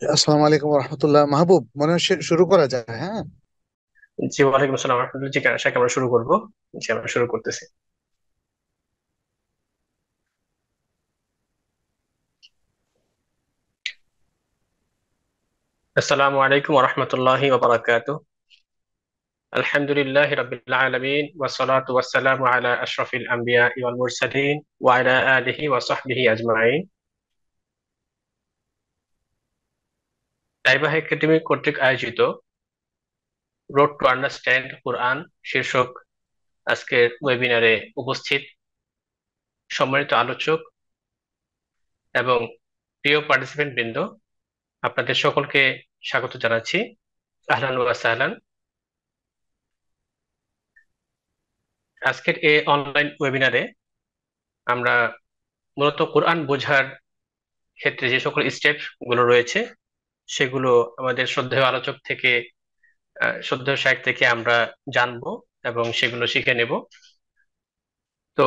আসসালামু আলাইকুম রহমতুল্লাহ। মাহবুব, মনে হয় শুরু করা যায়? হ্যাঁ। জি, ওয়ালাইকুম আসসালাম রহমতুল্লাহ। জি, আশা আমরা শুরু করবো। জি, আমরা শুরু করতেছি। আসসালামু আলাইকুম রহমতুল্লাহি ওয়া বারাকাতুহু। আলহামদুলিল্লাহি রাব্বিল আলামিন ওয়াস সালাতু ওয়াস সালামু আলা আশরাফিল আমবিয়া ওয়াল মুরসালিন ওয়া আলা আলিহি ওয়া সাহবিহি আজমাইন। তাইবা একাডেমি কর্তৃক আয়োজিত রোড টু আন্ডারস্ট্যান্ড কোরআন শীর্ষক আজকের ওয়েবিনারে উপস্থিত সম্মানিত আলোচক এবং প্রিয় পার্টিসিপেন্ট বৃন্দ, আপনাদের সকলকে স্বাগত জানাচ্ছি। আহলান ওয়া সাহলান। আজকের এই অনলাইন ওয়েবিনারে আমরা মূলত কোরআন বোঝার ক্ষেত্রে যে সকল স্টেপ গুলো রয়েছে সেগুলো আমাদের শ্রদ্ধেয় আলোচক থেকে, শ্রদ্ধেয় শাইখ থেকে আমরা জানবো এবং সেগুলো শিখে নেব। তো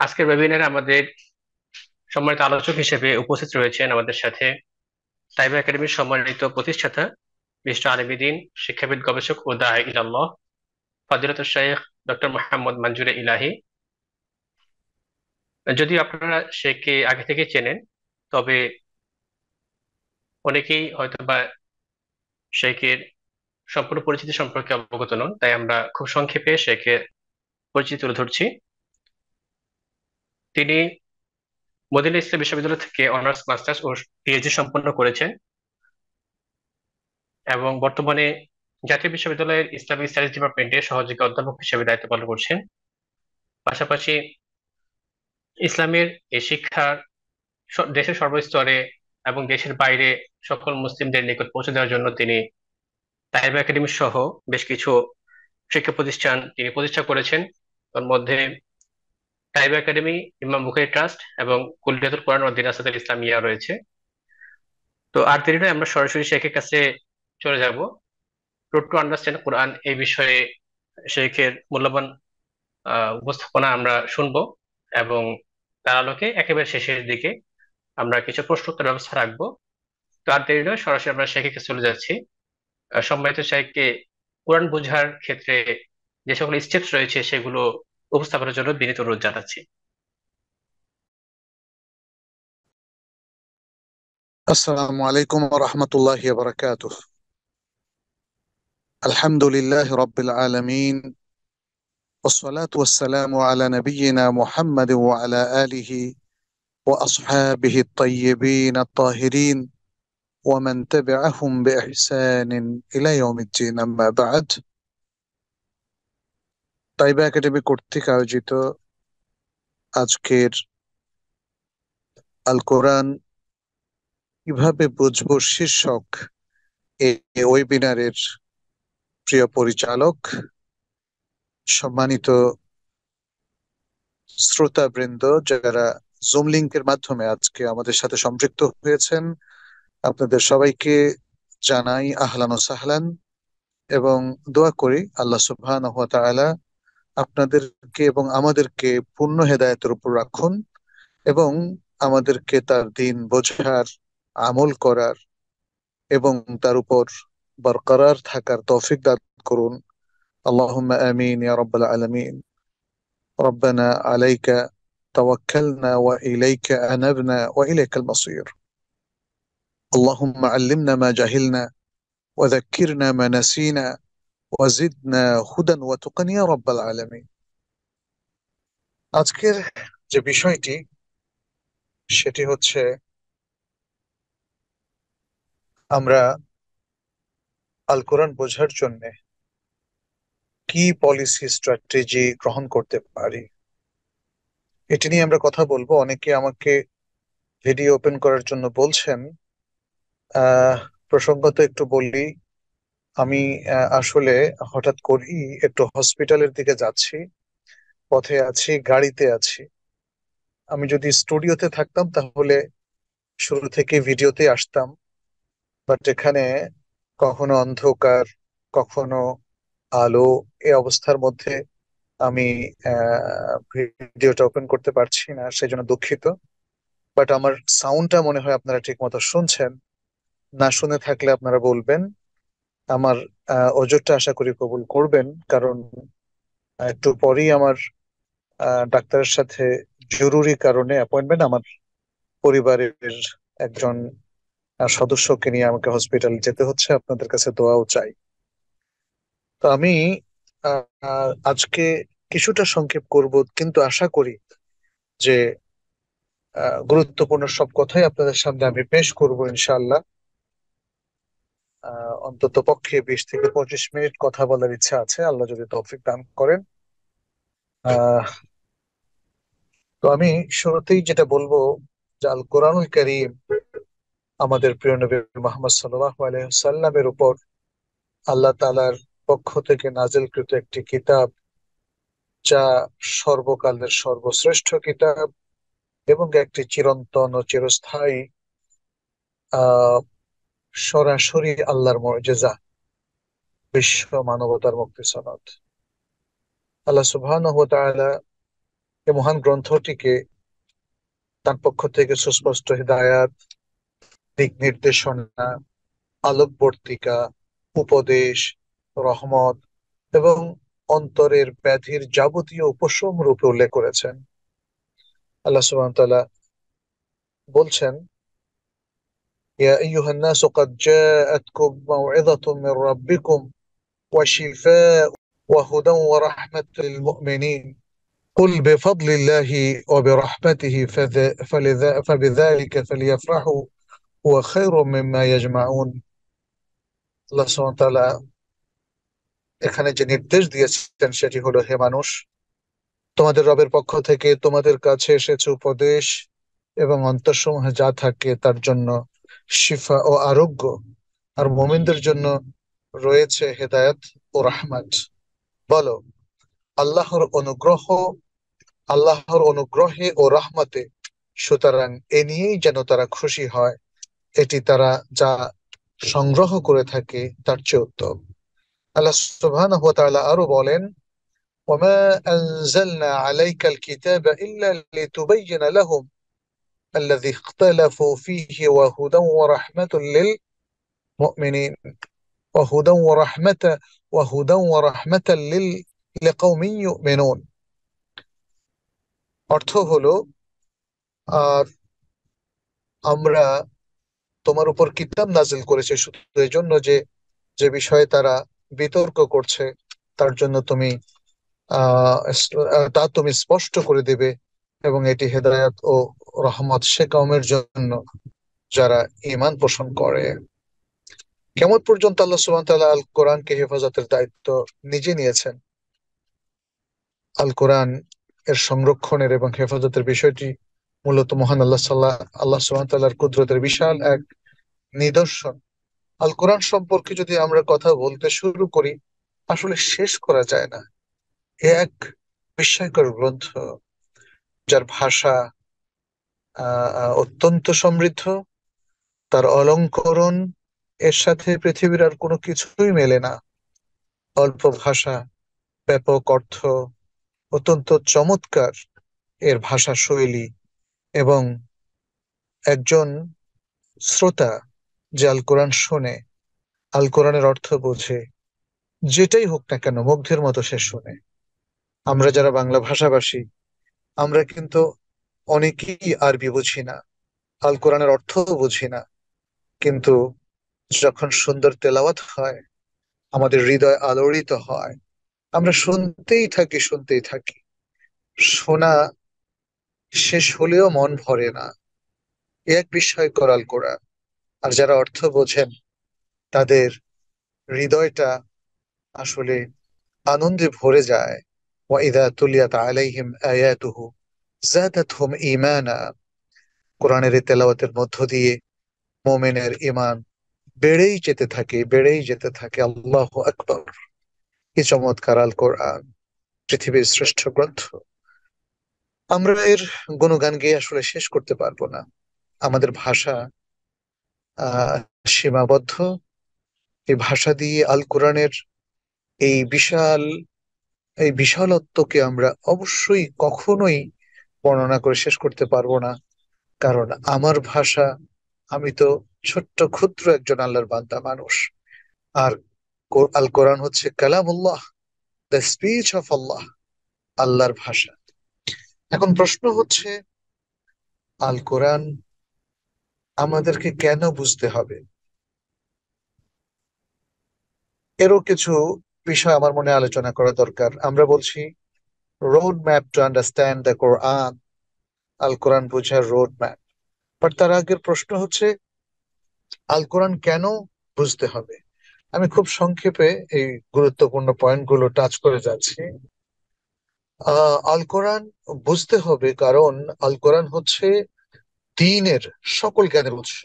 আজকের ওয়েবিনারে আমাদের সম্মানিত আলোচক হিসেবে উপস্থিত রয়েছেন আমাদের সাথে তাইবা একাডেমির সম্মানিত প্রতিষ্ঠাতা বিশিষ্ট আলেমীদ্বীন, শিক্ষাবিদ, গবেষক ও দাঈ ইলাল্লাহ ফজিলাতুল শাইখ ডক্টর মোহাম্মদ মঞ্জুরে ইলাহি। যদিও আপনারা শেখকে আগে থেকে চেনেন, তবে অনেকেই হয়তো বা শেখের সম্পূর্ণ পরিচিতি সম্পর্কে অবগত নন, তাই আমরা খুব সংক্ষেপে শেখের পরিচিতি তুলে ধরছি। তিনি মদিনা ইসলাম বিশ্ববিদ্যালয় থেকে অনার্স, মাস্টার্স ও পিএইচডি সম্পন্ন করেছেন এবং বর্তমানে জাতীয় বিশ্ববিদ্যালয়ের ইসলামিক স্টাডিজ ডিপার্টমেন্টে সহযোগী অধ্যাপক হিসেবে দায়িত্ব পালন করছেন। পাশাপাশি ইসলামের এই শিক্ষার দেশের সর্বস্তরে এবং দেশের বাইরে সকল মুসলিমদের নিকট পৌঁছে দেওয়ার জন্য তিনি তাইবা একাডেমি সহ বেশ কিছু শিক্ষা প্রতিষ্ঠান তিনি প্রতিষ্ঠা করেছেন। তার মধ্যে তাইবা একাডেমি, ইমাম বুখারী ট্রাস্ট এবং কুলিয়াতুল কোরআন ও দিরাসাতুল ইসলামিয়া রয়েছে। তো আর দেরি নয়, আমরা সরাসরি শেখের কাছে চলে যাব। রোড টু আন্ডারস্ট্যান্ড কোরআন এই বিষয়ে শেখের মূল্যবান উপস্থাপনা আমরা শুনবো এবং তার আলোকে একেবারে শেষের দিকে আমরা কিছু প্রশ্নোত্তর ব্যবস্থা রাখবো। তো আর দেরি নয়, সরাসরি আমরা শেখের কাছে চলে যাচ্ছি। সম্মানিত শেখকে কোরআন বোঝার ক্ষেত্রে যে সকল স্টেপস রয়েছে সেগুলো উপস্থাপনের জন্য বিনীত অনুরোধ জানাচ্ছি। আসসালামু আলাইকুম রহমতুল্লাহি ওয়া বারাকাতুহ। আলহামদুলিল্লাহ রাব্বিল আলামিন, والصلاة والسلام على نبينا محمد وعلى آله وأصحابه الطيبين الطاهرين ومن تبعهم بإحسان إلى يوم الدين، أما بعد। তাইবা একাডেমি কর্তৃক আয়োজিত আজকের আল কোরআন কিভাবে বুঝবো শীর্ষক এই ওয়েবিনারের প্রিয় পরিচালক, সম্মানিত শ্রোতাবৃন্দ, যারা জুম লিংকের মাধ্যমে আজকে আমাদের সাথে সম্পৃক্ত হয়েছেন, আপনাদের সবাইকে জানাই আহলান ও সাহলান এবং দোয়া করি আল্লাহ সুবহানাহু ওয়া তাআলা আপনাদেরকে এবং আমাদেরকে পূর্ণ হেদায়েতের উপর রাখুন এবং আমাদেরকে তার দিন বোঝার, আমল করার এবং তার উপর বরকরার থাকার তৌফিক দান করুন। আল্লাহুম্মা আমিন ইয়া রাব্বাল আলামিন। ربنا عليك توكلنا وإليك أنبنا وإليك المصير. اللهم علمنا ما جهلنا وذكرنا ما نسينا وزدنا هدى وتقى يا رب العالمين. আজকের যে বিষয়টি, সেটি হচ্ছে আমরা আল কোরআন বোঝার জন্য কি পলিসি স্ট্র্যাটেজি গ্রহণ করতে পারি, এটি নিয়ে আমরা কথা বলবো। অনেকে আমাকে ভিডিও ওপেন করার জন্য বলছেন। আহ প্রসঙ্গত একটু বলি, আমি আসলে হঠাৎ করেই একটু হসপিটালের দিকে যাচ্ছি, পথে আছি, গাড়িতে আছি। আমি যদি স্টুডিওতে থাকতাম তাহলে শুরু থেকে ভিডিওতে আসতাম, বাট এখানে কখনো অন্ধকার, কখনো আলো, এই অবস্থার মধ্যে আমি ভিডিওটা ওপেন করতে পারছি না, সেজন্য দুঃখিত। বাট আমার সাউন্ডটা মনে হয় আপনারা ঠিক মতো শুনছেন। না শুনে থাকলে আপনারা বলবেন। আমার ওজরটা আশা করি কবুল করবেন, কারণ একটু পরেই আমার ডাক্তারের সাথে জরুরি কারণে অ্যাপয়েন্টমেন্ট। আমার পরিবারের একজন সদস্যকে নিয়ে আমাকে হসপিটাল যেতে হচ্ছে। আপনাদের কাছে দোয়াও চাই। তো আমি আজকে কিছুটা সংক্ষেপ করব, কিন্তু আশা করি যে গুরুত্বপূর্ণ সব কথাই আপনাদের সামনে আমি পেশ করব ইনশাআল্লাহ। অন্তত পক্ষে 20 থেকে 25 মিনিট কথা বলার ইচ্ছা আছে, আল্লাহ যদি তৌফিক দান করেন। আহ তো আমি শুরুতেই যেটা বলবো, যে আল কোরআনুল কারীম আমাদের প্রিয় নবী মুহাম্মদ সাল্লাল্লাহু আলাইহি সাল্লামের উপর আল্লাহ তাআলার পক্ষ থেকে নাজিলকৃত একটি কিতাব, যা সর্বকালের সর্বশ্রেষ্ঠ কিতাব এবং একটি চিরন্তন ও চিরস্থায়ী আহ সরাসরি আল্লাহর মুজিজা, বিশ্ব মানবতার মুক্তি সনদ। আল্লাহ সুবহানাহু ওয়া তাআলা এই মহান গ্রন্থটিকে তার পক্ষ থেকে সুস্পষ্ট হিদায়াত, দিক নির্দেশনা, আলোকবর্তিকা, উপদেশ, রহমত এবং অন্তরের ব্যাধির যাবতীয় উপশম রূপে উল্লেখ করেছেন। আল্লাহ সুবহানাহু ওয়া তাআলা বলছেন, ইয়া আইয়ুহান নাসু ক্বাদ জাআতকুম মাউইযাতুম মির রাব্বিকুম ওয়া শিফাa'un ওয়া হুদান ওয়া রাহমাতুল লিল মুমিনিন قل بفضل الله وبرحمته فبذلك فليفرحوا هو خير مما يجمعون। আল্লাহ সুবহানাহু ওয়া তাআলা এখানে যে নির্দেশ দিয়েছেন সেটি হলো, হে মানুষ, তোমাদের রবের পক্ষ থেকে তোমাদের কাছে এসেছে উপদেশ এবং অন্তরসমূহে যা থাকে তার জন্য শিফা ও আরোগ্য, আর মুমিনদের জন্য রয়েছে হেদায়েত ও রাহমাত। বলো, আল্লাহর অনুগ্রহ আল্লাহর অনুগ্রহে ও রহমতে, সুতরাং এ নিয়েই যেন তারা খুশি হয়, এটি তারা যা সংগ্রহ করে থাকে তার চেয়ে উত্তম। আল্লাহ সুবহানাহু ওয়া তাআলা আরো বলেন, ওয়ামা আনজালনা আলাইকাল কিতাবা ইল্লা লিতুবাইয়িনা লাহুম আল্লাযী ইখতালাফু ফীহি ওয়া হুদান ওয়া রাহমাতুল লিল মুমিনিন ওয়া হুদান ওয়া রাহমাতা ওয়া হুদান ওয়া রাহমাতাল লিকওমিন ইউমিনুন। অর্থ হলো, আর আমরা তোমার উপর কিতাব নাজিল করেছে শুধু এই জন্য যে যে বিষয়ে তারা বিতর্ক করছে তার জন্য তুমি তা তুমি স্পষ্ট করে দেবে, এবং এটি হেদায়েত ও রহমত সে কওমের জন্য যারা ঈমান পোষণ করে। কিয়ামত পর্যন্ত আল্লাহ সুবহানাহু ওয়া তাআলা আল কোরআনকে হেফাজতের দায়িত্ব নিজে নিয়েছেন। আল কোরআন এর সংরক্ষণের এবং হেফাজতের বিষয়টি মূলত মহান আল্লাহ সুবহানাহু ওয়া তাআলার কুদরতের বিশাল এক নিদর্শন। আল কোরআন সম্পর্কে যদি আমরা কথা বলতে শুরু করি, আসলে শেষ করা যায় না। এ এক বিস্ময়কর গ্রন্থ, যার ভাষা অত্যন্ত সমৃদ্ধ। তার অলঙ্করণ এর সাথে পৃথিবীর আর কোনো কিছুই মেলে না। অল্প ভাষা, ব্যাপক অর্থ, অত্যন্ত চমৎকার এর ভাষা শৈলী, এবং একজন শ্রোতা যে আল কোরআন শোনে, আল কোরআনের অর্থ বোঝে, যেটাই হোক না কেন মুগ্ধের মতো সে শোনে। আমরা যারা বাংলা ভাষাভাষী, আমরা কিন্তু অনেকেই আরবি বুঝি না, আল কোরআনের অর্থও বুঝি না, কিন্তু যখন সুন্দর তেলাওয়াত হয়, আমাদের হৃদয় আলোড়িত হয়, আমরা শুনতেই থাকি। শোনা শেষ হলেও মন ভরে না। এ এক বিস্ময়কর আল কোরআন। আর যারা অর্থ বোঝেন, তাদের হৃদয়টা আসলে আনন্দে ভরে যায়। ওয়াইদা তুলিয়াত আলাইহিম আয়াতুহু যাদাতহুম ঈমানা। কোরআনের এই তেলাওয়াতের মধ্য দিয়ে মুমিনের ঈমান বেড়েই যেতে থাকে। আল্লাহু আকবার! কি চমৎকার আল কোরআন, পৃথিবীর শ্রেষ্ঠ গ্রন্থ। আমরা এর গুণগান গেয়ে আসলে শেষ করতে পারবো না। আমাদের ভাষা আহ সীমাবদ্ধ। এই ভাষা দিয়ে আল কোরআনের এই বিশাল এই বিশালত্বকে আমরা অবশ্যই কখনোই বর্ণনা করে শেষ করতে পারবো না। কারণ আমার ভাষা, আমি তো ছোট্ট ক্ষুদ্র একজন আল্লাহর বান্দা মানুষ। আর আল কোরআন হচ্ছে কালামুল্লাহ, দ্য স্পিচ অফ আল্লাহ, আল্লাহর ভাষা। এখন প্রশ্ন হচ্ছে, আল কোরআন আমাদেরকে কেন বুঝতে হবে? এরও কিছু বিষয় আমার মনে হয় আলোচনা করা দরকার। আমরা বলছি road map to understand the Quran, আল কোরআন বোঝার রোড ম্যাপ। বাট তার আগের প্রশ্ন হচ্ছে, আল কোরআন কেন বুঝতে হবে? আমি খুব সংক্ষেপে এই গুরুত্বপূর্ণ পয়েন্টগুলো টাচ করে যাচ্ছি। আল কোরআন বুঝতে হবে কারণ আল কোরআন হচ্ছে দ্বীনের সকল জ্ঞানের উৎস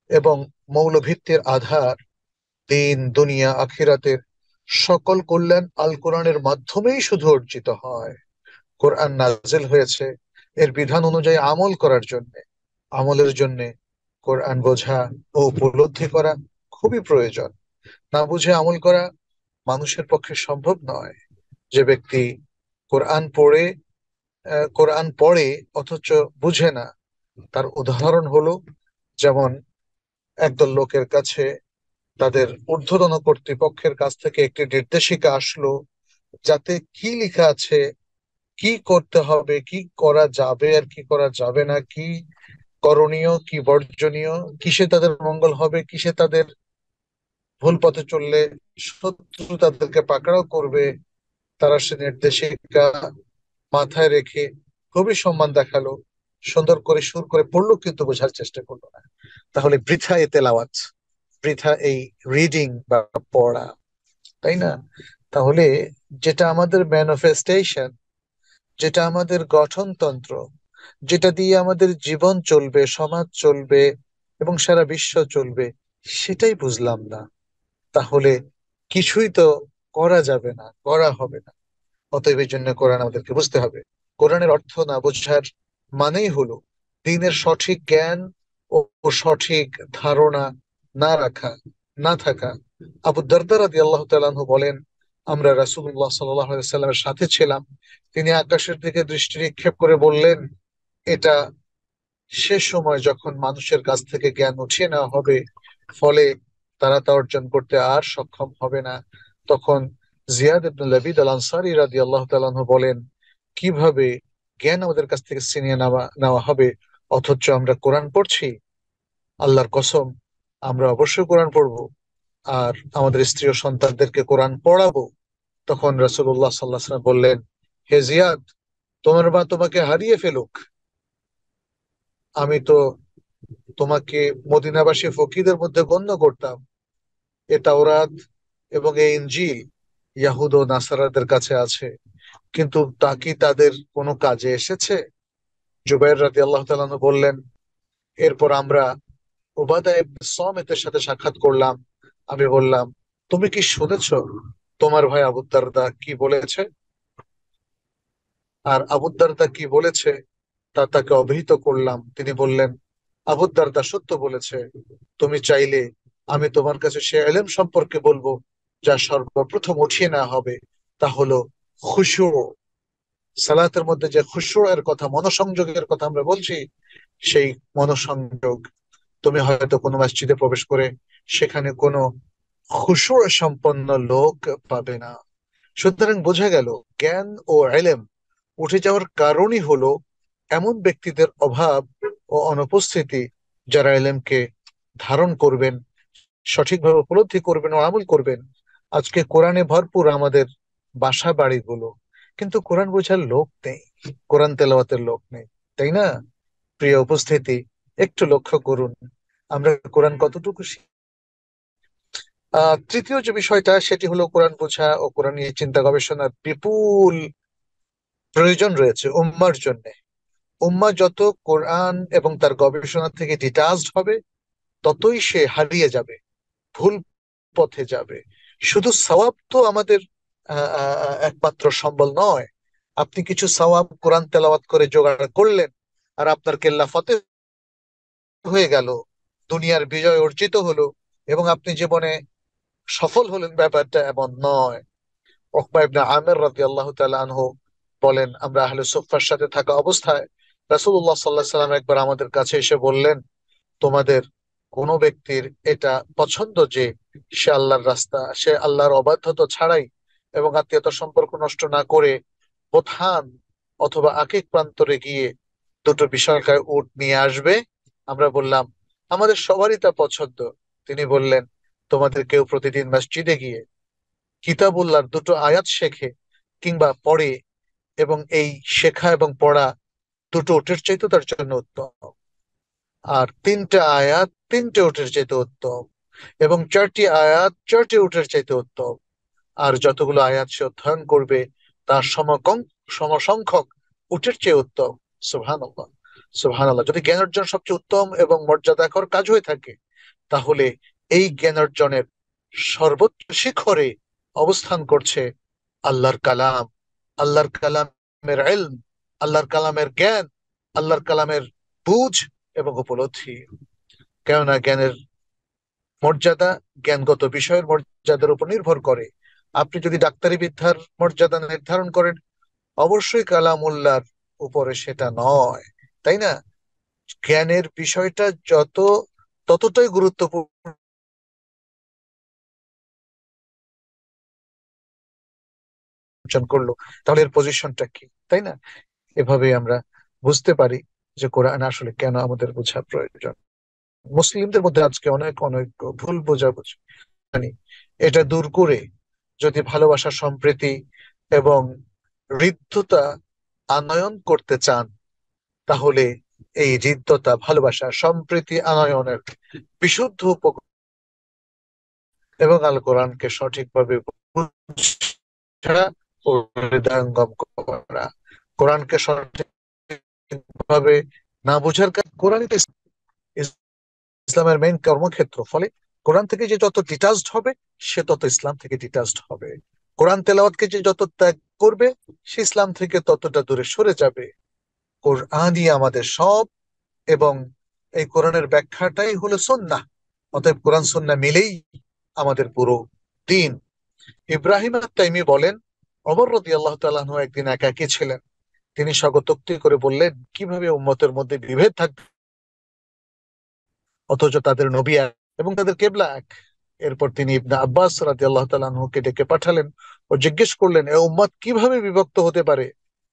এবং মৌলভিত্তির আধার। দিন, দুনিয়া, আখিরাতের সকল কল্যাণ আল কোরআনের মাধ্যমেই শুধু অর্জিত হয়। কোরআন নাজিল হয়েছে এর বিধান অনুযায়ী আমল করার জন্য। আমলের জন্য কোরআন বোঝা ও উপলব্ধি করা খুবই প্রয়োজন। না বুঝে আমল করা মানুষের পক্ষে সম্ভব নয়। যে ব্যক্তি কোরআন পড়ে কোরআন পড়ে অথচ বুঝে না, তার উদাহরণ হলো, যেমন একদল লোকের কাছে তাদের ঊর্ধ্বতন কর্তৃপক্ষের কাছ থেকে একটি নির্দেশিকা আসলো, যাতে কি লেখা আছে, কি করতে হবে, কি করা যাবে আর কি করা যাবে না, কি করণীয় কি বর্জনীয়, কিসে তাদের মঙ্গল হবে, কিসে তাদের ভুল পথে চললে শত্রু তাদেরকে পাকড়াও করবে। তারা সে নির্দেশিকা মাথায় রেখে খুবই সম্মান দেখালো, সুন্দর করে সুর করে পড়লো, কিন্তু বোঝার চেষ্টা করলো না। তাহলে বৃথা এ তেলাওয়াত, বৃথা এই রিডিং বা পড়া, তাই না? তাহলে যেটা আমাদের ম্যানিফেস্টেশন, যেটা আমাদের গঠনতন্ত্র, যেটা দিয়ে আমাদের জীবন চলবে, সমাজ চলবে এবং সারা বিশ্ব চলবে, সেটাই বুঝলাম না, তাহলে কিছুই তো করা যাবে না, করা হবে না। অতএব এই জন্য কোরআন আমাদেরকে বুঝতে হবে। কোরআনের অর্থ না বোঝার মানেই হলো দিনের সঠিক জ্ঞান ও ও সঠিক ধারণা না রাখা, না থাকা। আবু দারদা রাদিয়াল্লাহু তাআলা আনহু বলেন, আমরা রাসূলুল্লাহ সাল্লাল্লাহু আলাইহি সাল্লামের সাথে ছিলাম। তিনি আকাশের দিকে দৃষ্টি নিক্ষেপ করে বললেন, এটা সে সময় যখন মানুষের কাছ থেকে জ্ঞান উঠিয়ে নেওয়া হবে, ফলে তারা তা অর্জন করতে আর সক্ষম হবে না। তখন জিয়াদ ইবনে লাবিদ আল আনসারী রাদিয়াল্লাহু তাআলা আনহু বলেন, কিভাবে জ্ঞান আমাদের কাছ থেকে ছিনিয়ে নেওয়া নেওয়া হবে অথচ আমরা কোরআন পড়ছি? আল্লাহর কসম, আমরা অবশ্যই কোরআন পড়বো আর আমাদের স্ত্রী ও সন্তানদেরকে কোরআন পড়াবো। তখন রাসূলুল্লাহ সাল্লাল্লাহু আলাইহি ওয়াসাল্লাম বললেন, হে জিয়াদ, তোমার মা তোমাকে হারিয়ে ফেলুক, আমি তো তোমাকে মদিনাবাসী ফকিরদের মধ্যে গণ্য করতাম। এ তাওরাত এবং এই ইনজিল ইয়াহুদ ও নাসারাদের কাছে আছে, কিন্তু তা কি তাদের কোনো কাজে এসেছে? জুবাইর রাদিয়াল্লাহু তাআলা আনহু বললেন, এরপর আমরা উবাদা ইবনে সামিতের সাথে সাক্ষাৎ করলাম। আমি বললাম, তুমি কি শুনেছো তোমার ভাই আবু দারদা কি বলেছে? আর আবু দারদা কি বলেছে তা তাকে অবহিত করলাম। তিনি বললেন, আবু দারদা সত্য বলেছে। তুমি চাইলে আমি তোমার কাছে সে এলেম সম্পর্কে বলবো যা সর্বপ্রথম উঠিয়ে নেওয়া হবে, তা হলো খুশু। সালাতের মধ্যে যে খুশু এর কথা, মনোসংযোগের কথা আমরা বলছি, সেই মনোসংযোগ তুমি হয়তো কোনো মসজিদে প্রবেশ করে সেখানে কোনো খুশু সম্পন্ন লোক পাবে না। সুতরাং বোঝা গেল, জ্ঞান ও এলেম উঠে যাওয়ার কারণই হলো এমন ব্যক্তিদের অভাব ও অনুপস্থিতি, যারা এলেমকে ধারণ করবেন, সঠিকভাবে উপলব্ধি করবেন ও আমল করবেন। আজকে কোরআনে ভরপুর আমাদের বাসা বাড়িগুলো, কিন্তু কোরআন বোঝার লোক নেই, কোরআন তেলাওয়াতের লোক নেই, তাই না? প্রিয় উপস্থিতি, একটু লক্ষ্য করুন আমরা কোরআন কতটুকু তৃতীয় যে বিষয়টা, সেটি হলো কোরআন বোঝা ও কোরআন নিয়ে চিন্তা গবেষণার বিপুল প্রয়োজন রয়েছে উম্মার জন্য। উম্মা যত কোরআন এবং তার গবেষণা থেকে ডিটাচড হবে, ততই সে হারিয়ে যাবে, ভুল পথে যাবে। শুধু সওয়াব তো আমাদের একমাত্র সম্বল নয়। আপনি কিছু সওয়াব কোরআন তেলাওয়াত করে জোগাড় করলেন আর আপনার কেল্লা ফতেহ হয়ে গেল, দুনিয়ার বিজয় অর্জিত হলো এবং আপনি জীবনে সফল হলেন, ব্যাপারটা এমন নয়। উকবা ইবনে আমির রাদিয়াল্লাহু তাআলা আনহু বলেন, আমরা আহলে সুফফার সাথে থাকা অবস্থায় রাসূলুল্লাহ সাল্লাল্লাহু আলাইহি সাল্লাম একবার আমাদের কাছে এসে বললেন, তোমাদের কোনো ব্যক্তির এটা পছন্দ যে সে আল্লাহর রাস্তা, সে আল্লাহর অবাধ্যতা ছাড়াই এবং আত্মীয়তার সম্পর্ক নষ্ট না করে প্রধান অথবা আকিক প্রান্তরে গিয়ে দুটো বিশালকায় উট নিয়ে আসবে? আমরা বললাম, আমাদের সবারই তা পছন্দ। তিনি বললেন, তোমাদের কেউ প্রতিদিন মসজিদে গিয়ে কিতাবুল্লাহর দুটো আয়াত শেখে কিংবা পড়ে, এবং এই শেখা এবং পড়া দুটো উটের চাইতে তার জন্য উত্তম। আর তিনটা আয়াত তিনটে উটের চাইতে উত্তম, এবং চারটি আয়াত চারটি উটের চাইতে উত্তম। আর যতগুলো আয়াত সে অধ্যয়ন করবে তার সমসংখ্যক উটের চেয়ে উত্তম। সুবহানাল্লাহ, সুবহানাল্লাহ। যদি জ্ঞান অর্জন সবচেয়ে উত্তম এবং মর্যাদাকর কাজ হয়ে থাকে, তাহলে এই জ্ঞান অর্জনের সর্বোচ্চ শিখরে অবস্থান করছে আল্লাহর কালাম, আল্লাহর কালামের ইলম, আল্লাহর কালামের জ্ঞান, আল্লাহর কালামের বুঝ এবং উপলব্ধি। কেননা জ্ঞানের মর্যাদা জ্ঞানগত বিষয়ের মর্যাদার উপর নির্ভর করে। আপনি যদি ডাক্তারি বিদ্যার মর্যাদা নির্ধারণ করেন, অবশ্যই কালামুল্লাহর উপরে সেটা নয়, তাই না? জ্ঞানের বিষয়টা ততটাই গুরুত্বপূর্ণ অর্জন করলো, তাহলে এর পজিশনটা কি, তাই না? এভাবে আমরা বুঝতে পারি যে কোরআন আসলে কেন আমাদের বোঝা প্রয়োজন। মুসলিমদের মধ্যে আজকে অনেক অনেক ভুল বোঝাবুঝি, জানি। এটা দূর করে যদি ভালোবাসা, সম্প্রীতি এবং হৃদ্যতা আনয়ন করতে চান, তাহলে এই হৃদ্যতা, ভালোবাসা, সম্প্রীতি আনয়নের বিশুদ্ধ এবং আল কোরআনকে সঠিকভাবে বুঝা ও হৃদয়ঙ্গম করা। কোরআনকে সঠিকভাবে না বোঝার কারণে কোরআনই তো ইসলামের মেইন কর্মক্ষেত্র। ফলে কোরআন থেকে যে যত ডিটাচড হবে, সে তত ইসলাম থেকে ডিটাচড হবে। কোরআন তেলাওয়াতকে যে যত ত্যাগ করবে, সে ইসলাম থেকে ততটা দূরে সরে যাবে। কোরআনই আমাদের সব, এবং এই কোরআনের ব্যাখ্যাটাই হলো সুন্নাহ। অতএব কোরআন সুন্নাহ মিলেই আমাদের পুরো দিন। ইব্রাহিম আত-তাইমি বলেন, ওমর রাদিয়াল্লাহু তাআলা আনহু একদিন একাকী ছিলেন। তিনি স্বগতোক্তি করে বললেন, কিভাবে উম্মতের মধ্যে বিভেদ থাকবে অথচ তাদের নবী এক এবং তাদের কেবলা এক। এরপর তিনি ইবনে আব্বাস রাদিয়াল্লাহু তাআলা আনহুকে ডেকে পাঠালেন ও জিজ্ঞেস করলেন, এ উম্মত কিভাবে বিভক্ত হতে পারে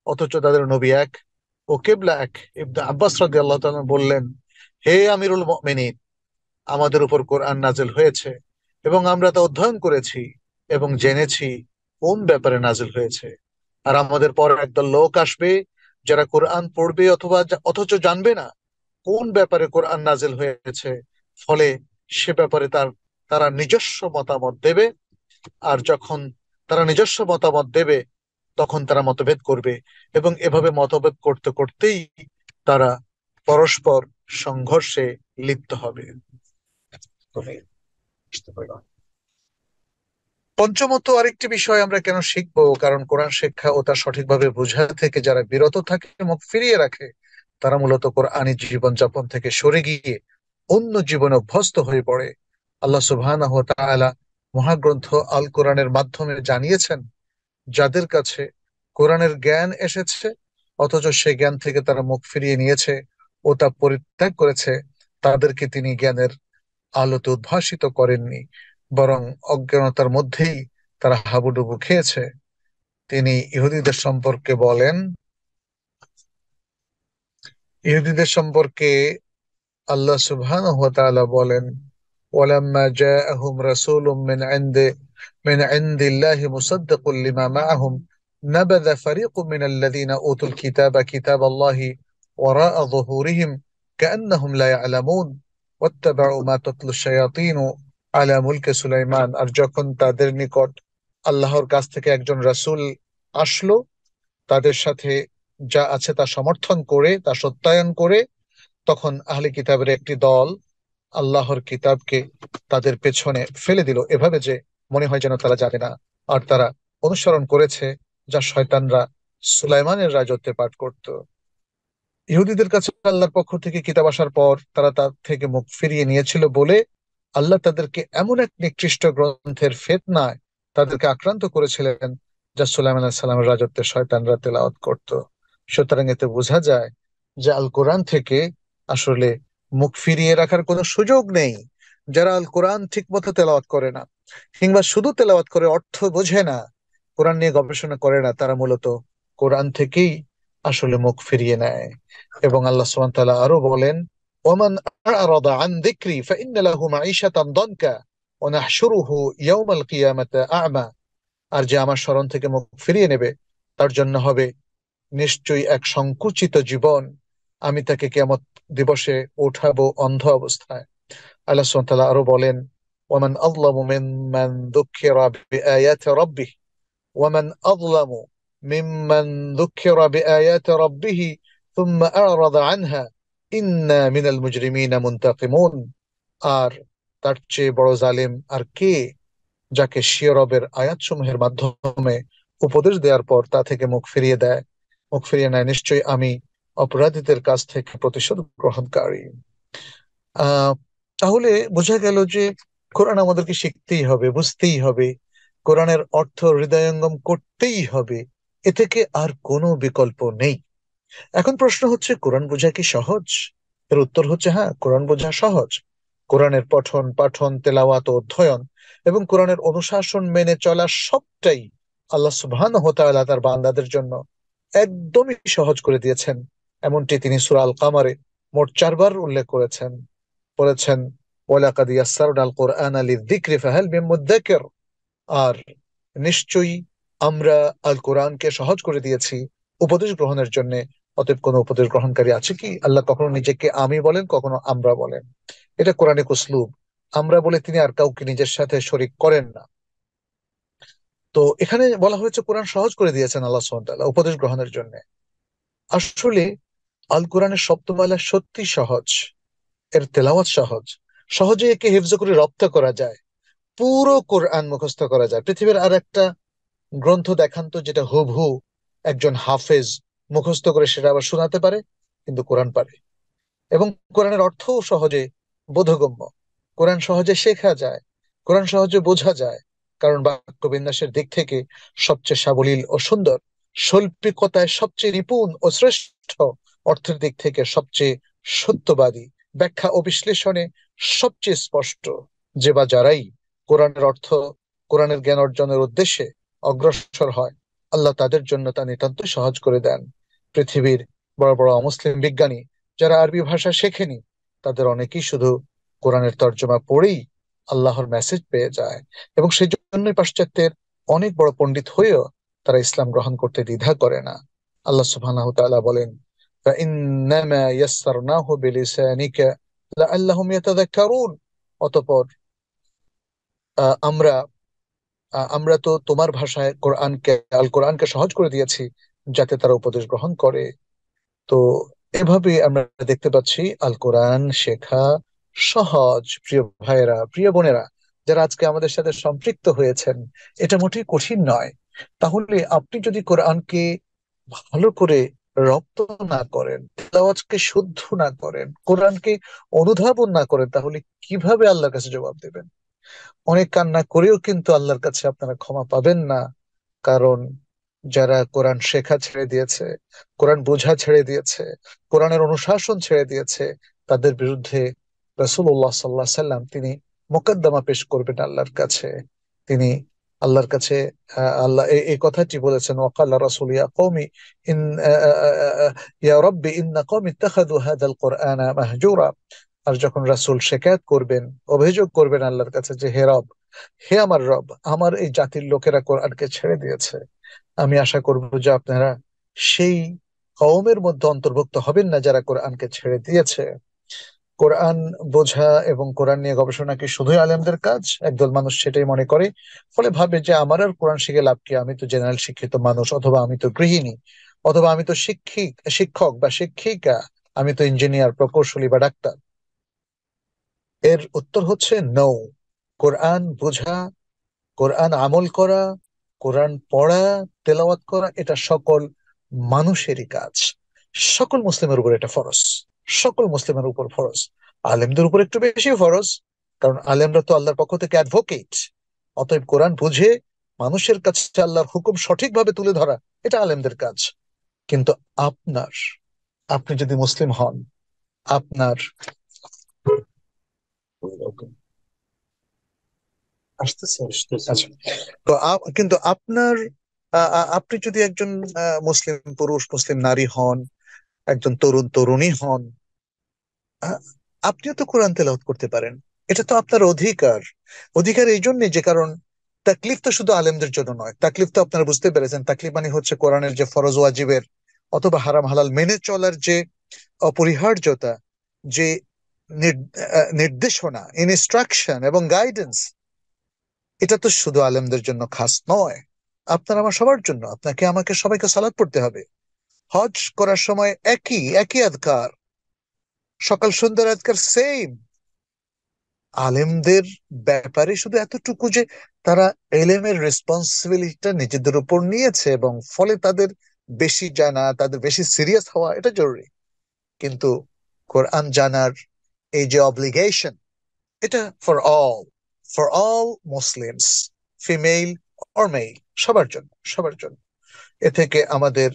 অথচ তাদের নবী এক ও কেবলা এক? ইবনে আব্বাস রাদিয়াল্লাহু তাআলা বললেন, হে আমিরুল মুমিনিন, আমাদের উপর কোরআন নাজিল হয়েছে এবং আমরা তা অধ্যয়ন করেছি এবং জেনেছি কোন ব্যাপারে নাজিল হয়েছে। আর আমাদের পর একদল লোক আসবে যারা কোরআন পড়বে অথচ জানবে না কোন ব্যাপারে কোরআন নাজিল হয়েছে। ফলে সে ব্যাপারে তারা নিজস্ব মতামত দেবে। আর যখন তারা নিজস্ব মতামত দেবে, তখন তারা মতভেদ করবে, এবং এভাবে মতভেদ করতে করতেই তারা পরস্পর সংঘর্ষে লিপ্ত হবে। পঞ্চমত আরেকটি বিষয় আমরা কেন শিখবো, কারণ কোরআন শিক্ষা ও তা সঠিকভাবে বোঝা থেকে যারা বিরত থাকে, মুখ ফিরিয়ে রাখে, তারা মূলত কোরআনী জীবনযাপন থেকে সরে গিয়ে অন্য জীবনে অভ্যস্ত হয়ে পড়ে। আল্লাহ সুবহানাহু ওয়া তাআলা মহাগ্রন্থ আল কোরআনের মাধ্যমে জানিয়েছেন, যাদের কাছে কোরআনের জ্ঞান এসেছে অথচ সে জ্ঞান থেকে তারা মুখ ফিরিয়ে নিয়েছে ও তা পরিত্যাগ করেছে, তাদেরকে তিনি জ্ঞানের আলোতে উদ্ভাসিত করেননি, বরং অজ্ঞানতার মধ্যেই তারা হাবুডুবু খেয়েছে। তিনি ইহুদিদের সম্পর্কে বলেন, ইহুদিদের সম্পর্কে আল্লাহ সুবহানাহু ওয়া তাআলা বলেন, ওয়ালাম্মা জাআহুম রাসূলুম মিন ইনদিল্লাহি মুসাদ্দিকুল লিমা মাআহুম নাবাযা ফারীকুম মিনাল্লাযীনা উতুল কিতাবা কিতাবাল্লাহি ওয়ারা'a যুহুরিহিম কাআন্নাহুম লা ইয়ালামুন ওয়াত্তাবা'উ মা তাতলু শায়াতিনু আলা মুলকি সুলাইমান। আর যখন তাদের নিকট আল্লাহর কাছ থেকে একজন রাসূল আসলো, তাদের সাথে যা আছে তা সমর্থন করে, তা সত্যায়ন করে, তখন আহলে কিতাবের একটি দল আল্লাহর কিতাবকে তাদের পেছনে ফেলে দিল, এভাবে যে মনে হয় যেন তারা জানে না। আর তারা অনুসরণ করেছে যা শয়তানরা সুলাইমানের রাজত্বে পাঠ করত। ইহুদিদের কাছে আল্লাহর পক্ষ থেকে কিতাব আসার পর তারা তার থেকে মুখ ফিরিয়ে নিয়েছিল বলে আল্লাহ তাদেরকে এমন এক নিকৃষ্ট গ্রন্থের ফিতনায় তাদেরকে আক্রান্ত করেছিলেন, যা সুলাইমান আলাইহিস সালামের রাজত্বে শয়তানরা তেলাওয়াত করত। সুতরাং এতে বোঝা যায় যে আল কোরআন থেকে আসলে মুখ ফিরিয়ে রাখার কোনো সুযোগ নেই। যারা আল কোরআন ঠিক মতো তেলাওয়াত করে না, কিংবা শুধু তেলাওয়াত করে অর্থ বোঝে না, কোরআন নিয়ে গবেষণা করে না, তারা মূলত কোরআন থেকেই আসলে মুখ ফিরিয়ে নেয়। এবং আল্লাহ সুবহানাহু ওয়া তাআলা আরো বলেন, ওমান আ'রাদা আন যিকরি ফাইন্না লাহু মাঈশাতান দানকা ওয়া নাহশুরুহু ইয়াওমাল কিয়ামাতি আ'মা। আর যে আমার স্মরণ থেকে মুখ ফিরিয়ে নেবে, তার জন্য হবে নিশ্চয়ই এক সংকুচিত জীবন। আমি তাকে কিয়ামত দিবসে উঠাবো অন্ধ অবস্থায়। আল্লাহ সুবহানাহু ওয়া তাআলা আরো বলেন, ওয়ামান আযলামু মিম্মান যুক্কিরা বিআয়াতি রাব্বিহ ওয়ামান আযলামু মিম্মান যুক্কিরা বিআয়াতি রাব্বিহ থুম্মা আ'রাদা আনহা ইন্না মিনাল মুজরিমিনা মুনতাকিমুন। আর তার চেয়ে বড় জালিম আর কে, যাকে সে রবের আয়াতসমূহের মাধ্যমে উপদেশ দেওয়ার পর তা থেকে মুখ ফিরিয়ে নেয়। নিশ্চয়ই আমি অপরাধীদের কাছ থেকে প্রতিশোধ গ্রহণকারী। আহ তাহলে বোঝা গেল যে কোরআন আমাদেরকে শিখতেই হবে, বুঝতেই হবে, কোরআনের অর্থ হৃদয়ঙ্গম করতেই হবে। এ থেকে আর কোনো বিকল্প নেই। এখন প্রশ্ন হচ্ছে, কোরআন বোঝা কি সহজ? এর উত্তর হচ্ছে হ্যাঁ, কোরআন বোঝা সহজ। কোরআনের পঠন পাঠন, তেলাওয়াত ও অধ্যয়ন এবং কোরআনের অনুশাসন মেনে চলা সবটাই আল্লাহ সুবহানাহু ওয়া তাআলা তার বান্দাদের জন্য একদমই সহজ করে দিয়েছেন। এমনটি তিনি সূরা আল কামারে মোট 4 বার উল্লেখ করেছেন। বলেছেন, ওয়ালাকাদ ইয়াসসারনাল কুরআনা লিযিকরি ফাহাল মিন মুদ্দাকির। আর নিশ্চয়ই আমরা আল কোরআনকে সহজ করে দিয়েছি উপদেশ গ্রহণের জন্য। অতএব কোনো উপদেশ গ্রহণকারী আছে কি? আল্লাহ কখনো নিজেকে আমি বলেন, কখনো আমরা বলেন। এটা কোরআনিক উসলুব। আমরা বলে তিনি আর কাউকে নিজের সাথে শরীক করেন না। তো এখানে বলা হয়েছে কোরআন সহজ করে দিয়েছেন আল্লাহ সুবহানাহু ওয়া তাআলা উপদেশ গ্রহণের জন্য। আসলে আল কোরআনের শব্দমালা সত্যি সহজ, এর তেলাওয়াত সহজ, সহজে একে হিফজ করে রপ্ত করা যায়, পুরো কোরআন মুখস্থ করা যায়। পৃথিবীর আর একটা গ্রন্থ দেখান তো যেটা হুবহু একজন হাফেজ মুখস্থ করে সেটা আবার শোনাতে পারে, কিন্তু কোরআন পারে। এবং কোরআনের অর্থও সহজে বোধগম্য। কোরআন সহজে শেখা যায়, কোরআন সহজে বোঝা যায়, কারণ বাক্য বিন্যাসের দিক থেকে সবচেয়ে সাবলীল ও সুন্দর, শৈল্পিকতায় সবচেয়ে নিপুণ ও শ্রেষ্ঠ, অর্থের দিক থেকে সবচেয়ে সত্যবাদী, ব্যাখ্যা ও বিশ্লেষণে সবচেয়ে স্পষ্ট। যে বা যারাই কোরআনের অর্থ, কোরআনের জ্ঞান অর্জনের উদ্দেশ্যে অগ্রসর হয়, আল্লাহ তাদের জন্য তা নিতান্ত সহজ করে দেন। পৃথিবীর বড় বড় অমুসলিম বিজ্ঞানী যারা আরবি ভাষা শেখেনি, তাদের অনেকেই শুধু কোরআনের তর্জমা পড়েই আল্লাহর মেসেজ পেয়ে যায়। এবং সেই জন্যই পাশ্চাত্যের অনেক বড় পণ্ডিত হয়েও তারা ইসলাম গ্রহণ করতে দ্বিধা করে না। আল্লাহ সুবহানাহু ওয়া তাআলা বলেন, فإنما يسرناه بلسانك لعلهم يتذكرون। অতঃপর আমরা আমরা তো তোমার ভাষায় আল কোরআনকে সহজ করে দিয়েছি, যাতে তারা উপদেশ গ্রহণ করে। তো এভাবে আমরা দেখতে পাচ্ছি আল কোরআন শেখা সহজ। প্রিয় ভাইয়েরা, প্রিয় বোনেরা, যারা আজকে আমাদের সাথে সম্পৃক্ত হয়েছেন, এটা মোটেই কঠিন নয়। তাহলে আপনি যদি কোরআনকে ভালো করে রপ্ত না করেন, তেলাওয়াতকে শুদ্ধ না করেন, কোরআনকে অনুধাবন না করেন, তাহলে কিভাবে আল্লাহর কাছে জবাব দেবেন? অনেক কান্না করেও কিন্তু আল্লাহর কাছে আপনারা ক্ষমা পাবেন না। কারণ যারা কোরআন শেখা ছেড়ে দিয়েছে, কোরআন বোঝা ছেড়ে দিয়েছে, কোরআনের অনুশাসন ছেড়ে দিয়েছে, তাদের বিরুদ্ধে রাসূলুল্লাহ সাল্লাল্লাহু আলাইহি সাল্লাম তিনি মোকদ্দমা পেশ করবেন আল্লাহর কাছে। তিনি আল্লাহর কাছে আল্লাহ এই কথাটি বলেছেন, ওয়াকাল্লা রাসূল ইয়া কওমি ইন ইয়া রাব্বি ইন্না কওমি ইত্তাখাযু হাযাল কুরআনা মাহজুরা। আর যখন রাসূল শিকায়াত করবেন, অভিযোগ করবেন আল্লাহর কাছে যে, হে রব, হে আমার রব, আমার এই জাতির লোকেরা কোরআনকে ছেড়ে দিয়েছে, আমি আশা করব যে আপনারা সেই কওমের মধ্যে অন্তর্ভুক্ত হবেন না যারা কোরআনকে ছেড়ে দিয়েছে। কোরআন বোঝা এবং কোরআন নিয়ে গবেষণা কি শুধুই আলেমদের কাজ? একদল মানুষ সেটাই মনে করে, ফলে ভাবে যে আমার আর কোরআন শিখে লাভ কি, আমি তো জেনারেল শিক্ষিত মানুষ, অথবা আমি তো গৃহিণী, অথবা আমি তো শিক্ষক বা শিক্ষিকা, আমি তো ইঞ্জিনিয়ার, প্রকৌশলী বা ডাক্তার। এর উত্তর হচ্ছে নো। কোরআন বোঝা, কোরআন আমল করা, কোরআন পড়া, তেলাওয়াত করা, এটা সকল মানুষেরই কাজ। সকল মুসলিমের উপর এটা ফরজ, সকল মুসলিমের উপর ফরজ। আলেমদের উপর একটু বেশি ফরজ, কারণ আলেমরা তো আল্লাহর পক্ষ থেকে অ্যাডভোকেট। অতএব কোরআন বুঝে মানুষের কাছে আল্লাহর হুকুম সঠিকভাবে তুলে ধরা, এটা আলেমদের কাজ। কিন্তু আপনার আপনি যদি মুসলিম হন, আপনার আসতেছে, আচ্ছা। তো কিন্তু আপনার আপনি যদি একজন মুসলিম পুরুষ, মুসলিম নারী হন, একজন তরুণ তরুণী হন, আহ, আপনিও তো কোরআন তেলাওয়াত করতে পারেন। এটা তো আপনার অধিকার। অধিকার এই জন্যই যে কারণ তাকলিফ তো শুধু আলেমদের জন্য নয়। তাকলিফ তো আপনারা বুঝতে পেরেছেন, তাকলিফ মানে হচ্ছে কোরআনের যে ফরজ ওয়াজিবের অথবা হারাম হালাল মেনে চলার যে অপরিহার্যতা, যে নির্দেশনা, ইনস্ট্রাকশন এবং গাইডেন্স, এটা তো শুধু আলেমদের জন্য খাস নয়। আপনার আমার সবার জন্য। আপনাকে আমাকে সবাইকে সালাত পড়তে হবে। হজ করার সময় একই একই আদকার, সকাল সন্ধ্যার আদকার সেম। আলেমদের ব্যাপারে শুধু এতটুকু যে তারা এলেমের রেসপন্সিবিলিটিটা নিজেদের উপর নিয়েছে এবং ফলে তাদের বেশি জানা, তাদের বেশি সিরিয়াস হওয়া, এটা জরুরি। কিন্তু কোরআন জানার এই যে অব্লিগেশন, এটা for all Muslims, female or male, সবার জন্য, সবার জন্য। এ থেকে আমাদের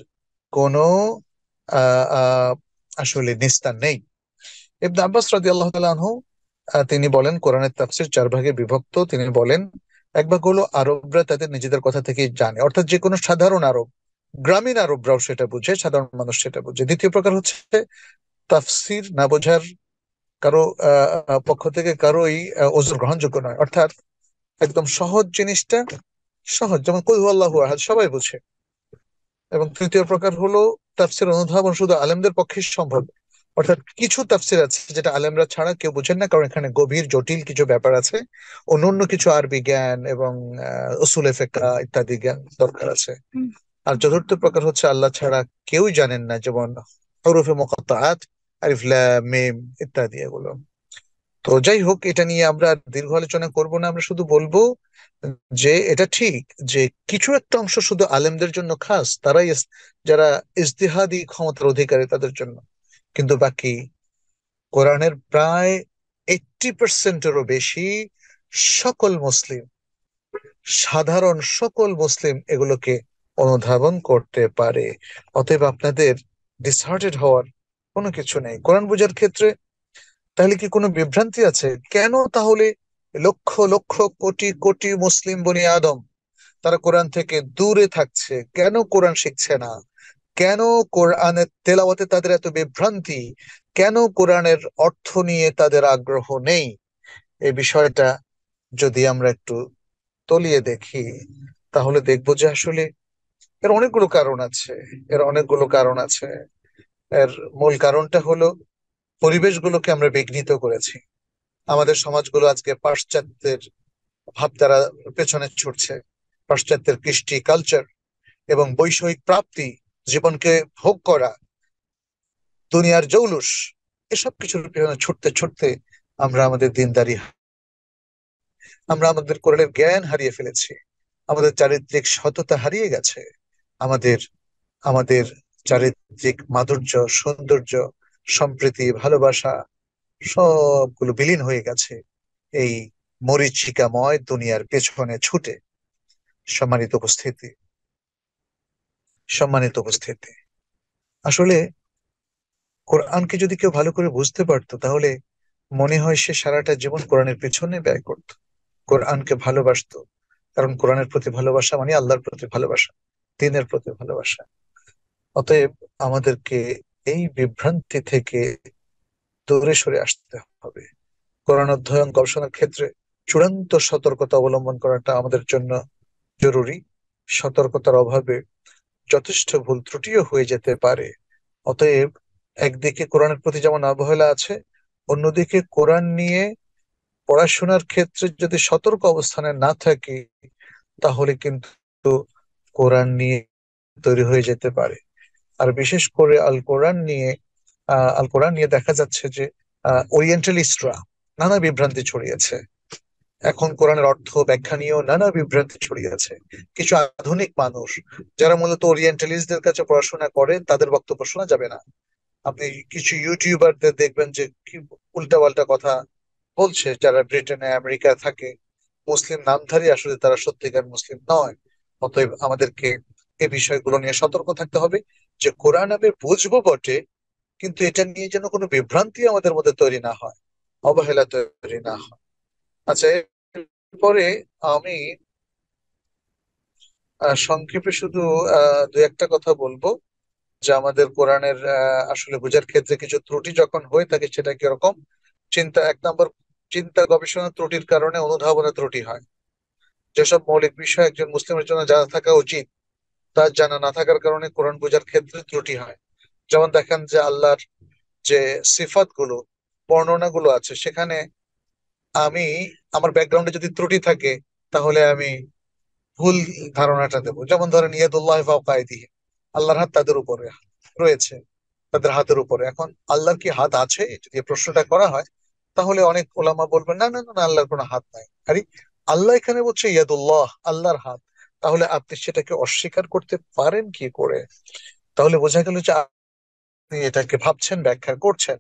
কোনো আহ আহ আসলে নিস্তার নেই। ইবনে আব্বাস রাদিয়াল্লাহু তাআলা আনহু তিনি বলেন, কোরআনের তাফসীর চার ভাগে বিভক্ত। তিনি বলেন, এক ভাগ হলো আরবরা তাদের নিজেদের কথা থেকেই জানে, অর্থাৎ যে কোনো সাধারণ আরব, গ্রামীণ আরবরাও সেটা বুঝে, সাধারণ মানুষ সেটা বুঝে। দ্বিতীয় প্রকার হচ্ছে তাফসীর না বোঝার কারো পক্ষ থেকে কারোই ওজর গ্রহণযোগ্য নয়, অর্থাৎ একদম সহজ জিনিসটা সহজ, যেমন কুল হুয়াল্লাহু আহাদ সবাই বুঝে। এবং তৃতীয় প্রকার হলো তাফসির অনুধাবন শুধু আলেমদের পক্ষে সম্ভব, অর্থাৎ কিছু তাফসির আছে যেটা আলেমরা ছাড়া কেউ বুঝেন না, কারণ এখানে গভীর জটিল কিছু ব্যাপার আছে, অন্যান্য কিছু আরবি জ্ঞান এবং উসুলে ফিকহ ইত্যাদি জ্ঞান দরকার আছে। আর চতুর্থ প্রকার হচ্ছে আল্লাহ ছাড়া কেউই জানেন না, যেমন হরফে মুকাত্তাআত, আলিফ লাম মিম ইত্যাদি এগুলো। তো যাই হোক, এটা নিয়ে আমরা আর দীর্ঘ আলোচনা করব না। আমরা শুধু বলবো যে এটা ঠিক যে কিছু একটা অংশ শুধু আলেমদের জন্য খাস, তারাই যারা ইজতিহাদি ক্ষমতার অধিকারী তাদের জন্য। কিন্তু বাকি কোরআনের প্রায় 80%-এরও বেশি সকল মুসলিম, সাধারণ সকল মুসলিম এগুলোকে অনুধাবন করতে পারে। অতএব আপনাদের ডিসহার্টেড হওয়ার কোনো কিছু নেই কোরআন বোঝার ক্ষেত্রে। তাহলে কি কোনো বিভ্রান্তি আছে? কেন তাহলে লক্ষ লক্ষ কোটি কোটি মুসলিম বনি আদম তারা কোরআন থেকে দূরে থাকছে? কেন কোরআন শিখছে না? কেন কোরআনের তেলাওয়াতে তাদের এত বিভ্রান্তি? কেন কোরআনের অর্থ নিয়ে তাদের আগ্রহ নেই? এই বিষয়টা যদি আমরা একটু তলিয়ে দেখি, তাহলে দেখবো যে আসলে এর অনেকগুলো কারণ আছে। এর অনেকগুলো কারণ আছে। এর মূল কারণটা হলো পরিবেশগুলোকে আমরা বিঘ্নিত করেছি। আমাদের সমাজগুলো আজকে পাশ্চাত্যের ভাবধারা পেছনে ছুটছে। পাশ্চাত্যের কৃষ্টি, কালচার এবং বৈষয়িক প্রাপ্তি, জীবনকে ভোগ করা, দুনিয়ার জৌলুস, এসব কিছুর পেছনে ছুটতে ছুটতে আমরা আমাদের দিনদারি, আমরা আমাদের কোরআনের জ্ঞান হারিয়ে ফেলেছি। আমাদের চারিত্রিক সততা হারিয়ে গেছে। আমাদের আমাদের চারিত্রিক মাধুর্য, সৌন্দর্য, সম্প্রীতি, ভালোবাসা সবগুলো বিলীন হয়ে গেছে এই মরীচিকাময় দুনিয়ার পেছনে ছুটে। সম্মানিত উপস্থিতি, সম্মানিত উপস্থিতি, আসলে কোরআনকে যদি কেউ ভালো করে বুঝতে পারতো, তাহলে মনে হয় সে সারাটা জীবন কোরআনের পেছনে ব্যয় করত, কোরআনকে ভালোবাসতো। কারণ কোরআনের প্রতি ভালোবাসা মানে আল্লাহর প্রতি ভালোবাসা, দিনের প্রতি ভালোবাসা। অতএব আমাদেরকে এই বিভ্রান্তি থেকে দূরে সরে আসতে হবে। কোরআন অধ্যয়ন গবেষণার ক্ষেত্রে চূড়ান্ত সতর্কতা অবলম্বন করাটা আমাদের জন্য জরুরি। সতর্কতার অভাবে যথেষ্ট ভুল ত্রুটিও হয়ে যেতে পারে। অতএব একদিকে কোরআনের প্রতি যেমন অবহেলা আছে, অন্যদিকে কোরআন নিয়ে পড়াশোনার ক্ষেত্রে যদি সতর্ক অবস্থানে না থাকি, তাহলে কিন্তু কোরআন নিয়ে তৈরি হয়ে যেতে পারে। আর বিশেষ করে আল কোরআন নিয়ে দেখা যাচ্ছে যে ওরিয়েন্টালিস্টরা নানা বিভ্রান্তি ছড়িয়েছে। এখন কোরআনের অর্থ ব্যাখ্যা নিয়েও নানা বিভ্রান্তি ছড়িয়েছে। কিছু আধুনিক মানুষ যারা মূলত ওরিয়েন্টালিস্টদের কাছে পড়াশোনা করে, তাদের বক্তব্য শোনা যাবে না। আপনি কিছু ইউটিউবারদের দেখবেন যে কি উল্টাপাল্টা কথা বলছে, যারা ব্রিটেনে আমেরিকা থাকে, মুসলিম নামধারী, আসলে তারা সত্যিকার মুসলিম নয়। অতএব আমাদেরকে এই বিষয়গুলো নিয়ে সতর্ক থাকতে হবে যে কোরআন আমি বুঝবো বটে, কিন্তু এটা নিয়ে যেন কোনো বিভ্রান্তি আমাদের মধ্যে তৈরি না হয়, অবহেলা তৈরি না হয়। আচ্ছা, এরপরে আমি সংক্ষেপে শুধু দু একটা কথা বলবো, যে আমাদের কোরআনের আসলে বোঝার ক্ষেত্রে কিছু ত্রুটি যখন হয়ে থাকে সেটা কিরকম। এক নম্বর, চিন্তা গবেষণা ত্রুটির কারণে অনুধাবনের ত্রুটি হয়। যেসব মৌলিক বিষয় একজন মুসলিমের জন্য জানা থাকা উচিত, তার জানা না থাকার কারণে কোরআন বোঝার ক্ষেত্রে ত্রুটি হয়। যেমন দেখেন যে আল্লাহর যে সিফাত গুলো, বর্ণনা গুলো আছে, সেখানে আমি আমার ব্যাকগ্রাউন্ডে যদি ত্রুটি থাকে, তাহলে আমি ভুল ধারণাটা দেবো। যেমন ধরেন ইয়াদুল্লাহ ফাওকা আইদিহিম, আল্লাহর হাত তাদের উপরে রয়েছে, তাদের হাতের উপরে। এখন আল্লাহর কি হাত আছে যদি এই প্রশ্নটা করা হয়, তাহলে অনেক ওলামা বলবেন না না না না, আল্লাহর কোনো হাত নাই। আরে, আল্লাহ এখানে বলছে ইয়াদুল্লাহ, আল্লাহর হাত, তাহলে আপনি সেটাকে অস্বীকার করতে পারেন কি করে? তাহলে বোঝা গেল যে আপনি এটাকে ভাবছেন, ব্যাখ্যা করছেন।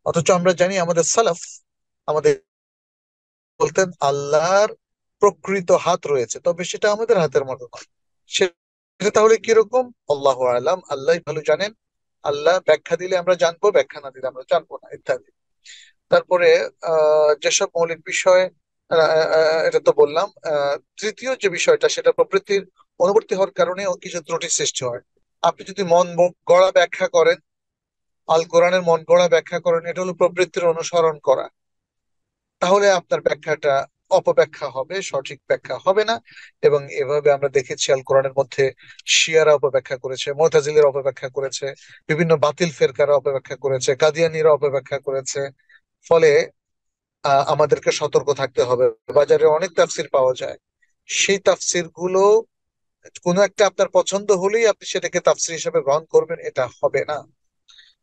অথচ আমরা জানি আমাদের সালাফ আমাদের বলতেন আল্লাহর প্রকৃত হাত রয়েছে, তবে সেটা আমাদের হাতের মতো নয়। সেটা তাহলে কিরকম? আল্লাহ আলাম, আল্লাহ ভালো জানেন। আল্লাহ ব্যাখ্যা দিলে আমরা জানবো, ব্যাখ্যা না দিলে আমরা জানবো না, ইত্যাদি। তারপরে যেসব মৌলিক বিষয়, এটা তো বললাম। তৃতীয় যে বিষয়টা, সেটা প্রবৃত্তির অনুবর্তী হওয়ার কারণেও কিছু ত্রুটি সৃষ্টি হয়। আপনি যদি গড়া ব্যাখ্যা করেন, আল কোরআনের মন গড়া ব্যাখ্যা করেন, এটা হলো প্রবৃত্তির অনুসরণ করা, তাহলে আপনার ব্যাখ্যাটা অপব্যাখ্যা হবে, সঠিক ব্যাখ্যা হবে না। এবং এভাবে আমরা দেখেছি আল কোরআনের মধ্যে শিয়ারা অপব্যাখ্যা করেছে, মুতাজিলিরা অপব্যাখ্যা করেছে, বিভিন্ন বাতিল ফেরকারা অপব্যাখ্যা করেছে, কাদিয়ানীরা অপব্যাখ্যা করেছে। ফলে আমাদেরকে সতর্ক থাকতে হবে। বাজারে অনেক তাফসির পাওয়া যায়, সেই তাফসির গুলো কোনো একটা আপনার পছন্দ হলেই আপনি সেটাকে তাফসির হিসেবে গ্রহণ করবেন, এটা হবে না।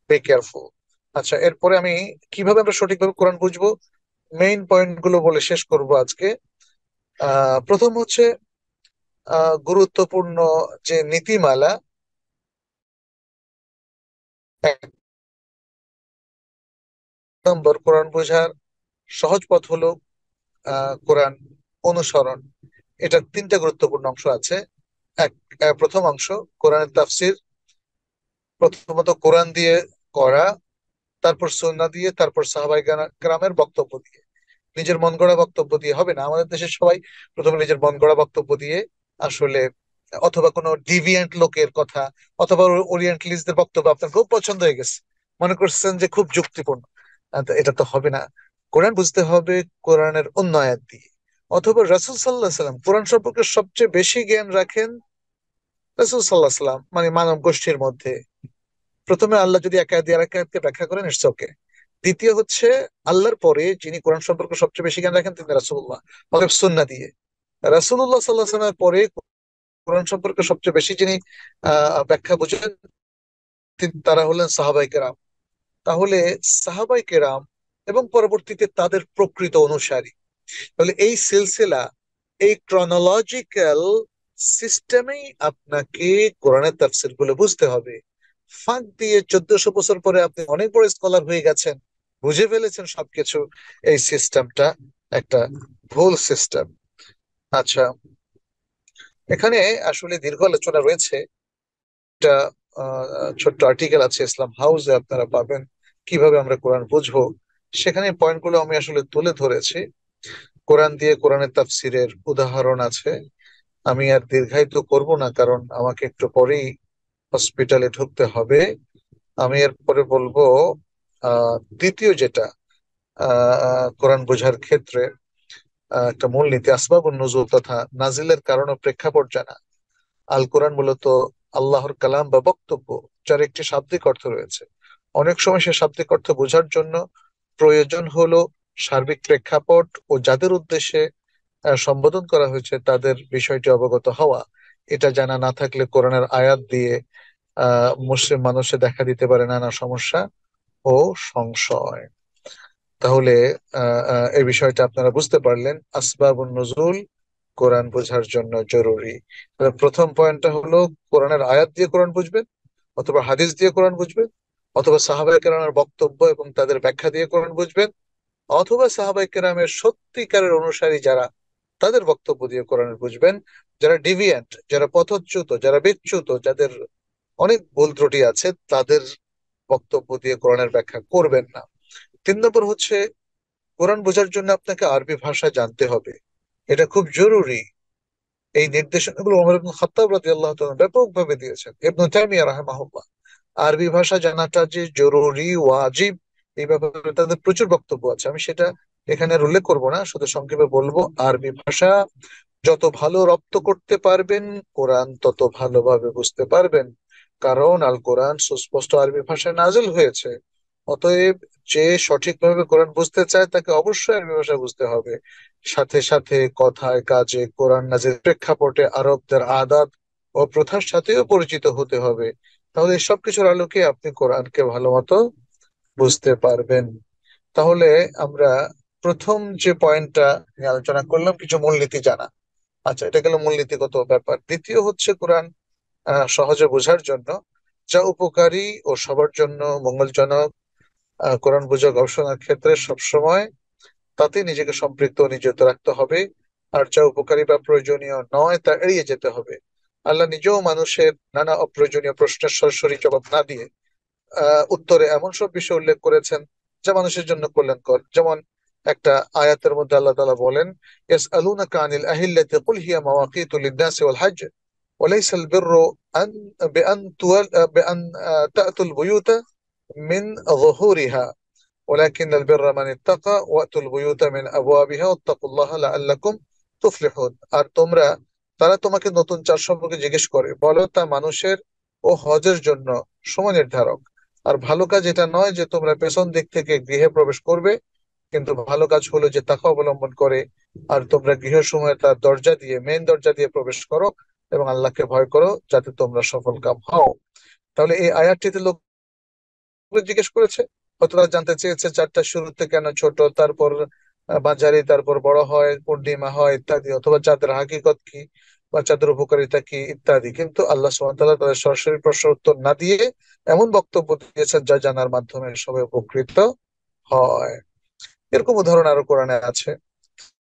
Be careful. আচ্ছা, এরপরে আমি কিভাবে আমরা সঠিকভাবে কোরআন বুঝবো, মেইন পয়েন্ট গুলো বলে শেষ করব আজকে। প্রথম হচ্ছে গুরুত্বপূর্ণ যে নীতিমালা। এক নম্বর, কোরআন বোঝার সহজ পথ হলো কোরআন অনুসরণ। এটার তিনটা গুরুত্বপূর্ণ অংশ আছে। এক, প্রথম অংশ কোরআনের তাফসির, প্রথমত কোরআন দিয়ে করা, তারপর সুন্নাহ দিয়ে, তারপর সাহাবায়ে কেরামের বক্তব্য দিয়ে। নিজের মন গড়া বক্তব্য দিয়ে হবে না। আমাদের দেশের সবাই প্রথমে নিজের মন গড়া বক্তব্য দিয়ে আসলে, অথবা কোনো ডিভিয়েন্ট লোকের কথা, অথবা ওরিয়েন্টালিস্টদের বক্তব্য আপনার খুব পছন্দ হয়ে গেছে, মনে করছেন যে খুব যুক্তিপূর্ণ। তো এটা তো হবে না। কোরআন বুঝতে হবে কোরআনের অন্য আয়াত দিয়ে। অথবা রাসূল সাল্লাল্লাহু আলাইহি সাল্লাম কোরআন সম্পর্কে সবচেয়ে বেশি জ্ঞান রাখেন। রাসূল সাল্লাল্লাহু আলাইহি সাল্লাম মানে মানব গোষ্ঠীর মধ্যে প্রথমে আল্লাহ যদি এক আয়াত দিয়ে আরেক আয়াতকে ব্যাখ্যা করেন, ইটস ওকে। দ্বিতীয় হচ্ছে, আল্লাহর পরে যিনি কোরআন সম্পর্কে সবচেয়ে বেশি জ্ঞান রাখেন তিনি রাসূলুল্লাহ, অতএব সুন্নাহ দিয়ে। রাসূলুল্লাহ সাল্লাল্লাহু আলাইহি ওয়াসাল্লামের পরে কোরআন সম্পর্কে সবচেয়ে বেশি যিনি ব্যাখ্যা বুঝেন, তারা হলেন সাহাবাই কেরাম। তাহলে সাহাবাই কেরাম এবং পরবর্তীতে তাদের প্রকৃত অনুসারী, তাহলে এই সিলসিলা, এই ক্রনোলজিক্যাল সিস্টেমেই আপনাকে কোরআনের তাফসীর গুলো বুঝতে হবে। ফাঁক দিয়ে 1400 বছর পরে আপনি অনেক বড় স্কলার হয়ে গেছেন, বুঝে ফেলেছেন সবকিছু, এই সিস্টেমটা একটা ভুল সিস্টেম। আচ্ছা, এখানে আসলে দীর্ঘ আলোচনা রয়েছে। একটা ছোট্ট আর্টিকেল আছে ইসলাম হাউসে, আপনারা পাবেন কিভাবে আমরা কোরআন বুঝবো। সেখানে পয়েন্টগুলো আমি আসলে তুলে ধরেছি। কোরআন দিয়ে কোরআনের তাফসিরের উদাহরণ আছে। আমি আর দীর্ঘায়িত করব না, কারণ আমাকে একটু পরেই হসপিটালে ঢুকতে হবে। আমি এরপরে বলবো দ্বিতীয় যেটা, কোরআন বোঝার ক্ষেত্রে একটা মূলনীতি, আসবাবুন নুজুল তথা নাজিলের কারণ ও প্রেক্ষাপট জানা। আল কোরআন মূলত আল্লাহর কালাম বা বক্তব্য, যার একটি শাব্দিক অর্থ রয়েছে। অনেক সময় সে শাব্দিক অর্থ বোঝার জন্য প্রয়োজন হলো সার্বিক প্রেক্ষাপট ও যাদের উদ্দেশ্যে সম্বোধন করা হয়েছে তাদের বিষয়টি অবগত হওয়া। এটা জানা না থাকলে কোরআনের আয়াত দিয়ে মুসলিম মানুষে দেখা দিতে পারে নানা সমস্যা ও সংশয়। তাহলে এই বিষয়টা আপনারা বুঝতে পারলেন, আসবাবুন নুজুল কোরআন বোঝার জন্য জরুরি। তাহলে প্রথম পয়েন্টটা হলো কোরআনের আয়াত দিয়ে কোরআন বুঝবেন, অথবা হাদিস দিয়ে কোরআন বুঝবেন, অথবা সাহাবায়ে কেরামের বক্তব্য এবং তাদের ব্যাখ্যা দিয়ে কোরআন বুঝবেন, অথবা সাহাবায়ে কেরামের সত্যিকারের অনুসারী যারা, তাদের বক্তব্য দিয়ে কোরআন বুঝবেন। যারা ডিভিয়েন্ট, যারা পথচ্যুত, যারা বিচ্যুত, যাদের অনেক ভুল ত্রুটি আছে, তাদের বক্তব্য দিয়ে কোরআনের ব্যাখ্যা করবেন না। 3 নম্বর হচ্ছে, কোরআন বোঝার জন্য আপনাকে আরবি ভাষা জানতে হবে, এটা খুব জরুরি। এই নির্দেশনাগুলো ওমর ইবনে খাত্তাব রাদিয়াল্লাহু তাআলা ব্যাপকভাবে দিয়েছেন, ইবনে তাইমিয়া রাহিমাহুল্লাহ। আরবি ভাষা জানাটা যে জরুরি, ওয়াজিব, এই ব্যাপারে তাদের প্রচুর বক্তব্য আছে। আমি সেটা এখানে আর উল্লেখ করবো না, শুধু সংক্ষেপে বলবো, আরবি ভাষা যত ভালো রপ্ত করতে পারবেন, কোরআন তত ভালোভাবে বুঝতে পারবেন। কারণ আল কোরআন সুস্পষ্ট আরবি ভাষায় নাজিল হয়েছে। অতএব যে সঠিকভাবে কোরআন বুঝতে চায় তাকে অবশ্যই আরবি ভাষা বুঝতে হবে। সাথে সাথে কথায় কাজে কোরআন নাজিল প্রেক্ষাপটে আরবদের আদাত ও প্রথার সাথেও পরিচিত হতে হবে। তাহলে এই সবকিছুর আলোকে আপনি কোরআনকে ভালো মতো বুঝতে পারবেন। তাহলে আমরা প্রথম যে পয়েন্টটা নিয়ে আলোচনা করলাম, কিছু মূলনীতি জানা। আচ্ছা, এটা গেল মূলনীতিগত ব্যাপার। দ্বিতীয় হচ্ছে, কোরআন সহজে বোঝার জন্য যা উপকারী ও সবার জন্য মঙ্গলজনক, কোরআন বোঝা গবেষণার ক্ষেত্রে সবসময় তাতে নিজেকে সম্পৃক্ত ও নিয়োজিত রাখতে হবে। আর যা উপকারী বা প্রয়োজনীয় নয় তা এড়িয়ে যেতে হবে। আল্লাহ নিজেও মানুষের নানা অপ্রয়োজনীয় প্রশ্নের সরাসরি জবাব না দিয়ে উত্তরে এমন সব বিষয় উল্লেখ করেছেন যা মানুষের জন্য কল্যাণকর। যেমন একটা আয়াতের মধ্যে আল্লাহ তাআলা বলেন, ইয়াসআলুনাকা আনিল আহিল্লাতি কুল হিয়া মাওয়াকিতু লিন-নাসি ওয়াল হজ্জ ওয়ালাইসা আল-বিররু আন বিআন তুওয়াল বিআন তা'তুল বুয়ুতা মিন যুহুরিহা ولكن البر من اتقى واتوا البيوت من ابوابها واتقوا الله لعلكم তুফলিহুন। আর তোমরা, তারা তোমাকে নতুন চার সম্পর্কে জিজ্ঞেস করে, বলো তা মানুষের ও হজের জন্য সময় নির্ধারক। আর ভালো কাজ এটা নয় যে তোমরা পেছন দিক থেকে গৃহে প্রবেশ করবে, কিন্তু ভালো কাজ হলো যে তাকওয়া অবলম্বন করে আর তোমরা গৃহসমূহে তার দরজা দিয়ে, মেইন দরজা দিয়ে প্রবেশ করো এবং আল্লাহকে ভয় করো, যাতে তোমরা সফল কাম হও। তাহলে এই আয়াতটিতে লোক জিজ্ঞেস করেছে, হয়তো তারা জানতে চেয়েছে চারটা শুরুতে কেন ছোট, তারপর মাঝারি, তারপর বড় হয়, পূর্ণিমা হয় ইত্যাদি, অথবা চাঁদের হাকিকত কি বা চাঁদের উপকারিতা কি ইত্যাদি। কিন্তু আল্লাহ সুবহানাহু ওয়া তাআলা তাদের সরাসরি প্রশ্নের উত্তর না দিয়ে এমন বক্তব্য দিয়েছেন যা জানার মাধ্যমে সবাই উপকৃত হয়। এরকম উদাহরণ আরো কোরআনে আছে।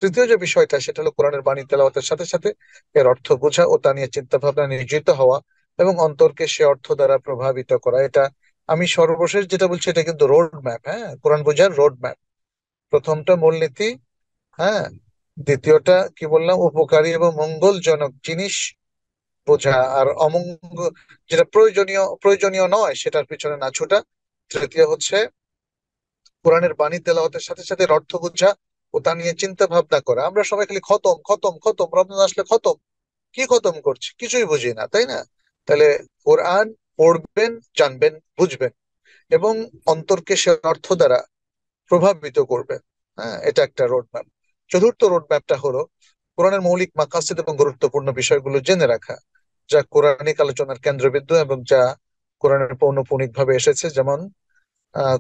তৃতীয় যে বিষয়টা, সেটা হলো কোরআনের বাণী তেলাওয়াতের সাথে সাথে এর অর্থ বোঝা ও তা নিয়ে চিন্তা ভাবনা নিয়োজিত হওয়া এবং অন্তরকে সে অর্থ দ্বারা প্রভাবিত করা। এটা আমি সর্বশেষ যেটা বলছি, এটা কিন্তু রোড ম্যাপ। হ্যাঁ, কোরআন বোঝার রোড ম্যাপ। প্রথমটা মূলনীতি, হ্যাঁ। দ্বিতীয়টা কি বললাম, উপকারী এবং মঙ্গলজনক জিনিস বোঝা, আর অমঙ্গল, যেটা প্রয়োজনীয় প্রয়োজনীয় নয় সেটার পিছনে না ছোটা। তৃতীয় হচ্ছে কোরআনের বাণী তেলাওয়াতের সাথে সাথে এর অর্থ বোঝা ও তা নিয়ে চিন্তা ভাবনা করা। আমরা সবাই খালি খতম খতম খতম, রমজান আসলে খতম, কি খতম করছি কিছুই বুঝি না, তাই না? তাহলে কোরআন পড়বেন, জানবেন, বুঝবেন এবং অন্তরকে সে অর্থ দ্বারা প্রভাবিত করবেন। হ্যাঁ, এটা একটা রোড ম্যাপ। চতুর্থ রোড ম্যাপটা হলো কোরআনের মৌলিক মাকাসিদ এবং গুরুত্বপূর্ণ বিষয়গুলো জেনে রাখা, যা কোরআনিক আলোচনার কেন্দ্রবিন্দু এবং যা কোরআনের পৌনঃপুনিক ভাবে এসেছে। যেমন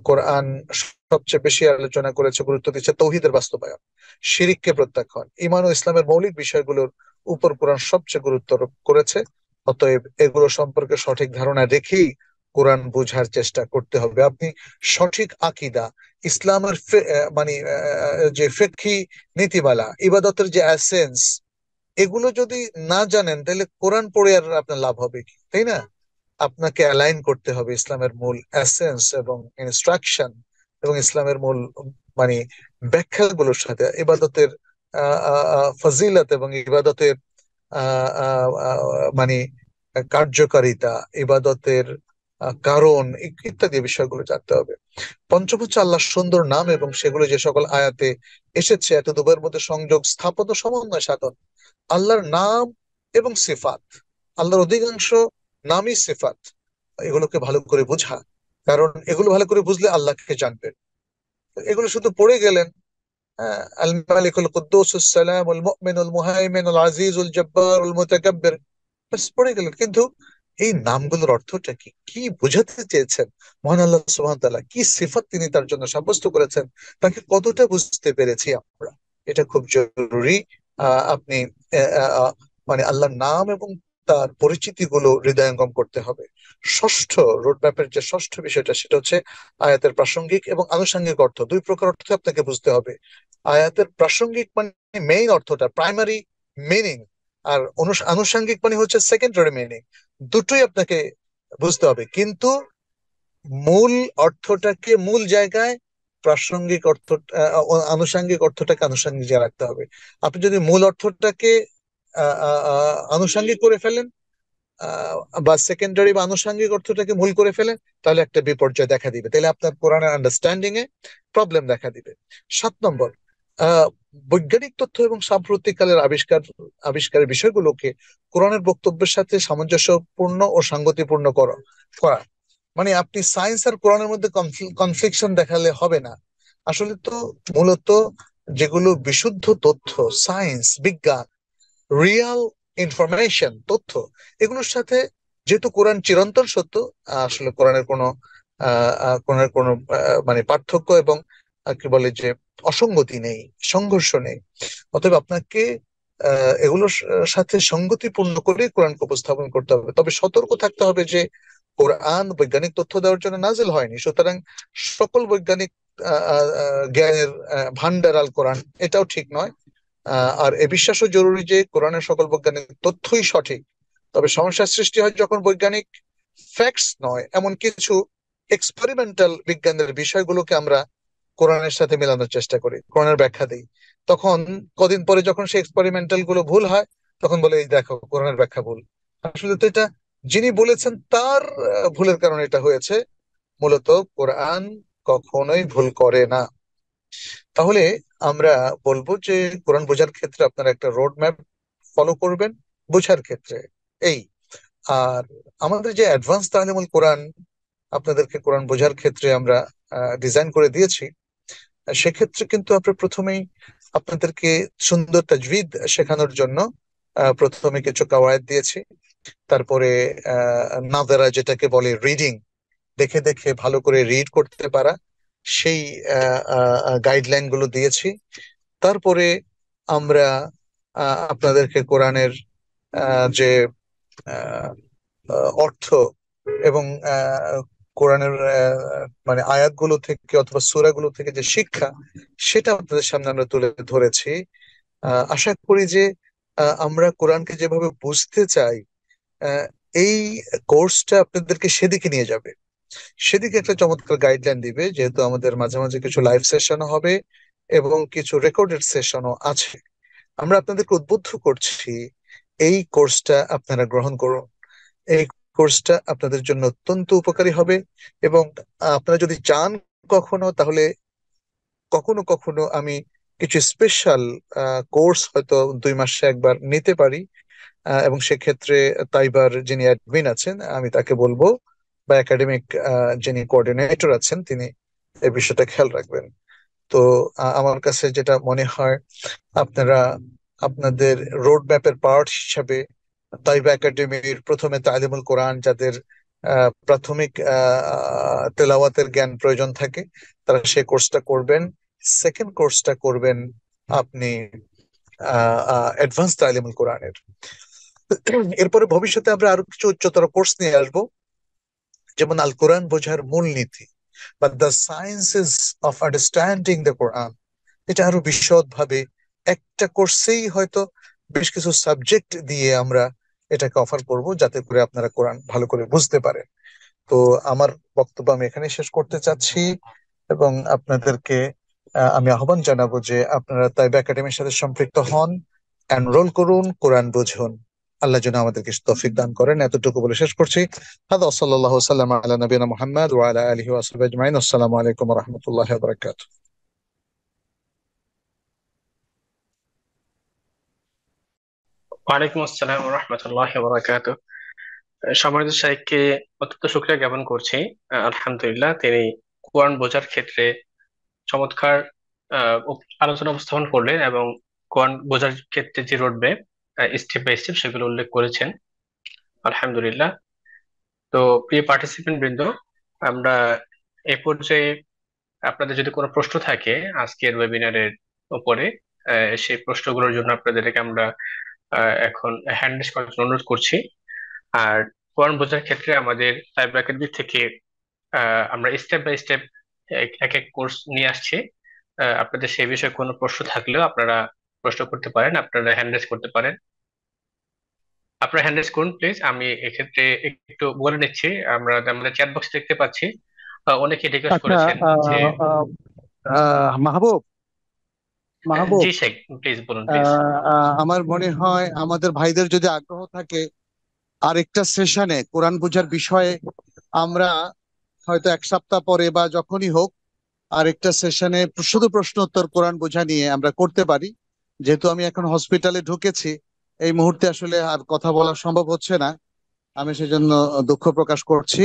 কোরআন সবচেয়ে বেশি আলোচনা করেছে, গুরুত্ব দিচ্ছে তৌহিদের বাস্তবায়ন, শিরিককে প্রত্যাখ্যান, ঈমান ও ইসলামের মৌলিক বিষয়গুলোর উপর কোরআন সবচেয়ে গুরুত্ব আরোপ করেছে। অতএব এগুলো সম্পর্কে সঠিক ধারণা রেখেই কোরআন বোঝার চেষ্টা করতে হবে। আপনি সঠিক আকিদা, ইসলামের মানে যে ফিকহি নীতিমালা, ইবাদতের যে এসেন্স, এগুলো যদি না জানেন তাহলে কোরআন পড়ে আর আপনার লাভ হবে কি, তাই না? আপনাকে অ্যালাইন করতে হবে ইসলামের মূল এসেন্স এবং ইনস্ট্রাকশন এবং ইসলামের মূল মানে ব্যাখ্যাগুলোর সাথে, ইবাদতের ফজিলত এবং ইবাদতের মানে কার্যকারিতা, ইবাদতের কারণ ইত্যাদি বিষয়গুলো জানতে হবে। পঞ্চম হচ্ছে আল্লাহর সুন্দর নাম এবং সেগুলো যে সকল আয়াতে এসেছে, এত দুবের মধ্যে সংযোগ স্থাপন ও সমন্বয় সাধন। আল্লাহর নাম এবং সিফাত, আল্লাহর অধিকাংশ নামই সিফাত, এগুলোকে ভালো করে বোঝা। কারণ এগুলো ভালো করে বুঝলে আল্লাহকে জানবেন। এগুলো শুধু পড়ে গেলেন, হ্যাঁ, আল মালিকুল কুদ্দুসুস সালামুল মুমিনুল মুহাইমিনুল আজিজুল জব্বারুল মুতাকাব্বির, ব্যাস পড়ে গেলেন। কিন্তু এই নামগুলোর অর্থটা কি, কি বোঝাতে চেয়েছেন মহান আল্লাহ সুবহানাহু ওয়া তাআলা, কি সিফাত তিনি তার জন্য সাব্যস্ত করেছেন, তাকে কতটা বুঝতে পেরেছি আমরা, এটা খুব জরুরি। আপনি আহ, মানে আল্লাহর নাম এবং তার পরিচিতি গুলো হৃদয়ঙ্গম করতে হবে। ষষ্ঠ রোডম্যাপের যে ষষ্ঠ বিষয়টা, সেটা হচ্ছে আয়াতের প্রাসঙ্গিক এবং আনুষঙ্গিক অর্থ। দুই প্রকার অর্থ আপনাকে বুঝতে হবে। আয়াতের প্রাসঙ্গিক মানে মেইন অর্থটা, প্রাইমারি মিনিং, আর আনুষঙ্গিক মানে হচ্ছে সেকেন্ডারি মিনিং। দুটোই আপনাকে বুঝতে হবে। কিন্তু মূল অর্থটাকে মূল জায়গায়, প্রাসঙ্গিক অর্থ আনুষঙ্গিক অর্থটাকে আনুষঙ্গিক জায়গায় রাখতে হবে। আপনি যদি মূল অর্থটাকে আনুষঙ্গিক করে ফেলেন, আহ, বা সেকেন্ডারি বা আনুষঙ্গিক অর্থটাকে ভুল করে ফেলেন, তাহলে একটা বিপর্যয় দেখা দিবে, তাহলে আপনার কোরআনের আন্ডারস্ট্যান্ডিং এ প্রবলেম দেখা দিবে। 7 নম্বর, আহ বৈজ্ঞানিক তথ্য এবং সাম্প্রতিককালের আবিষ্কারের বিষয়গুলোকে কোরআনের বক্তব্যের সাথে সামঞ্জস্যপূর্ণ ও সাংগতিপূর্ণ করা। মানে আপনি সায়েন্স আর কোরআনের মধ্যে কনফ্লিকশন দেখালে হবে না। আসলে তো মূলত যেগুলো বিশুদ্ধ তথ্য, সায়েন্স, বিজ্ঞান, রিয়াল ইনফরমেশন, তথ্য, এগুলোর সাথে যেহেতু কোরআন চিরন্তন সত্য, আসলে কোরআনের কোনো মানে পার্থক্য এবং কি বলে যে অসঙ্গতি নেই, সংঘর্ষ নেই। অতএব আপনাকে এগুলোর সাথে সঙ্গতিপূর্ণ করে কোরআনকে উপস্থাপন করতে হবে। তবে সতর্ক থাকতে হবে যে কোরআন বৈজ্ঞানিক তথ্য দেওয়ার জন্য নাজিল হয়নি, সুতরাং সকল বৈজ্ঞানিক জ্ঞানের ভান্ডার আল কোরআন, এটাও ঠিক নয়। আর এ বিশ্বাসও জরুরি যে কোরআনের সকল বৈজ্ঞানিক তথ্যই সঠিক। তবে সমস্যার সৃষ্টি হয় যখন বৈজ্ঞানিক ফ্যাক্টস নয়, এমন কিছু এক্সপেরিমেন্টাল বিজ্ঞানের বিষয়গুলোকে আমরা কোরআনের সাথে মেলানোর চেষ্টা করি, কোরআনের ব্যাখ্যা দিই। তখন কদিন পরে যখন সেই এক্সপেরিমেন্টাল গুলো ভুল হয়, তখন বলে এই দেখো কোরআনের ব্যাখ্যা ভুল। আসলে তো এটা যিনি বলেছেন তার ভুলের কারণে এটা হয়েছে। মূলত কোরআন কখনোই ভুল করে না। তাহলে আমরা বলবো যে কোরআন বোঝার ক্ষেত্রে আপনারা একটা রোড ম্যাপ ফলো করবেন বোঝার ক্ষেত্রে। এই আর আমাদের যে অ্যাডভান্স তালিমুল কোরআন আপনাদেরকে কোরআন বোঝার ক্ষেত্রে আমরা ডিজাইন করে দিয়েছি, সেক্ষেত্রে কিন্তু আমরা প্রথমেই আপনাদেরকে সুন্দর তাজভিদ শেখানোর জন্য প্রথমে কিছু কাওয়ায়েদ দিয়েছি। তারপরে নাজারা, যেটাকে বলে রিডিং, দেখে দেখে ভালো করে রিড করতে পারা, সেই গাইডলাইন গুলো দিয়েছি। তারপরে আমরা আপনাদেরকে কোরআনের যে আহ, অর্থ এবং কোরআনের মানে আয়াতগুলো থেকে অথবা সূরাগুলো থেকে যে শিক্ষা, সেটা আপনাদের সামনে আমরা তুলে ধরেছি। আশা করি যে আমরা কোরআনকে যেভাবে বুঝতে চাই, আহ, এই কোর্সটা আপনাদেরকে সেদিকে নিয়ে যাবে, সেদিকে একটা চমৎকার গাইডলাইন দিবে। যেহেতু আমাদের মাঝে মাঝে কিছু লাইভ সেশনও হবে এবং কিছু রেকর্ডেড সেশনও আছে, আমরা আপনাদেরকে উদ্বুদ্ধ করছি এই কোর্সটা আপনারা গ্রহণ করুন। এই কোর্সটা আপনাদের জন্য অত্যন্ত উপকারী হবে। এবং আপনারা যদি চান কখনো, তাহলে কখনো কখনো আমি কিছু স্পেশাল কোর্স হয়তো 2 মাসে একবার নিতে পারি। এবং সেক্ষেত্রে তাইবার যিনি অ্যাডমিন আছেন আমি তাকে বলবো, বা একাডেমিক যিনি কোঅর্ডিনেটর আছেন তিনি এই বিষয়টা খেয়াল রাখবেন। তো আমার কাছে যেটা মনে হয়, আপনারা আপনাদের রোড ম্যাপের পার্ট হিসাবে তাইবা একাডেমির প্রথমে তালিমুল কোরআন, যাদের প্রাথমিক তেলাওয়াতের জ্ঞান প্রয়োজন থাকে, তারা সেই কোর্সটা করবেন। সেকেন্ড কোর্সটা করবেন আপনি অ্যাডভান্স তালিমুল কোরআনের। এরপরে ভবিষ্যতে আমরা আরো কিছু উচ্চতর কোর্স নিয়ে আসবো, যেমন আল কোরআন বোঝার মূলনীতি বা the sciences of understanding the Quran. এটা আরো বিশদ ভাবে একটা কোর্সেই হয়তো বেশ কিছু সাবজেক্ট দিয়ে আমরা এটাকে অফার করব, যাতে করে আপনারা কোরআন ভালো করে বুঝতে পারেন। তো আমার বক্তব্য আমি এখানে শেষ করতে চাচ্ছি, এবং আপনাদেরকে আমি আহ্বান জানাবো যে আপনারা তাইবা একাডেমির সাথে সম্পৃক্ত হন, এনরোল করুন, কোরআন বুঝুন। আল্লাহ যেন আমাদেরকে তৌফিক দান করেন। এতটুকু বলে শেষ করছি। হাদা সাল্লাল্লাহু সাল্লাম আলা নবিনা মুহাম্মদ ওয়া আলা আলিহি ওয়া সাহবিহি আজমাইন। আসসালামু আলাইকুম ওয়া রাহমাতুল্লাহি ওয়া বারাকাতুহু। ওয়ালাইকুম আসসালাম রহমতুল্লাহ বরাকাত। সম্মানিত শাইখকে অত্যন্ত শুকরিয়া জ্ঞাপন করছি। আলহামদুলিল্লাহ, তিনি কোরআন বোঝার ক্ষেত্রে চমৎকার আলোচনা উপস্থাপন করলেন এবং কোরআন বোঝার ক্ষেত্রে যে রোডম্যাপ স্টেপ বাই স্টেপ সেগুলো উল্লেখ করেছেন। আলহামদুলিল্লাহ। তো প্রিয় পার্টিসিপেন্ট বৃন্দ, আমরা এই পর্যায়ে আপনাদের যদি কোনো প্রশ্ন থাকে আজকের ওয়েবিনারের উপরে, সেই প্রশ্নগুলোর জন্য আপনাদেরকে আমরা এখন হ্যান্ড রেজ করার জন্য অনুরোধ করছি। আর কোরআন বোঝার ক্ষেত্রে আমাদের সাইবার একাডেমি থেকে আমরা স্টেপ বাই স্টেপ এক এক কোর্স নিয়ে আসছি। আপনাদের সেই বিষয়ে কোনো প্রশ্ন থাকলেও আপনারা প্রশ্ন করতে পারেন, আপনারা হ্যান্ড রেজ করতে পারেন। আপনারা হ্যান্ড রেজ করুন প্লিজ। আমি এক্ষেত্রে একটু বলে নিচ্ছি, আমরা আমাদের চ্যাট বক্স দেখতে পাচ্ছি। অনেকে রিকোয়েস্ট আচ্ছা, করেছেন যে আহ, আহ, মাহবুব, মাহবুব, জি শেখ, প্লিজ বলুন প্লিজ। আমার মনে হয় আমাদের ভাইদের যদি আগ্রহ থাকে আরেকটা সেশনে কোরআন বোঝার বিষয়ে, আমরা হয়তো এক সপ্তাহ পরে বা যখনই হোক আরেকটা সেশনে শুধু প্রশ্ন উত্তর কোরআন বোঝা নিয়ে আমরা করতে পারি। যেহেতু আমি এখন হসপিটালে ঢুকেছি, এই মুহূর্তে আসলে আর কথা বলা সম্ভব হচ্ছে না, আমি সেজন্য দুঃখ প্রকাশ করছি।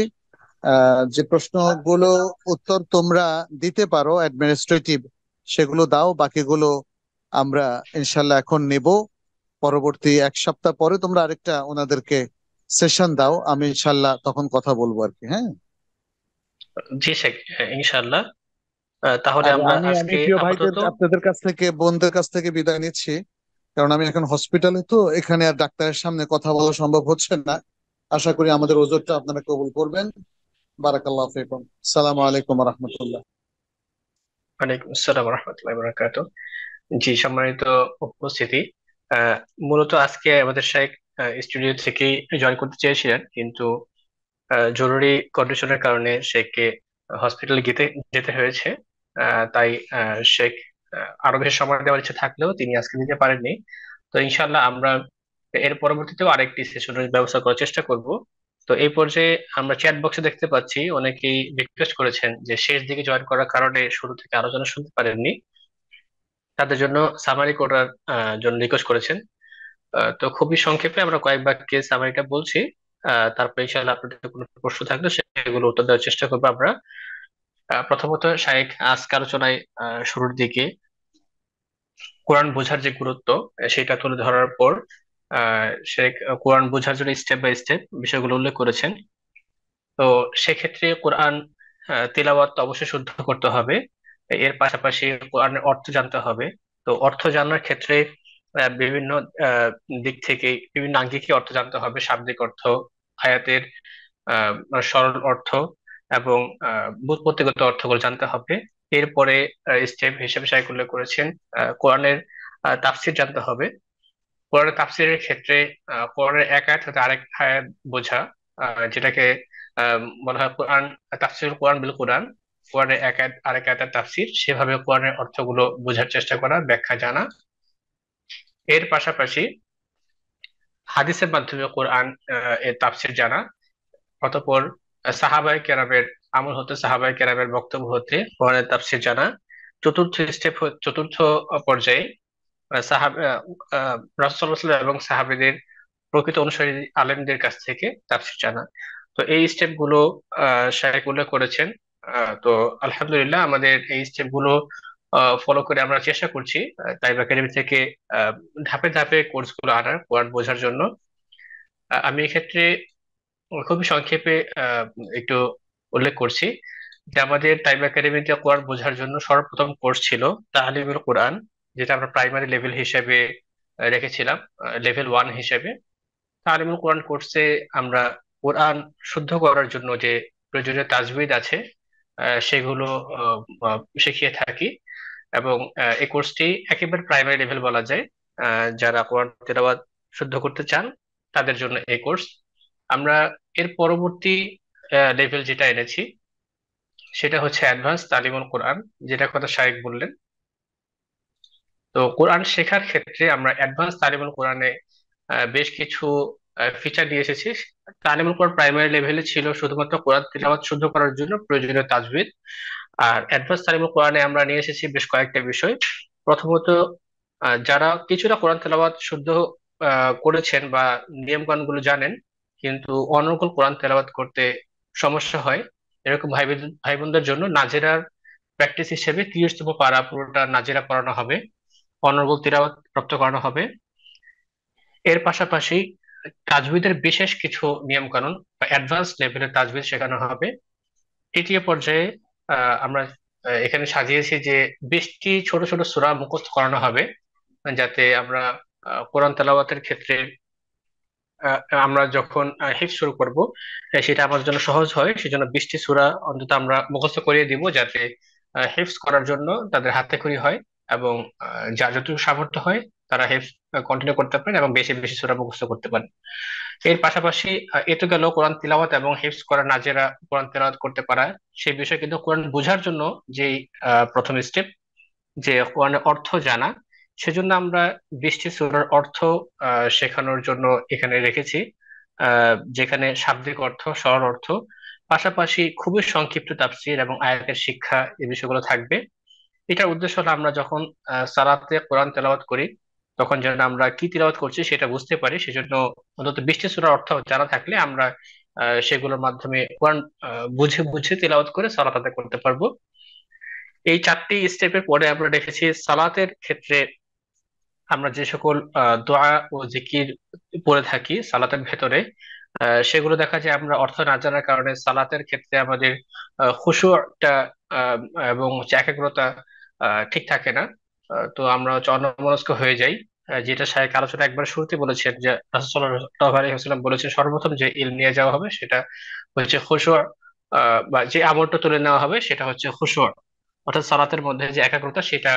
যে প্রশ্নগুলো উত্তর তোমরা দিতে পারো অ্যাডমিনিস্ট্রেটিভ, সেগুলো দাও, বাকিগুলো আমরা ইনশাল্লাহ এখন নেব। পরবর্তী এক সপ্তাহ পরে তোমরা আরেকটা ওনাদেরকে সেশন দাও, আমি ইনশাল্লাহ তখন কথা বলবো আর কি। হ্যাঁ। জি শেখ, ইনশাআল্লাহ। তাহলে আর আমরা আমি আজকে প্রিয় ভাইদের, আপাতত। আপনাদের কাছ থেকে, বোনদের কাছ থেকে বিদায় নিচ্ছি, কারণ আমি এখন হসপিটালে, তো এখানে আর ডাক্তারের সামনে কথা বলা সম্ভব হচ্ছে না। আশা করি আমাদের ওজরটা আপনারা কবুল করবেন। বারাকাল্লাহ ফিকুম। সালামু আলাইকুম রহমতুল্লাহ। ওয়ালাইকুম আসসালাম রহমতুল্লাহ বরকাত। জি, সম্মানিত উপস্থিতি, আহ, মূলত আজকে আমাদের শাইখ স্টুডিও থেকে জয়েন করতে চেয়েছিলেন, কিন্তু জরুরি কন্ডিশনের কারণে শেখকে হসপিটালে যেতে যেতে হয়েছে। তাই শেখ আরো বেশি সময় দেওয়ার ইচ্ছা থাকলেও তিনি আজকে দিতে পারেননি। তো ইনশাল্লাহ আমরা এর পরবর্তীতেও আরেকটি সেশনের ব্যবস্থা করার চেষ্টা করব। তো এই পর্যায়ে আমরা চ্যাট বক্সে দেখতে পাচ্ছি অনেকেই রিকোয়েস্ট করেছেন যে শেষ দিকে জয়েন করার কারণে শুরু থেকে আলোচনা শুনতে পারেননি, তাদের জন্য সামারি করার জন্য রিকোয়েস্ট করেছেন। তো খুবই সংক্ষেপে আমরা কয়েক বাক্যে সামারিটা বলছি। তারপরে ইনশাআল্লাহ আপনাদের কোনো প্রশ্ন থাকলে সেগুলো উত্তর দেওয়ার চেষ্টা করবো আমরা। প্রথমত শাইখ আজকে আলোচনায় শুরুর দিকে কোরআন বোঝার যে গুরুত্ব সেটা তুলে ধরার পর শেখ কোরআন বোঝার জন্য স্টেপ বাই স্টেপ বিষয়গুলো উল্লেখ করেছেন। তো সেক্ষেত্রে কোরআন তিলাওয়াত তো অবশ্যই শুদ্ধ করতে হবে, এর পাশাপাশি কোরআনের অর্থ জানতে হবে। তো অর্থ জানার ক্ষেত্রে বিভিন্ন আহ, দিক থেকে বিভিন্ন আঙ্গিকে অর্থ জানতে হবে, শাব্দিক অর্থ, আয়াতের সরল অর্থ এবং ব্যুৎপত্তিগত অর্থগুলো জানতে হবে। এরপরে স্টেপ হিসেবে শাইখ উল্লেখ করেছেন কোরআনের তাফসির জানতে হবে। কোরআনের তাফসিরের ক্ষেত্রে কোরআনের এক আয়াত হতে আরেক আয়াত বোঝা, যেটাকে বলা হয় কোরআন, তাফসিরুল কোরআন বিল কোরআন। কোরআনের এক আয়াত আরেক আয়াতের তাফসির, সেভাবে কোরআনের অর্থগুলো বোঝার চেষ্টা করা, ব্যাখ্যা জানা। এর পাশাপাশি হাদিসের মাধ্যমে কোরআন এর তাফসির জানা। অতঃপর সাহাবায়ে কেরামের আমল হতে, সাহাবায়ে কেরামের বক্তব্য হতে কোরআনের তাফসীর জানা। চতুর্থ স্টেপ, চতুর্থ পর্যায়ে সাহাব রাসূল সাল্লাল্লাহু আলাইহি ওয়াসাল্লাম এবং সাহাবীদের প্রকৃত অনুসারী আলেমদের কাছ থেকে তাফসীর জানা। তো এই স্টেপ গুলো শায়খ উল্লেখ করেছেন। তো আলহামদুলিল্লাহ আমাদের এই স্টেপ গুলো ফলো করে আমরা চেষ্টা করছি তাইব একাডেমি থেকে আহ, ধাপে ধাপে কোর্স গুলো আনার, কোরআন বোঝার জন্য। আমি এক্ষেত্রে খুবই সংক্ষেপে আহ, একটু উল্লেখ করছি যে আমাদের টাইম একাডেমিতে কোরআন বোঝার জন্য সর্বপ্রথম কোর্স ছিল তালিমুল কোরআন, যেটা আমরা প্রাইমারি লেভেল হিসেবে রেখেছিলাম, লেভেল 1 হিসেবে। তালিমুল কোরআন কোর্সে আমরা কোরআন শুদ্ধ করার জন্য যে প্রয়োজনীয় তাজবিদ আছে সেগুলো আহ, আহ, শিখিয়ে থাকি। এবং এই কোর্সটি একেবারে প্রাইমারি লেভেল বলা যায়। যারা কোরআন তেলাওয়াত শুদ্ধ করতে চান তাদের জন্য এই কোর্স। আমরা এর পরবর্তী লেভেল যেটা এনেছি সেটা হচ্ছে অ্যাডভান্স তালিমুল কোরআন, যেটা কথা শায়েখ বললেন। তো কোরআন শেখার ক্ষেত্রে আমরা অ্যাডভান্স তালিমুল কোরআনে বেশ কিছু ফিচার নিয়ে এসেছি। তালিমুল কোরআন প্রাইমারি লেভেলে ছিল শুধুমাত্র কোরআন তিলাওয়াত শুদ্ধ করার জন্য প্রয়োজনীয় তাজবিদ। আর অ্যাডভান্স তালিমুল কোরআনে আমরা নিয়ে এসেছি বেশ কয়েকটা বিষয়। প্রথমত, যারা কিছুটা কোরআন তেলাওয়াত শুদ্ধ করেছেন বা নিয়ম কানুন গুলো জানেন, কিন্তু অনর্গল কোরআন তেলাওয়াত করতে সমস্যা হয়, এরকম ভাই বোনদের জন্য নাজেরার প্র্যাকটিস হিসেবে 30তম পারা পুরোটা নাজেরা পড়ানো হবে, অনর্গল তিলাওয়াত প্রাপ্ত করানো হবে। এর পাশাপাশি তাজউদের বিশেষ কিছু নিয়ম কানুন বা অ্যাডভান্স লেভেলের তাজউদ শেখানো হবে। তৃতীয় পর্যায়ে আমরা এখানে সাজিয়েছি যে 20টি ছোট ছোট সূরা মুখস্থ করানো হবে, যাতে আমরা কোরআন তেলাওয়াতের ক্ষেত্রে আহ, আমরা যখন হিফজ শুরু করব সেটা আমাদের জন্য সহজ হয়। সেজন্য 20টি সূরা অন্তত আমরা মুখস্থ করিয়ে দিব, যাতে হিফজ করার জন্য তাদের হাতে খড়ি হয় এবং যার যতটুকু সামর্থ্য হয় তারা হেফজ কন্টিনিউ করতে পারেন এবং বেশি বেশি সূরা মুখস্থ করতে পারেন। এর পাশাপাশি এ তো গেল কোরআন তিলাওয়াত এবং হিফজ করা, নাজেরা কোরআন তিলাওয়াত করতে পারা সেই বিষয়ে, কিন্তু কোরআন বোঝার জন্য যেই প্রথম স্টেপ, যে কোরআনের অর্থ জানা, সেজন্য আমরা 20টি সূরার অর্থ শেখানোর জন্য এখানে রেখেছি, যেখানে শাব্দিক অর্থ, সরল অর্থ, পাশাপাশি খুবই সংক্ষিপ্ত তাফসীর এবং আয়াতের শিক্ষা, এই বিষয়গুলো থাকবে। এটার উদ্দেশ্য হলো আমরা যখন সালাতে কোরআন তেলাওয়াত করি, তখন যেন আমরা কি তিলাওয়াত করছি সেটা বুঝতে পারি। সেজন্য অন্তত 20টি সূরার অর্থ জানা থাকলে আমরা সেগুলোর মাধ্যমে কোরআন বুঝে বুঝে তিলাওয়াত করে সালাত আদায় করতে পারবো। এই 4টি স্টেপের পরে আমরা দেখেছি সালাতের ক্ষেত্রে আমরা যে সকল দোয়া ও জিকির পড়ে থাকি সালাতের ভেতরে, সেগুলো দেখা যায় আমরা অর্থ না জানার কারণে সালাতের ক্ষেত্রে আমাদের খুশুটা এবং হচ্ছে একাগ্রতা ঠিক থাকে না। তো আমরা হচ্ছে অন্যমনস্ক হয়ে যাই। যেটা শায়খ আলোচনা একবার শুরুতে বলেছেন, যে রাসূল সাল্লাল্লাহু আলাইহি ওয়াসাল্লাম বলেছেন সর্বপ্রথম যে ইলম নিয়ে যাওয়া হবে সেটা হচ্ছে খুশু, বা যে আমলটা তুলে নেওয়া হবে সেটা হচ্ছে খুশু, অর্থাৎ সালাতের মধ্যে যে একাগ্রতা সেটা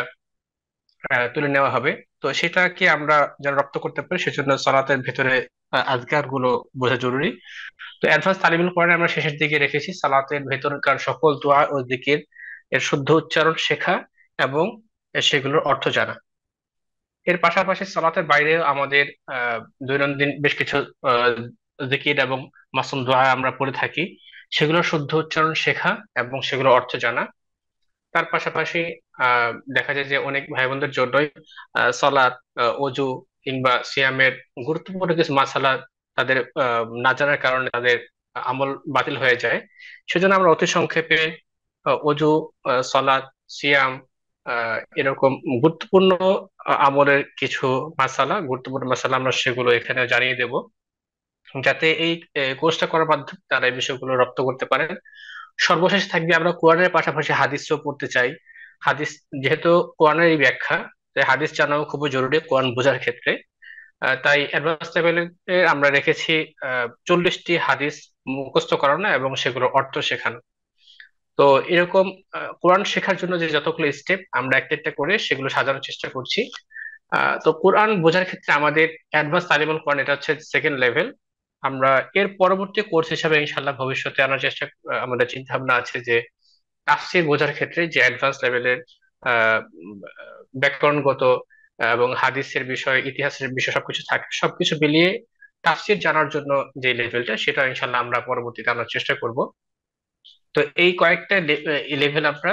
তুলে নেওয়া হবে। তো সেটাকে আমরা যেন রপ্ত করতে পারি সেজন্য সালাতের ভেতরে আজকার গুলো বোঝা জরুরি। তো অ্যাডভান্স তালিমুল কোরআন আমরা শেষের দিকে রেখেছি সালাতের ভেতরকার সকল দোয়া ও জিকির এর শুদ্ধ উচ্চারণ শেখা এবং সেগুলোর অর্থ জানা। এর পাশাপাশি সালাতের বাইরেও আমাদের দৈনন্দিন বেশ কিছু আহ, জিকির এবং মাসুম দোয়া আমরা পড়ে থাকি, সেগুলোর শুদ্ধ উচ্চারণ শেখা এবং সেগুলোর অর্থ জানা। তার পাশাপাশি দেখা যায় যে অনেক ভাই বোনদের জন্যই সলাৎ, অজু কিংবা সিয়ামের গুরুত্বপূর্ণ কিছু মাসালা তাদের না জানার কারণে তাদের আমল বাতিল হয়ে যায়। সেজন্য আমরা অতি সংক্ষেপে অজু, সলাৎ, সিয়াম, এরকম গুরুত্বপূর্ণ আমলের কিছু গুরুত্বপূর্ণ মাসালা আমরা সেগুলো এখানে জানিয়ে দেব, যাতে এই কোর্সটা করার মাধ্যমে তারা এই বিষয়গুলো রপ্ত করতে পারেন। সর্বশেষ থাকবে আমরা কোরআনের পাশাপাশি হাদিসও পড়তে চাই। হাদিস, যেহেতু কোরআনের এই ব্যাখ্যা, তাই হাদিস জানাও খুবই জরুরি কোরআন বোঝার ক্ষেত্রে। তাই অ্যাডভান্স লেভেলে আমরা রেখেছি 40টি হাদিস মুখস্থ করানো এবং সেগুলোর অর্থ শেখানো। তো এরকম কোরআন শেখার জন্য যে যতগুলো স্টেপ আমরা একটা একটা করে সেগুলো সাজানোর চেষ্টা করছি। তো কোরআন বোঝার ক্ষেত্রে আমাদের অ্যাডভান্স তালিমুল কোরআন এটা হচ্ছে সেকেন্ড লেভেল। আমরা এর পরবর্তী কোর্স হিসাবে ইনশাল্লাহ ভবিষ্যতে আনার চেষ্টা, আমাদের চিন্তা ভাবনা আছে যে তাফসীর বোঝার ক্ষেত্রে যে অ্যাডভান্স লেভেলের আহ উম, ব্যাকরণগত এবং হাদিসের বিষয়, ইতিহাসের বিষয় সবকিছু থাকে, সবকিছু মিলিয়ে তাফসীর জানার জন্য যে লেভেলটা, সেটা ইনশাল্লাহ আমরা পরবর্তীতে আনার চেষ্টা করব। তো এই কয়েকটা লেভেল আমরা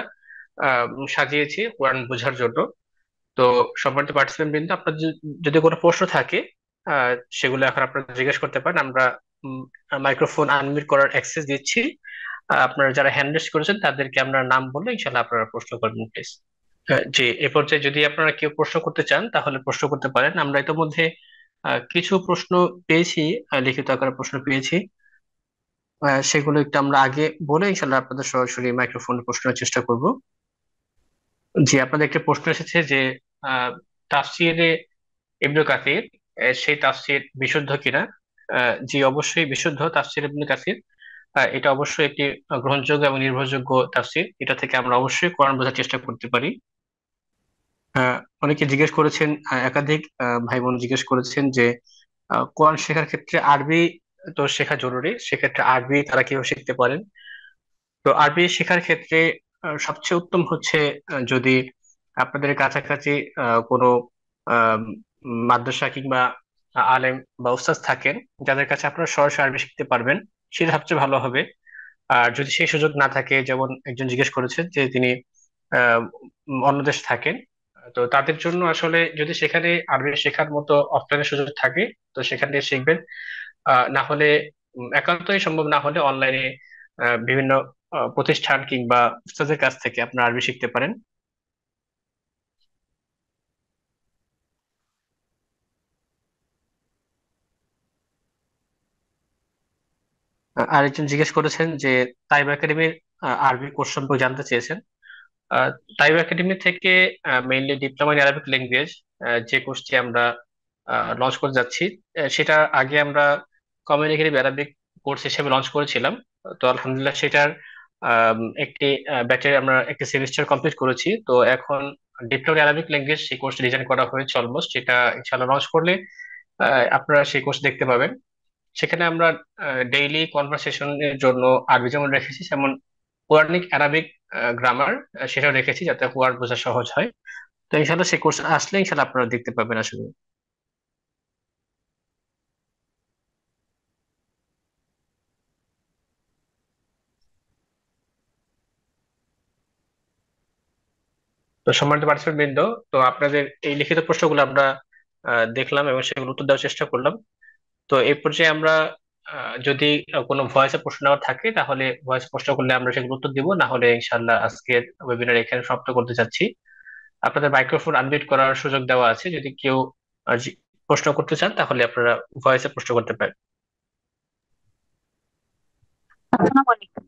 সাজিয়েছি কোরআন বোঝার জন্য। তো সম্মানিত পার্টিসিপেন্ট বৃন্দ, আপনার যদি কোনো প্রশ্ন থাকে আহ, সেগুলো এখন আপনারা জিজ্ঞেস করতে পারেন। আমরা মাইক্রোফোন আনমিউট করার অ্যাক্সেস দিচ্ছি। আপনারা যারা হ্যান্ড রেজ করেছেন তাদেরকে আমরা নাম বললে ইনশাল্লাহ আপনারা প্রশ্ন করবেন প্লিজ। জি, এ পর্যায়ে যদি আপনারা কেউ প্রশ্ন করতে চান তাহলে প্রশ্ন করতে পারেন। আমরা ইতিমধ্যে কিছু প্রশ্ন পেয়েছি, লিখিত আকারে প্রশ্ন পেয়েছি। সেগুলো একটু আমরা আগে বলে ইনশাল্লাহ আপনাদের সরাসরি মাইক্রোফোনে প্রশ্নের চেষ্টা করব। জি, আপনাদের একটা প্রশ্ন এসেছে যে আহ তাফসিরে ইবনে কাসির, সেই তাফসির বিশুদ্ধ কিনা। জি, অবশ্যই বিশুদ্ধ তাফসির ইবনে কাসির। এটা অবশ্যই একটি গ্রহণযোগ্য এবং নির্ভরযোগ্য তাফসির। এটা থেকে আমরা অবশ্যই কোরআন বোঝার চেষ্টা করতে পারি। আহ, অনেকে জিজ্ঞেস করেছেন, একাধিক ভাই বোন জিজ্ঞেস করেছেন যে কোরআন শেখার ক্ষেত্রে আরবি তো শেখা জরুরি, সেক্ষেত্রে আরবি তারা কিভাবে শিখতে পারেন। তো আরবি শেখার ক্ষেত্রে সবচেয়ে উত্তম হচ্ছে যদি আপনাদের কাছাকাছি কোনো আহ, মাদ্রাসা কিংবা আলেম বা উস্তাদ থাকেন যাদের কাছে আপনারা সরাসরি আরবি শিখতে পারবেন, সেটা সবচেয়ে ভালো হবে। আর যদি সেই সুযোগ না থাকে, যেমন একজন জিজ্ঞেস করেছেন যে তিনি আহ, অন্য দেশে থাকেন, তো তাদের জন্য আসলে যদি সেখানে আরবি শেখার মতো অফলাইনের সুযোগ থাকে তো সেখান থেকে শিখবেন। না হলে একান্তই সম্ভব না হলে অনলাইনে বিভিন্ন প্রতিষ্ঠান কিংবা উস্তাদের কাছ থেকে আপনারা আরবি শিখতে পারেন। আরেকজন জিজ্ঞেস করেছেন যে তাইব একাডেমির আরবি কোর্স সম্পর্কে জানতে চেয়েছেন। আহ, তাইব একাডেমি থেকে mainly diploma in Arabic language যে কোর্সটি আমরা লঞ্চ করে যাচ্ছি, সেটা আগে আমরা কমিউনিকেটিভ অ্যারাবিক কোর্স হিসেবে লঞ্চ করেছিলাম। তো আলহামদুলিল্লাহ সেটার একটি ব্যাচের আমরা একটি সেমিস্টার কমপ্লিট করেছি। তো এখন ডিপ্লোমা অ্যারাবিক ল্যাঙ্গুয়েজ সেই কোর্স ডিজাইন করা হয়েছে অলমোস্ট, যেটা ইনশাআল্লাহ লঞ্চ করলে আপনারা সেই কোর্স দেখতে পাবেন। সেখানে আমরা ডেইলি কনভারসেশনের জন্য আরবি যেমন রেখেছি, যেমন কোরআনিক অ্যারাবিক গ্রামার সেটাও রেখেছি, যাতে কোরআন বোঝা সহজ হয়। তো ইনশাআল্লাহ সেই কোর্স আসলে ইনশাআল্লাহ আপনারা দেখতে পাবেন আসলে। তো সম্মানিত পার্টিসিপেন্ট বৃন্দ, তো আপনাদের এই লিখিত প্রশ্নগুলো আমরা দেখলাম এবং সেগুলো উত্তর দেওয়ার চেষ্টা করলাম। তো এই পর্যায়ে আমরা যদি কোনো ভয়েসে প্রশ্ন নেওয়ার থাকে তাহলে ভয়েস প্রশ্ন করলে আমরা সেগুলো উত্তর দিব, না হলে ইনশাআল্লাহ আজকের ওয়েবিনার এখানে সমাপ্ত করতে চাচ্ছি। আপনাদের মাইক্রোফোন আনমিউট করার সুযোগ দেওয়া আছে, যদি কেউ প্রশ্ন করতে চান তাহলে আপনারা ভয়েসে প্রশ্ন করতে পারেন। আসসালামু আলাইকুম।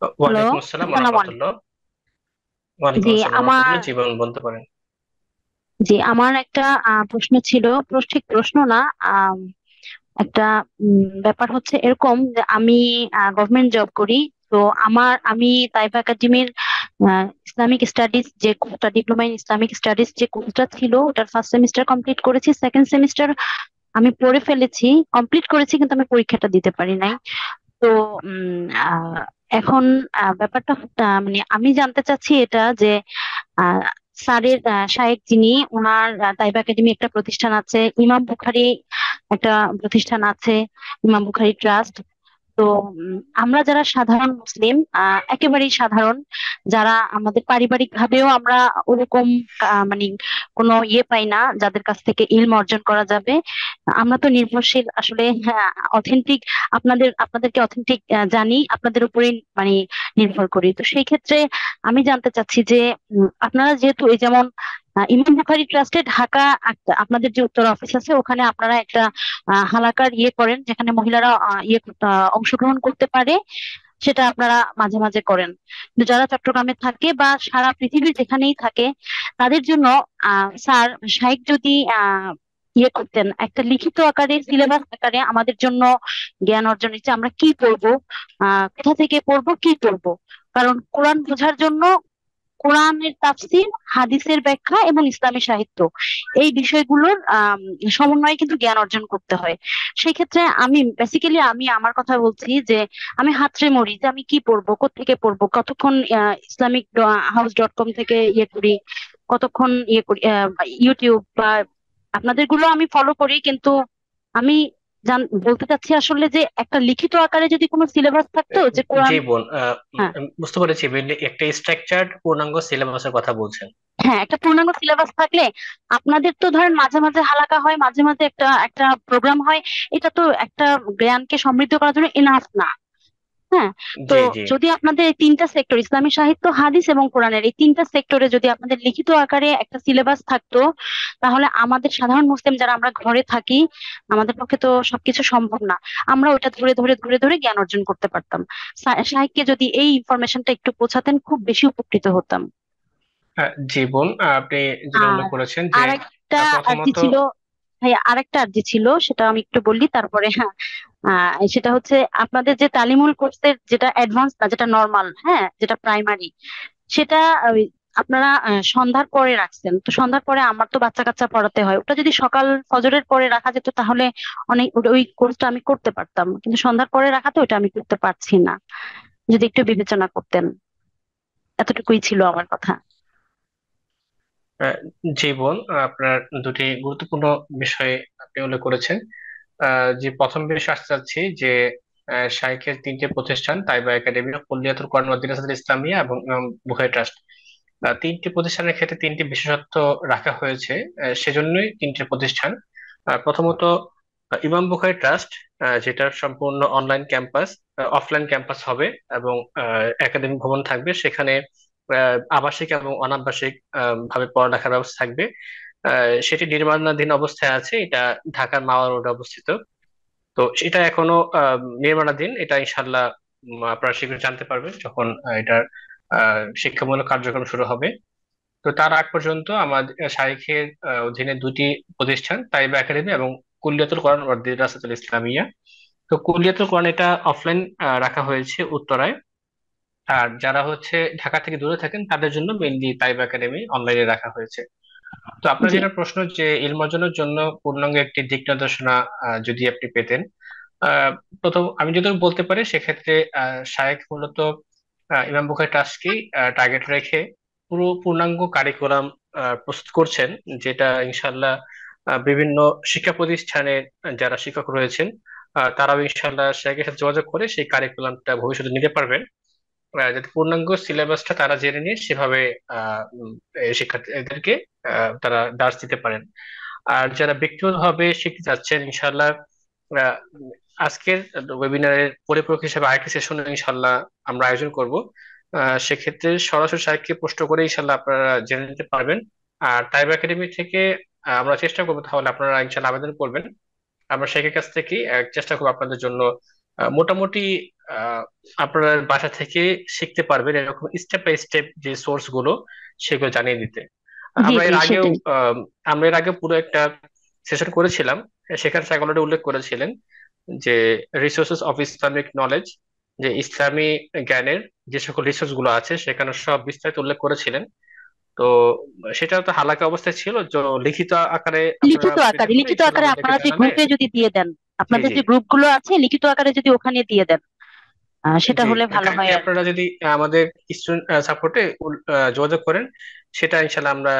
হ্যালো, ওয়ালাইকুম আসসালাম ওয়া আসসালামু আলাইকুম। রাহমাতুল্লাহ। ওয়ালাইকুম জি আসসালাম ওয়া আমার রাহমাতুল্লাহ, জীবন বলতে পারেন। আমার একটা প্রশ্ন ছিল, ঠিক প্রশ্ন না, আম, একটা ব্যাপার হচ্ছে এরকম যে আমি গভর্নমেন্ট জব করি। তো আমি তাইবা একাডেমির ইসলামিক স্টাডিজ যে কোর্সটা, ডিপ্লোমা ইন ইসলামিক স্টাডিজ যে কোর্সটা ছিল, ওটার ফার্স্ট সেমিস্টার কমপ্লিট করেছি, সেকেন্ড সেমিস্টার আমি পড়ে ফেলেছি, কমপ্লিট করেছি, কিন্তু আমি পরীক্ষাটা দিতে পারি নাই। তো এখন ব্যাপারটা মানে আমি জানতে চাচ্ছি এটা যে আহ স্যারের শায়েখ যিনি, ওনার তাইবা একাডেমি একটা প্রতিষ্ঠান আছে, ইমাম বুখারী একটা প্রতিষ্ঠান আছে, ইমাম বুখারী ট্রাস্ট। তো আমরা যারা সাধারণ মুসলিম, একেবারেই সাধারণ, যারা আমাদের পারিবারিক ভাবেও আমরা ওরকম মানে কোনো ইয়ে পাই না যাদের কাছ থেকে ইলম অর্জন করা যাবে, আমরা তো নির্ভরশীল আসলে, হ্যাঁ, অথেন্টিক, আপনাদেরকে অথেন্টিক জানি, আপনাদের উপরেই মানে নির্ভর করি। তো সেই ক্ষেত্রে আমি জানতে চাচ্ছি যে আপনারা যেহেতু এই যেমন ইমাম বুখারী ট্রাস্টে ঢাকা আপনাদের যে উত্তর অফিস আছে, ওখানে আপনারা একটা হালাকার ইয়ে করেন, যেখানে মহিলারা অংশগ্রহণ করতে পারে, সেটা আপনারা মাঝে মাঝে করেন। কিন্তু যারা চট্টগ্রামে থাকে বা সারা পৃথিবীর যেখানেই থাকে, তাদের জন্য স্যার শাইখ যদি ইয়ে করতেন, একটা লিখিত আকারে, সিলেবাস আকারে আমাদের জন্য জ্ঞান অর্জনের, যে আমরা কি পড়বো, কোথা থেকে পড়বো, কি পড়বো। কারণ কোরআন বোঝার জন্য কোরআনের তাফসীর, হাদিসের ব্যাখ্যা এবং ইসলামী সাহিত্য, এই বিষয়গুলোর সমন্বয়ে কিন্তু জ্ঞান অর্জন করতে হয়। সেই ক্ষেত্রে আমি বেসিক্যালি, আমি আমার কথা বলছি যে আমি হাতড়ে মরি যে আমি কি পড়বো, কোত্থেকে পড়বো, কতক্ষণ ইসলামিক হাউস ডট কম থেকে ইয়ে করি, কতক্ষণ ইয়ে করি, ইউটিউব বা আপনাদের গুলো আমি ফলো করি, কিন্তু আমি বলতে চাচ্ছি আসলে যে একটা লিখিত আকারে যদি কোনো সিলেবাস থাকতো, যে জি কোরআন। বোন, হ্যাঁ, বুঝতে পেরেছি, mainly একটা স্ট্রাকচার্ড পূর্ণাঙ্গ সিলেবাসের কথা বলছেন। হ্যাঁ, একটা পূর্ণাঙ্গ সিলেবাস থাকলে, আপনাদের তো ধরেন মাঝে মাঝে হালাকা হয়, মাঝে মাঝে একটা একটা প্রোগ্রাম হয়, এটা তো একটা জ্ঞানকে সমৃদ্ধ করার জন্য এনাফ না। হ্যাঁ। তো জি জি। যদি আপনাদের এই তিনটা সেক্টর, ইসলামী সাহিত্য, হাদিস এবং কোরআনের এই তিনটা সেক্টরে যদি আপনাদের লিখিত আকারে একটা সিলেবাস থাকতো, তাহলে আমাদের সাধারণ মুসলিম যারা আমরা ঘরে থাকি, আমাদের পক্ষে তো সবকিছু সম্ভব না, আমরা ওটা ধরে ধরে ধরে ধরে জ্ঞান অর্জন করতে পারতাম। সাহিত্যকে যদি এই ইনফরমেশনটা একটু পৌঁছাতেন, খুব বেশি উপকৃত হতাম। জি বোন, আপনি যেটা আর উল্লেখ করেছেন যে আরেকটা আর্জি প্রথমত। ছিল, ভাই আরেকটা আর্জি ছিল, সেটা আমি একটু বললি তারপরে। হ্যাঁ, সেটা হচ্ছে আপনাদের যে তালিমুল কোর্সের যেটা অ্যাডভান্স না, যেটা নর্মাল, হ্যাঁ, যেটা প্রাইমারি, সেটা ওই আপনারা সন্ধ্যার পরে রাখছেন। তো সন্ধ্যার পরে আমার তো বাচ্চা কাচ্চা পড়াতে হয়, ওটা যদি সকাল ফজরের পরে রাখা যেত তাহলে অনেক, ওই কোর্সটা আমি করতে পারতাম, কিন্তু সন্ধ্যার পরে রাখাতে ওটা আমি করতে পারছি না। যদি একটু বিবেচনা করতেন। এতটুকুই ছিল আমার কথা। আহ, জি বোন, আপনার দুটি গুরুত্বপূর্ণ বিষয় আপনি উল্লেখ করেছেন। যে প্রথম বিষয় আসতে চাচ্ছি যে শাইখের তিনটি প্রতিষ্ঠান, তাইবা একাডেমি, কুলিয়াতুল কোরআন ওয়াদ দিরাসাতুল ইসলামিয়া এবং ইমাম বুখারী ট্রাস্ট, তিনটি প্রতিষ্ঠানের ক্ষেত্রে তিনটি বিশেষত্ব রাখা হয়েছে। সেজন্যই তিনটি প্রতিষ্ঠান। প্রথমত ইমাম বুখারী ট্রাস্ট, যেটা সম্পূর্ণ অনলাইন ক্যাম্পাস, অফলাইন ক্যাম্পাস হবে এবং একাডেমিক ভবন থাকবে সেখানে। আবাসিক এবং অনাবাসিক ভাবে পড়ালেখার ব্যবস্থা থাকবে। সেটি নির্মাণাধীন অবস্থায় আছে, এটা ঢাকার মাওয়া রোডে অবস্থিত। তো এটা এখনো নির্মাণাধীন, এটা ইনশাল্লাহ আপনারা শীঘ্রই জানতে পারবেন যখন এটার শিক্ষামূলক কার্যক্রম শুরু হবে। তো তার আগ পর্যন্ত আমাদের শাইখের অধীনে দুটি প্রতিষ্ঠান, তাইবা একাডেমি এবং কুলিয়াতুল কোরআন ওয়াদ দিরাসাতুল ইসলামিয়া, তো কুলিয়াতুল কোরআন এটা অফলাইন রাখা হয়েছে উত্তরায়। আর যারা হচ্ছে ঢাকা থেকে দূরে থাকেন তাদের জন্য মেইনলি তাইব একাডেমি অনলাইনে রাখা হয়েছে। তো আপনার জি। যেটা প্রশ্ন যে ইলম অর্জনের জন্য পূর্ণাঙ্গ একটি দিক নির্দেশনা যদি আপনি পেতেন, আহ, প্রথম আমি যদি বলতে পারি সেক্ষেত্রে শায়েখ মূলত ইমাম বুখারী ট্রাস্টকেই টার্গেট রেখে পুরো পূর্ণাঙ্গ কারিকুলাম প্রস্তুত করছেন, যেটা ইনশাল্লাহ বিভিন্ন শিক্ষা প্রতিষ্ঠানের যারা শিক্ষক রয়েছেন তারাও ইনশাল্লাহ শায়েখের সাথে যোগাযোগ করে সেই কারিকুলামটা ভবিষ্যতে নিতে পারবেন, যাতে পূর্ণাঙ্গ সিলেবাসটা তারা জেনে নিয়ে সেভাবে শিক্ষার্থীদেরকে তারা দার্স দিতে পারেন। আর যারা ব্যক্তিগতভাবে শিখতে চাচ্ছেন ইনশাল্লাহ আহ, আজকের ওয়েবিনারের পরিপূরক হিসেবে আরেকটি সেশন ইনশাল্লাহ আমরা আয়োজন করব। সেক্ষেত্রে সরাসরি সাহেবকে প্রশ্ন করে ইনশাল্লাহ আপনারা জেনে নিতে পারবেন। আর তাইব একাডেমি থেকে আমরা চেষ্টা করবো, তাহলে আপনারা ইনশাল্লাহ আবেদন করবেন, আমরা শেখের কাছ থেকে চেষ্টা করবো আপনাদের জন্য মোটামুটি আহ, আপনারা বাসা থেকে শিখতে পারবেন এরকম স্টেপ বাই স্টেপ যে সোর্স গুলো সেগুলো জানিয়ে দিতে। জি আমরা জি এর আগেও সেটাই। আমরা এর আগে পুরো একটা সেশন করেছিলাম, সেখানে স্যার অলরেডি উল্লেখ করেছিলেন যে রিসোর্সেস অফ ইসলামিক নলেজ, যে ইসলামী জ্ঞানের যে সকল রিসোর্স গুলো আছে সেখানে সব বিস্তারিত উল্লেখ করেছিলেন। তো সেটা তো হালাকা অবস্থায় ছিল, তো লিখিত আকারে আপনারা পেতে হলে লিখিত ইনশাল্লাহ আকারে আমাদেরকে আপনারা যে জানালে। গ্রুপে যদি দিয়ে দেন, জি আপনাদের জি যে গ্রুপগুলো আছে লিখিত আকারে যদি ওখানে দিয়ে দেন, সেটা জি, হলে ভালো কাইন্ডলি হয় আর কি। আপনারা যদি আমাদের স্টুডেন্ট সাপোর্টে যোগাযোগ করেন, সেটা ইনশাল্লাহ আমরা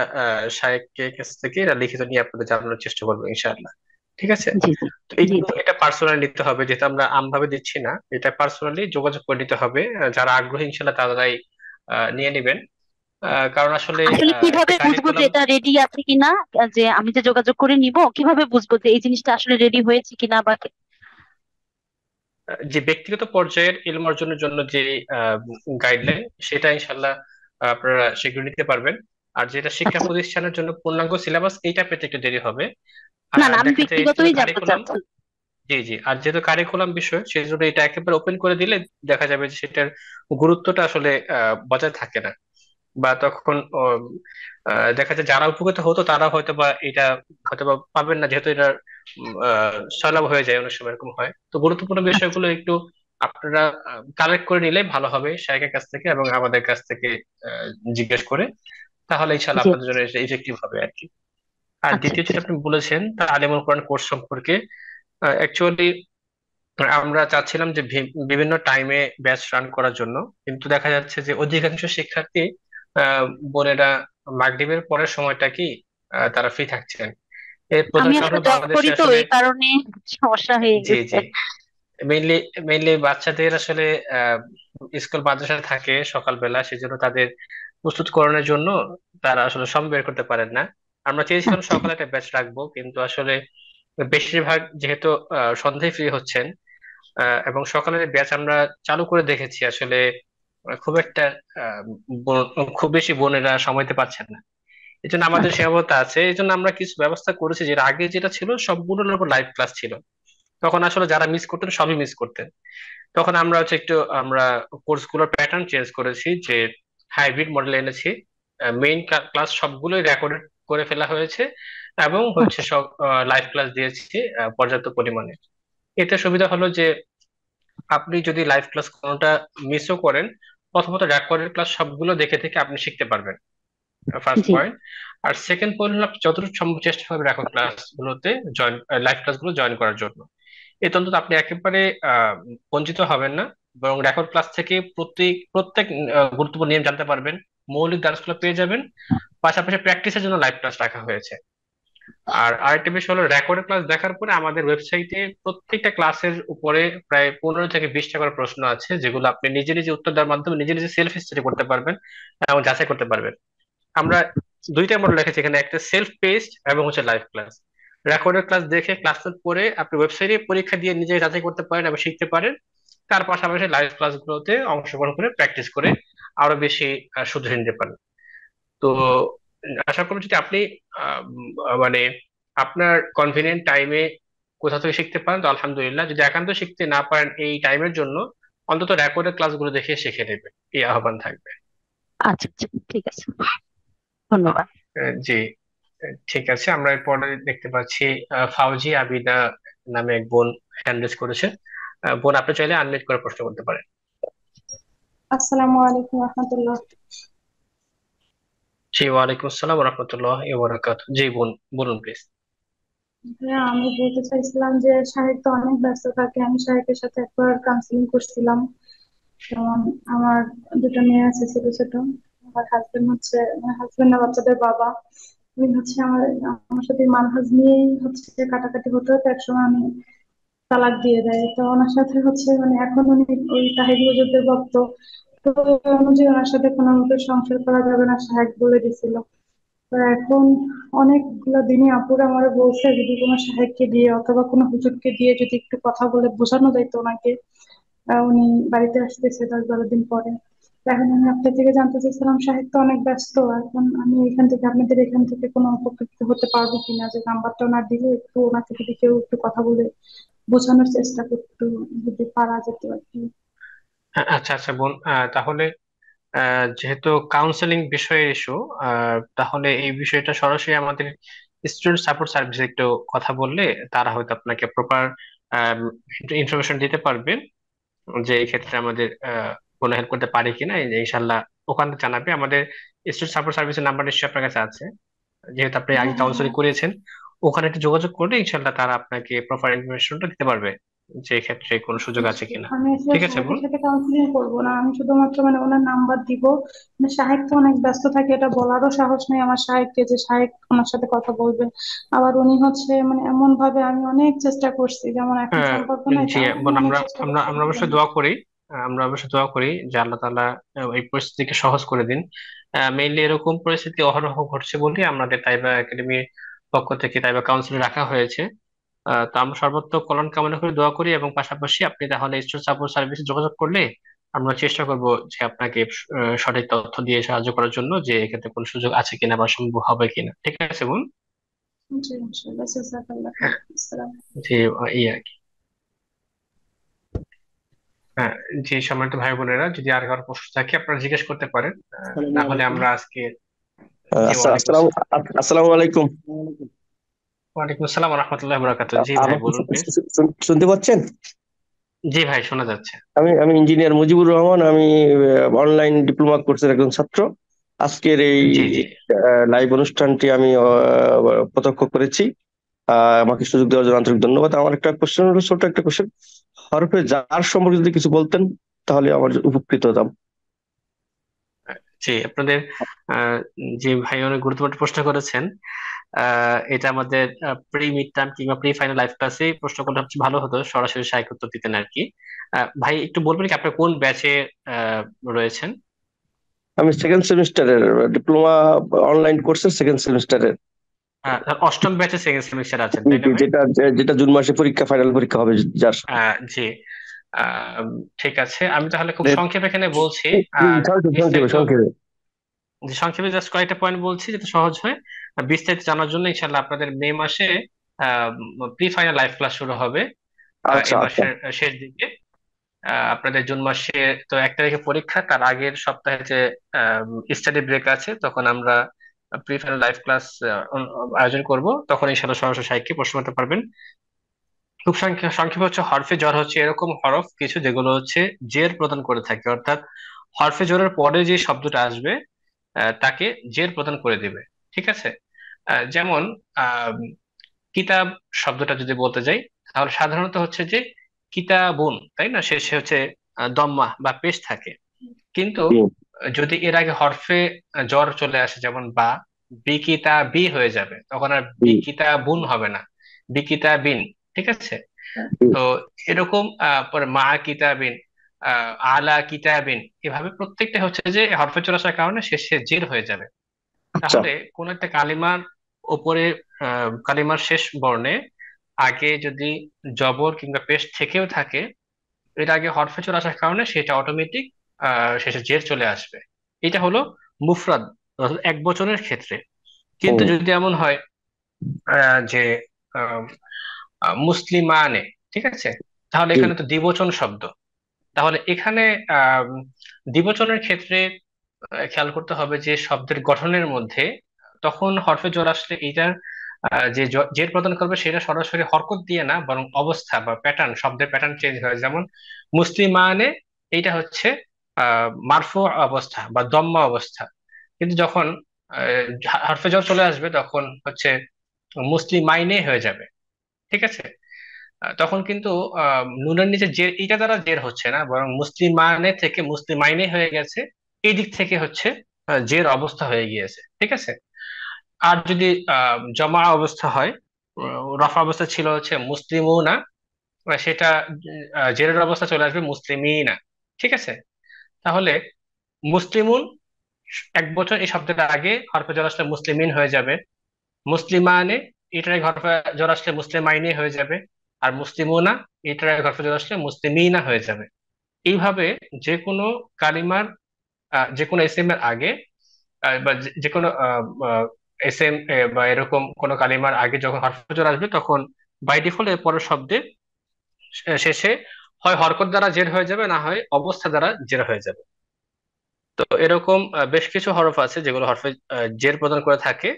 শায়েখের কাছ থেকে এটা লিখিত নিয়ে আপনাদের জানানোর চেষ্টা করবো ইনশাআল্লাহ। ঠিক আছে। জি জি তো জি একটু জি। এটা পার্সোনালি নিতে হবে, যেটা আমরা আমভাবে দিচ্ছি না, এটা পার্সোনালি যোগাযোগ করে নিতে হবে। যারা আগ্রহী ইনশাল্লাহ তারাই নিয়ে নেবেন। কারণ আসলে আসলে একটা কিভাবে বুঝবো যে কারিকুলাম, এটা রেডি আছে কিনা? যে আমি যে যোগাযোগ করে নিব, কিভাবে বুঝবো যে এই জিনিসটা আসলে রেডি হয়েছে কিনা বা যে ব্যক্তিগত পর্যায়ের ইলম অর্জনের জন্য যে গাইডলাইন, সেটা ইনশাল্লাহ আপনারা শীঘ্র নিতে পারবেন। আর যেটা শিক্ষা আচ্ছা। প্রতিষ্ঠানের জন্য পূর্ণাঙ্গ সিলেবাস, এইটা পেতে একটু দেরি হবে। না না, আর আমি দেখা যায় এটা যেহেতু ব্যক্তিগতই জানতে কারিকুলাম, চাচ্ছি। জি জি, আর যেহেতু কারিকুলাম বিষয় সেই জন্য এটা একেবারে ওপেন করে দিলে দেখা যাবে যে সেটার গুরুত্বটা আসলে বজায় থাকে না। বা তখন দেখা যায় যারা উপকৃত হতো তারা হয়তো বা এটা হয়তো বা পাবেন না, যেহেতু এটা সয়লাব হয়ে যায়, অনেক সময় এরকম হয়। তো গুরুত্বপূর্ণ আচ্ছা। বিষয়গুলো একটু আপনারা কালেক্ট করে নিলে ভালো হবে শাইখের কাছ থেকে এবং আমাদের কাছ থেকে আহ, জিজ্ঞেস করে, তাহলে ইনশাল্লাহ জি। আপনাদের জন্য ইফেক্টিভ হবে আর কি। আর আচ্ছা দ্বিতীয় আচ্ছা। যেটা আপনি বলেছেন তা আলিমুল কোরআন কোর্স সম্পর্কে, অ্যাকচুয়ালি আমরা চাচ্ছিলাম যে বিভিন্ন টাইমে ব্যাচ রান করার জন্য, কিন্তু দেখা যাচ্ছে যে অধিকাংশ শিক্ষার্থী আহ, বোনেরা মাগরিবের পরের সময়টা কি তারা ফ্রি থাকছেন। এর প্রধান আমি কারণ আসলে হলো জব বাংলাদেশে করি তো আসলে, এই কারণে সমস্যা হয়ে জি গেছে। জি, মেইনলি মেইনলি বাচ্চাদের আসলে আহ, স্কুল মাদ্রাসা থাকে সকালবেলা, সেজন্য তাদের প্রস্তুতকরণের জন্য তারা আসলে সময় বের করতে পারেন না। আমরা চেয়েছিলাম আচ্ছা সকালে একটা ব্যাচ রাখবো, কিন্তু আসলে বেশিরভাগ যেহেতু সন্ধ্যায় ফ্রি হচ্ছেন, এবং সকালের ব্যাচ আমরা চালু করে দেখেছি আসলে খুব একটা আহ, খুব বেশি বোনেরা সময় দিতে পারছেন না। এই জন্য আমাদের আচ্ছা সীমাবদ্ধতা আছে, এই জন্য আমরা কিছু ব্যবস্থা করেছি, যেটা আগে যেটা ছিল সম্পূর্ণ লাইভ ক্লাস ছিল, তখন আসলে যারা মিস করতেন সবই মিস করতেন। তখন আমরা হচ্ছে একটু আমরা কোর্স গুলোর প্যাটার্ন চেঞ্জ করেছি, যে হাইব্রিড মডেল এনেছি। মেইন ক্লাস সবগুলোই রেকর্ড করে ফেলা হয়েছে এবং হচ্ছে আচ্ছা। সব লাইভ ক্লাস দিয়েছি পর্যাপ্ত পরিমাণে। এতে সুবিধা হলো যে আপনি যদি লাইভ ক্লাস কোনোটা মিসও করেন, প্রথমত রেকর্ডেড ক্লাস সবগুলো দেখে থেকে আপনি শিখতে পারবেন, ফার্স্ট জি। পয়েন্ট। আর সেকেন্ড পয়েন্ট হলো আপনি যতটুকু সম্ভব চেষ্টা করবেন রেকর্ড ক্লাস গুলোতে জয়েন, লাইভ ক্লাস গুলো জয়েন করার জন্য। এতে অন্তত আপনি একেবারে বঞ্চিত হবেন না, বরং রেকর্ড ক্লাস থেকে প্রত্যেক গুরুত্বপূর্ণ নিয়ম জানতে পারবেন, মৌলিক ধারণাগুলো পেয়ে যাবেন। পাশাপাশি প্র্যাকটিসের জন্য লাইভ ক্লাস রাখা হয়েছে। আর আরেকটা বিষয় হলো রেকর্ডেড ক্লাস দেখার পরে আমাদের ওয়েবসাইটে প্রত্যেকটা ক্লাসের উপরে প্রায় 15 থেকে 20টা করে প্রশ্ন আছে, যেগুলো আপনি নিজে নিজে উত্তর দেওয়ার মাধ্যমে নিজে নিজে সেলফ স্টাডি করতে পারবেন এবং যাচাই করতে পারবেন। আমরা দুইটা মডেল রেখেছি এখানে, একটা সেলফ পেস্ড এবং হচ্ছে লাইভ ক্লাস। রেকর্ডেড ক্লাস দেখে ক্লাস নোট পড়ে আপনি ওয়েবসাইটে পরীক্ষা দিয়ে নিজে যাচাই করতে পারেন এবং শিখতে পারেন। তার পাশাপাশি লাইভ ক্লাসগুলোতে অংশগ্রহণ করে প্র্যাকটিস করে আরো বেশি শুধরে নিতে পারেন। তো আশা করি যদি আপনি মানে আপনার কনভিনিয়েন্ট টাইমে কোথা থেকে শিখতে পারেন তো আলহামদুলিল্লাহ, যদি একান্ত শিখতে না পারেন এই টাইমের জন্য, অন্তত রেকর্ডেড ক্লাসগুলো দেখে শিখে নেবে, এই আহ্বান থাকবে। আচ্ছা আচ্ছা, ঠিক আছে, ধন্যবাদ। জি, ঠিক আছে। আমরা এরপরে দেখতে পাচ্ছি ফাউজি আবিদা নামে এক বোন হ্যান্ড রেজ করেছে। বোন, আপনি চাইলে আনমিউট করে প্রশ্ন করতে পারেন। আসসালামু আলাইকুম রহমতুল্লাহ। জি, ওয়ালাইকুম আসসালাম রহমতুল্লাহ বারাকাত। জি বোন, বলুন প্লিজ। হ্যাঁ, আমি বলতে চাইছিলাম যে সাহেব তো অনেক ব্যস্ত থাকে, আমি সাহেবের সাথে একবার কাউন্সিলিং করছিলাম। যেমন আমার দুটো মেয়ে আছে ছোট ছোট। আমার হাজবেন্ড না বাচ্চাদের বাবা। উনি হচ্ছে আমার আমার সাথে মানহাজ নিয়েই হচ্ছে কাটাকাটি হতো, তো একসময় আমি তালাক দিয়ে দেয়। তো ওনার সাথে হচ্ছে মানে এখন উনি ওই তাহিদ হুজুরদের ভক্ত। তো ওই অনুযায়ী ওনার সাথে কোনো মতে সংসার করা যাবে না, সাহেব বলে দিছিল। তো এখন অনেকগুলো দিনই আপুরা আমারে বলছে যদি কোনো সাহেবকে দিয়ে অথবা কোনো হুজুরকে দিয়ে যদি একটু কথা বলে বোঝানো যাইতো ওনাকে। উনি বাড়িতে আসতেছে 10-12 দিন পরে। তো এখন আমি আপনার থেকে জানতে চাইছিলাম, সাহেব তো অনেক ব্যস্ত, এখন আমি এখান থেকে আপনাদের এখান থেকে কোনো উপকৃত হতে পারবো কিনা, যে নাম্বারটা ওনার দিলে একটু ওনাকে যদি কেউ একটু কথা বলে বোঝানোর চেষ্টা করতো, যদি পারা যেত আর কি। আচ্ছা আচ্ছা বোন, তাহলে যেহেতু কাউন্সেলিং বিষয়ের ইস্যু, তাহলে এই বিষয়টা সরাসরি আমাদের স্টুডেন্ট সাপোর্ট সার্ভিসে একটু কথা বললে তারা হয়তো আপনাকে প্রপার ইনফরমেশন দিতে পারবে, যে এই ক্ষেত্রে আমাদের কোনো হেল্প করতে পারি কিনা। ইনশাল্লাহ ওখানে জানাবে। আমাদের স্টুডেন্ট সাপোর্ট সার্ভিসের নাম্বার নিশ্চয়ই আপনার কাছে আছে, যেহেতু আপনি আগে হ্যাঁ, হ্যাঁ, কাউন্সিলিং হ্যাঁ। করিয়েছেন। ওখানে একটু যোগাযোগ করলে ইনশাল্লাহ তারা আপনাকে প্রপার ইনফরমেশনটা দিতে পারবে, যে এই ক্ষেত্রে কোনো সুযোগ আছে কিনা। আমি আসলে ঠিক আছে বোন। সাহেবের সাথে কাউন্সিলিং করবো না, আমি শুধুমাত্র মানে ওনার নাম্বার দিব। মানে সাহেব তো অনেক ব্যস্ত থাকে, এটা বলারও সাহস নেই আমার সাহেবকে যে সাহেব ওনার সাথে কথা বলবে। আবার উনি হচ্ছে মানে এমন ভাবে, আমি অনেক চেষ্টা করছি, যেমন এখন হ্যাঁ, সম্পর্ক নাই জি তা আমি বোন, অনেক আমরা চেষ্টা আমরা করছি আমরা ওনার অবশ্যই জন্য। দোয়া করি। আমরা অবশ্যই দোয়া করি যে আল্লাহ তাআলা এই পরিস্থিতিকে সহজ করে দিন। মেইনলি এরকম পরিস্থিতি অহরহ ঘটছে বলে আমাদের তাইবা একাডেমির পক্ষ থেকে তাইবা কাউন্সিল রাখা হয়েছে। তো আমরা সর্বোত্তম কল্যাণ কামনা করে দোয়া করি, এবং পাশাপাশি আপনি তাহলে স্টুডেন্ট সাপোর্ট সার্ভিসে যোগাযোগ করলে আমরা চেষ্টা করব যে আপনাকে সঠিক তথ্য দিয়ে সাহায্য করার জন্য, যে এক্ষেত্রে কোনো সুযোগ আছে কিনা বা সম্ভব হবে কিনা। ঠিক আছে বোন। জি, ইনশাআল্লাহ। জাযাকাল্লাহ খাইর। আসসালাম। জি, এই আর কি। হ্যাঁ, জি সম্মানিত ভাই বোনেরা, যদি আর কারো প্রশ্ন থাকে আপনারা জিজ্ঞেস করতে পারেন। আসসালামু না হলে আলাইকুম। আমরা আজকে। জি, ওয়ালাইকুম আসসালামু আসসালাম। আসসালামু আলাইকুম। ওয়ালাইকুম আসসালাম রহমতুল্লাহ বরাকাতুহ। জি ভাই, আমাকে বলুন প্লিজ। শুনতে পাচ্ছেন? জি ভাই, শোনা যাচ্ছে। আমি আমি ইঞ্জিনিয়ার মুজিবুর রহমান। আমি অনলাইন ডিপ্লোমা কোর্সের একজন ছাত্র। আজকের এই জি জি। লাইভ অনুষ্ঠানটি আমি প্রত্যক্ষ করেছি। আমাকে সুযোগ দেওয়ার জন্য আন্তরিক ধন্যবাদ। আমার একটা কোশ্চেন হলো, ছোট একটা কোশ্চেন। হরফে জার সম্পর্কে যদি কিছু বলতেন তাহলে আমার উপকৃত হতাম। জি, আপনাদের যে ভাই অনেক গুরুত্বপূর্ণ প্রশ্ন করেছেন। এটা আমাদের প্রি মিড টার্ম কিংবা প্রি ফাইনাল লাইফ ক্লাসে প্রশ্ন করলে সবচেয়ে ভালো হতো, সরাসরি সাহিত্য উত্তর দিতেন আর কি। ভাই একটু বলবেন কি আপনি কোন ব্যাচে রয়েছেন? আমি সেকেন্ড সেমিস্টারের ডিপ্লোমা অনলাইন কোর্সের সেকেন্ড সেমিস্টারের। অষ্টম ব্যাচে সেকেন্ড সেমিস্টার আছেন, তাই না ভাই? যেটা যেটা জুন মাসে পরীক্ষা, ফাইনাল পরীক্ষা হবে যার। জি। আহ, ঠিক আছে, আমি তাহলে খুব সংক্ষেপে এখানে বলছি। সংক্ষেপে বিস্তারিত সংক্ষেপে। সংক্ষেপে জাস্ট কয়েকটা পয়েন্ট বলছি যাতে সহজ হয়। বিস্তারিত জানার জন্য ইনশাল্লাহ আপনাদের মে মাসে প্রি ফাইনাল লাইভ ক্লাস শুরু হবে আচ্ছা এই আচ্ছা। মাসের শেষ দিকে। আপনাদের জুন মাসে তো 1 তারিখে পরীক্ষা, তার আগের সপ্তাহে যে স্টাডি ব্রেক আছে তখন আমরা প্রি ফাইনাল লাইভ ক্লাস আয়োজন করব। তখন ইনশাল্লাহ সরাসরি সাহিত্যে প্রশ্ন করতে পারবেন। খুব সংক্ষেপে হচ্ছে, হরফে জ্বর হচ্ছে এরকম হরফ কিছু যেগুলো হচ্ছে জের প্রদান করে থাকে, অর্থাৎ হরফে জেরের পরে যে শব্দটা আসবে তাকে জের প্রদান করে দিবে। ঠিক আছে? যেমন আহ কিতাব শব্দটা যদি বলতে যাই, তাহলে সাধারণত হচ্ছে যে কিতাবুন, তাই না? শেষে হচ্ছে দম্মা বা পেশ থাকে। কিন্তু হুম, যদি এর আগে হরফে জ্বর চলে আসে, যেমন বা, বিকিতা বি হয়ে যাবে, তখন আর হুম, বিকিতা বুন হবে না, বিকিতা বিন। ঠিক আছে? হুম। তো এরকম পরে মা কিতাবিন, আলা কিতাবিন, এভাবে প্রত্যেকটা হচ্ছে যে হরফে চলে আসার কারণে শেষে জের হয়ে যাবে। আচ্ছা। তাহলে কোন একটা কালিমার ওপরে কালিমার শেষ বর্ণে আগে যদি জবর কিংবা পেশ থেকেও থাকে, এর আগে হরফে চলে আসার কারণে সেটা অটোমেটিক শেষে জের চলে আসবে। এটা হলো মুফরাদ, অর্থাৎ এক বচনের ক্ষেত্রে। কিন্তু হুম, যদি এমন হয় যে আহ, মুসলিমানে, ঠিক আছে, তাহলে হুম, এখানে তো দ্বিবচন শব্দ। তাহলে এখানে আহ দ্বিবচনের ক্ষেত্রে খেয়াল করতে হবে যে শব্দের গঠনের মধ্যে তখন হরফে জোর আসলে এইটার যে জের প্রদান করবে সেটা সরাসরি হরকত দিয়ে না, বরং অবস্থা বা প্যাটার্ন, শব্দের প্যাটার্ন চেঞ্জ হয়। যেমন মুসলিমানে, এইটা হচ্ছে মারফু অবস্থা বা দম্মা অবস্থা। কিন্তু যখন হরফে জ্বর চলে আসবে তখন হচ্ছে মুসলিমাইনে হয়ে যাবে। ঠিক আছে? তখন কিন্তু নুনের নিচে জের, এটা দ্বারা জের হচ্ছে না, বরং মুসলিমানে থেকে মুসলিমাইনে হয়ে গেছে। এই দিক থেকে হচ্ছে জের অবস্থা হয়ে গিয়েছে। ঠিক আছে? আর যদি জমা অবস্থা হয়, রফা অবস্থা ছিল হচ্ছে মুসলিমুনা, সেটা জেরের অবস্থা চলে আসবে মুসলিমিনা। ঠিক আছে? তাহলে মুসলিমুন এক বছর এই শব্দটা আগে হরফে জ্বর আসলে মুসলিমিন হয়ে যাবে। মুসলিমানে এটার আগে হরফে জ্বর আসলে মুসলিমাইনে হয়ে যাবে। আর মুসলিমুনা এটার আগে হরফে জ্বর আসলে মুসলিমিনা হয়ে যাবে। এইভাবে যে কোনো কালিমার যে কোনো এসএম এর আগে বা যে কোনো এসএম বা এরকম কোনো কালিমার আগে যখন হরফে জ্বর আসবে তখন বাই ডিফল্ট এর পরের শব্দে শেষে হয় হরকত দ্বারা জের হয়ে যাবে, না হয় অবস্থা দ্বারা জের হয়ে যাবে। তো এরকম বেশ কিছু হরফ আছে যেগুলো হরফে জের প্রদান করে থাকে।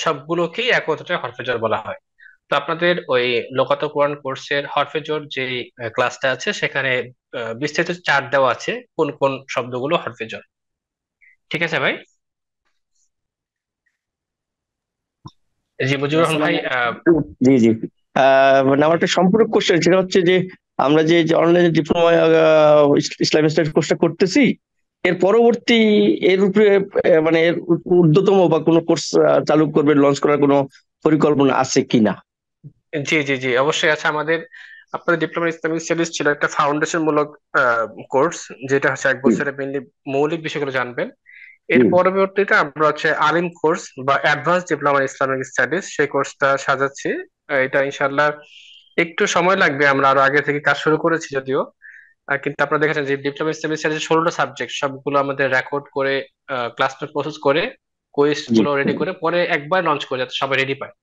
সবগুলোকেই একত্রে হরফে জ্বর বলা হয়। তো আপনাদের ওই লোকাতো কোরআন কোর্সের হরফে জোর যে ক্লাসটা আছে সেখানে বিস্তারিত চার্ট দেওয়া আছে কোন কোন শব্দগুলো হরফে জোর। ঠিক আছে ভাই? জি মুজিবুর রহমান ভাই। আসসালামু আলাইকুম। জি জি। মানে আমার একটা সম্পূরক কোশ্চেন, সেটা হচ্ছে যে আমরা যে অনলাইনে ডিপ্লোমা ইসলামিক স্টাডিজ কোর্সটা করতেছি, এর পরবর্তী এর উপরে মানে এর ঊর্ধ্বতম বা কোনো কোর্স চালু করবে, লঞ্চ করার কোনো পরিকল্পনা আছে কিনা? জি জি জি, অবশ্যই আছে। আমাদের আপনাদের ডিপ্লোমা ইসলামিক স্টাডিজ ছিল একটা ফাউন্ডেশন মূলক কোর্স, যেটা হচ্ছে এক জি বছরে মেনলি মৌলিক বিষয়গুলো জানবেন। জি এর পরবর্তীতে আমরা হচ্ছে আলিম কোর্স বা অ্যাডভান্স ডিপ্লোমা ইসলামিক স্টাডিজ সেই কোর্সটা সাজাচ্ছি। এটা ইনশাল্লাহ একটু সময় লাগবে, আমরা আরো আগে থেকে কাজ শুরু করেছি যদিও। কিন্তু আপনারা দেখেছেন যে ডিপ্লোমা ইসলামিক স্টাডিজ 16টা সাবজেক্ট, সবগুলো আমাদের রেকর্ড করে ক্লাস নোট প্রসেস করে কুইজ জি। গুলো রেডি করে পরে একবার লঞ্চ করে যাতে সবাই রেডি পায়।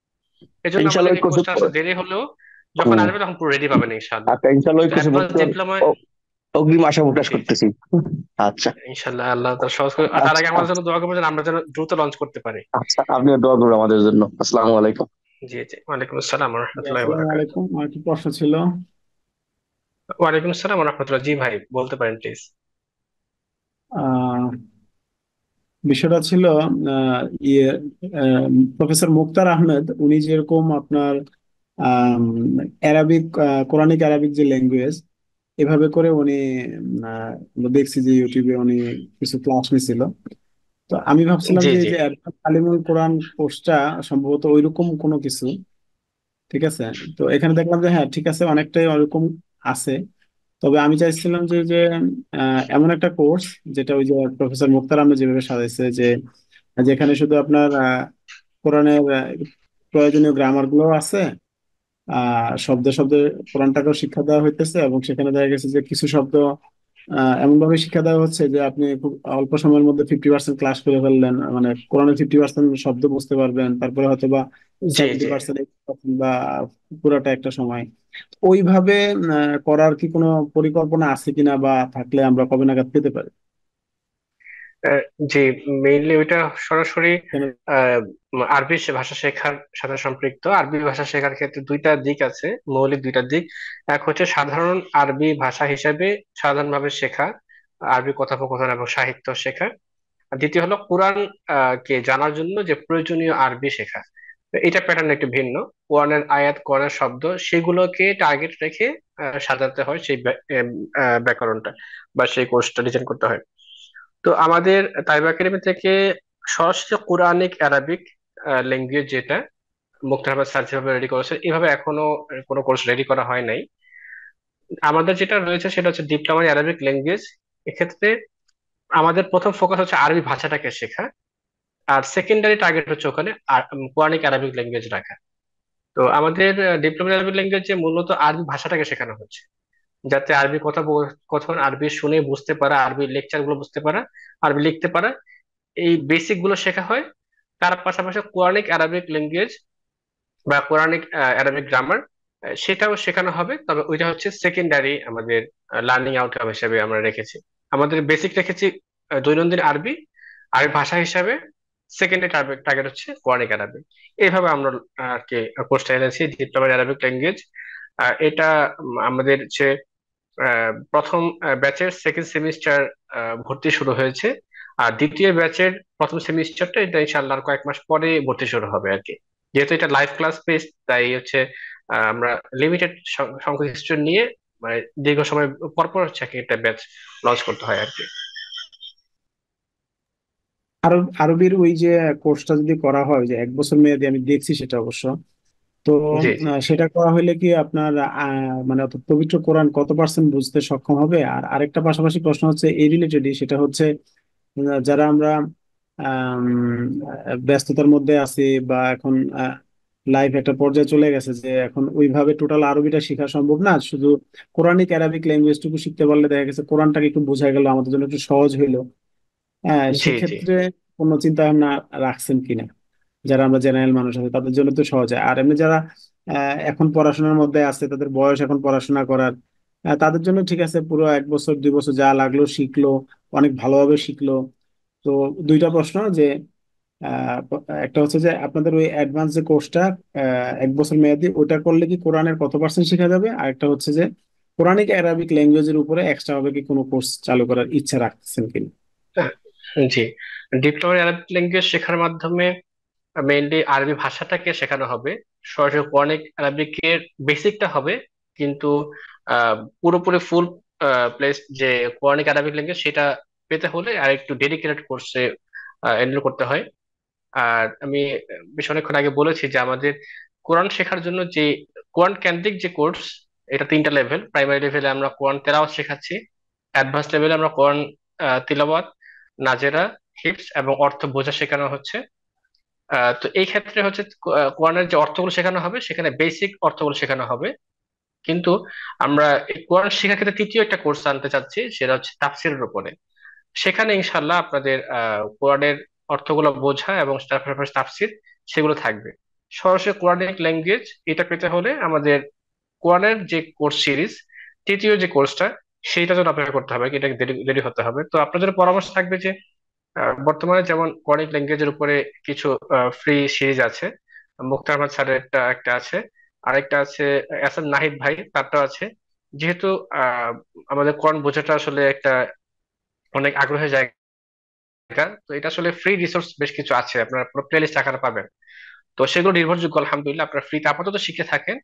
এই জন্য ইনশাল্লাহ আমাদের ওই এই কোর্সে, কোর্সটা আসতে দেরি হলেও যখন আসবে তখন পুরো রেডি পাবেন ইনশাআল্লাহ। আচ্ছা ইনশাল্লাহ ওই তো কোর্সে অ্যাডভান্স ভর্তি হওয়ার ডিপ্লোমায় অগ্রিম আশা প্রকাশ জি জি করতেছি। আচ্ছা ইনশাআল্লাহ আল্লাহ তাআলা সহজ করে। আর তার আচ্ছা আগে আমাদের আচ্ছা জন্য দোয়া করবেন যেন আমরা যেন দ্রুত লঞ্চ করতে পারি। আচ্ছা, আপনিও দোয়া করুন আমাদের জন্য। আসসালামু আলাইকুম। জি জি, ওয়ালাইকুম আসসালাম ওয়া জি, রাহমাতুল্লাহি ওয়া আসসালামু বারাকাতুহু। আলাইকুম। আমার কি প্রশ্ন ছিল? ওয়ালাইকুম আসসালাম ওয়া রাহমাতুল্লাহ। জি ভাই, বলতে পারেন প্লিজ। আহ, বিষয়টা ছিল আহ, ইয়ে প্রফেসর মুক্তার আহমেদ, উনি যেরকম আপনার অ্যারাবিক, কোরআনিক অ্যারাবিক যে ল্যাঙ্গুয়েজ, এভাবে করে উনি দেখছি যে ইউটিউবে উনি কিছু ক্লাস নিছিল। তো আমি ভাবছিলাম জি যে এই জি যে অ্যাডভান্স আলিমুল কোরআন কোর্সটা সম্ভবত ওইরকম কোনো কিছু। ঠিক আছে। তো এখানে দেখলাম যে হ্যাঁ ঠিক আছে, অনেকটাই ওরকম আছে। তবে আমি চাইছিলাম যে যে এমন একটা কোর্স যেটা ওই যে প্রফেসর মুক্তার আহমেদ যেভাবে সাজাইছে, যে যেখানে শুধু আপনার কোরআনের প্রয়োজনীয় গ্রামার গুলো আছে, শব্দে শব্দে কোরআনটাকেও শিক্ষা দেওয়া হইতেছে, এবং সেখানে দেখা গেছে যে কিছু শব্দ এমন ভাবে শিক্ষা দেওয়া হচ্ছে যে আপনি খুব অল্প সময়ের মধ্যে 50% ক্লাস করে ফেললেন, মানে কোরআনের 50% শব্দ বুঝতে পারবেন, তারপরে হয়তো বা জি 70% বা পুরাটা একটা সময়। ওইভাবে করার কি কোনো পরিকল্পনা আছে কিনা, বা থাকলে আমরা কবে নাগাদ পেতে পারি? আহ, জি, মেইনলি ওইটা সরাসরি কেন? আহ, আরবি ভাষা শেখার সাথে সম্পৃক্ত। আরবি ভাষা শেখার ক্ষেত্রে দুইটা দিক আছে, মৌলিক দুইটা দিক। এক হচ্ছে সাধারণ আরবি ভাষা হিসেবে সাধারণভাবে শেখা, আরবি কথোপকথন এবং সাহিত্য শেখা। আর দ্বিতীয় হলো কোরআন কে জানার জন্য যে প্রয়োজনীয় আরবি শেখা। তো এটা প্যাটার্ন একটু ভিন্ন। কোরআনের আয়াত, কোরআনের শব্দ, সেগুলোকে টার্গেট রেখে সাজাতে হয় সেই ব্যাকরণটা বা সেই কোর্সটা ডিজাইন করতে হয়। তো আমাদের তাইবা একাডেমি থেকে সরাসরি কোরআনিক অ্যারাবিক ল্যাঙ্গুয়েজ, যেটা মুক্তার আহমেদ স্যার যেভাবে রেডি করেছেন, এভাবে এখনো কোনো কোর্স রেডি করা হয় নাই। আমাদের যেটা রয়েছে সেটা হচ্ছে ডিপ্লোমা অ্যারাবিক ল্যাঙ্গুয়েজ। এক্ষেত্রে আমাদের প্রথম ফোকাস হচ্ছে আরবি ভাষাটাকে শেখা, আর সেকেন্ডারি টার্গেট হচ্ছে ওখানে কোরআনিক অ্যারাবিক ল্যাঙ্গুয়েজ রাখা। তো আমাদের ডিপ্লোমা অ্যারাবিক ল্যাঙ্গুয়েজে মূলত আরবি ভাষাটাকে শেখানো হচ্ছে, যাতে আরবি কথন, আরবি শুনে বুঝতে পারা, আরবি লেকচার গুলো বুঝতে পারা, আরবি লিখতে পারা, এই বেসিক গুলো শেখা হয়। তার পাশাপাশি কোরআনিক অ্যারাবিক ল্যাঙ্গুয়েজ বা কোরআনিক অ্যারাবিক গ্রামার সেটাও শেখানো হবে। তবে ওইটা হচ্ছে সেকেন্ডারি আমাদের লার্নিং আউটকাম হিসেবে আমরা রেখেছি। আমাদের বেসিক রেখেছি দৈনন্দিন আরবি, আরবি ভাষা হিসাবে। সেকেন্ডে টার্গেট হচ্ছে কোরআনিক অ্যারাবিক। এইভাবে আমরা আর কি কোর্সটা এনেছি, ডিপ্লোমা অ্যারাবিক ল্যাঙ্গুয়েজ। এটা আমাদের যে প্রথম ব্যাচের সেকেন্ড সেমিস্টার ভর্তি শুরু হয়েছে, আর দ্বিতীয় ব্যাচের প্রথম সেমিস্টারটা এটা ইনশাআল্লাহ আর কয়েক মাস পরে ভর্তি শুরু হবে আর কি। যেহেতু এটা লাইভ ক্লাস বেসড, তাই হচ্ছে আমরা লিমিটেড সংখ্যক স্টুডেন্ট নিয়ে মানে দীর্ঘ সময় পর পর হচ্ছে একটা ব্যাচ লঞ্চ করতে হয় আর কি। আরবির ওই যে কোর্সটা যদি করা হয় যে 1 বছর মেয়াদি, আমি দেখছি সেটা অবশ্য। তো জি জি। সেটা করা হলে কি আপনার মানে অত পবিত্র কোরআন কত% বুঝতে সক্ষম হবে? আর আরেকটা পাশাপাশি প্রশ্ন হচ্ছে এই রিলেটেডই, সেটা হচ্ছে যারা আমরা আম, ব্যস্ততার মধ্যে আছি বা এখন লাইফ একটা পর্যায়ে চলে গেছে যে এখন ওইভাবে টোটাল আরবিটা শেখা সম্ভব না, শুধু কোরআনিক অ্যারাবিক ল্যাঙ্গুয়েজটুকু শিখতে পারলে দেখা গেছে কোরআনটাকে একটু বোঝা গেল, আমাদের জন্য একটু সহজ হইলো। জি জি। সেক্ষেত্রে কোনো চিন্তা ভাবনা রাখছেন কিনা? যারা আমরা জেনারেল মানুষ আছে তাদের জন্য তো সহজ হয়, আর এমনি যারা এখন পড়াশোনার মধ্যে আছে, তাদের বয়স এখন পড়াশোনা করার, তাদের জন্য ঠিক আছে, পুরো 1 বছর 2 বছর যা লাগলো শিখলো, অনেক ভালোভাবে শিখলো। তো দুইটা প্রশ্ন যে আহ, একটা হচ্ছে যে আপনাদের ওই অ্যাডভান্স যে কোর্সটা 1 বছর মেয়াদি, ওটা করলে কি কোরআনের কত% শেখা যাবে? আর একটা হচ্ছে যে কোরআনিক অ্যারাবিক ল্যাঙ্গুয়েজের উপরে এক্সট্রা ভাবে কি কোনো কোর্স চালু করার ইচ্ছা রাখছেন কিনা? জি, ডিপ্লোমা অ্যারাবিক ল্যাঙ্গুয়েজ শেখার মাধ্যমে মেইনলি আরবি ভাষাটাকে শেখানো হবে। সরাসরি কোরআনিক অ্যারাবিকের বেসিকটা হবে, কিন্তু পুরোপুরি ফুল প্লেস যে কোরআনিক অ্যারাবিক ল্যাঙ্গুয়েজ সেটা পেতে হলে আর একটু ডেডিকেটেড কোর্সে এনরোল করতে হয়। আর আমি বেশ অনেকক্ষণ আগে বলেছি যে আমাদের কোরআন শেখার জন্য যে কোরআন কেন্দ্রিক যে কোর্স, এটা 3টা লেভেল। প্রাইমারি লেভেলে আমরা কোরআন তেলাওয়াত শেখাচ্ছি, অ্যাডভান্স লেভেলে আমরা কোরআন তিলাওয়াত, নাজেরা, হিফজ এবং অর্থ বোঝা শেখানো হচ্ছে। তো এই ক্ষেত্রে হচ্ছে কোরআনের যে অর্থগুলো শেখানো হবে সেখানে বেসিক অর্থগুলো শেখানো হবে। কিন্তু আমরা এই কোরআন শেখার ক্ষেত্রে তৃতীয় একটা কোর্স আনতে চাচ্ছি, সেটা হচ্ছে তাফসিরের উপরে। সেখানে ইনশাল্লাহ আপনাদের কোরআনের অর্থগুলো বোঝা এবং তার পাশাপাশি তাফসির সেগুলো থাকবে। সরাসরি কোরআনিক ল্যাঙ্গুয়েজ এটা পেতে হলে আমাদের কোরআনের যে কোর্স সিরিজ তৃতীয় যে কোর্সটা, সেইটা জন্য অপেক্ষা করতে হবে, এটা রেডি হতে হবে। তো আপনাদের পরামর্শ থাকবে যে বর্তমানে যেমন কোরআনিক ল্যাঙ্গুয়েজের উপরে কিছু ফ্রি সিরিজ আছে। মুক্তার আহমদ স্যারের একটা একটা আছে, আরেকটা আছে এস এম নাহিদ ভাই তারটা আছে। যেহেতু আহ আমাদের কোরআন বোঝাটা আসলে একটা অনেক আগ্রহের জায়গা, তো এটা আসলে ফ্রি রিসোর্স বেশ কিছু আছে, আপনারা পুরো প্লে লিস্ট আকারে পাবেন। তো সেগুলো নির্ভরযোগ্য, আলহামদুলিল্লাহ আপনারা ফ্রিতে আপাতত শিখে থাকেন।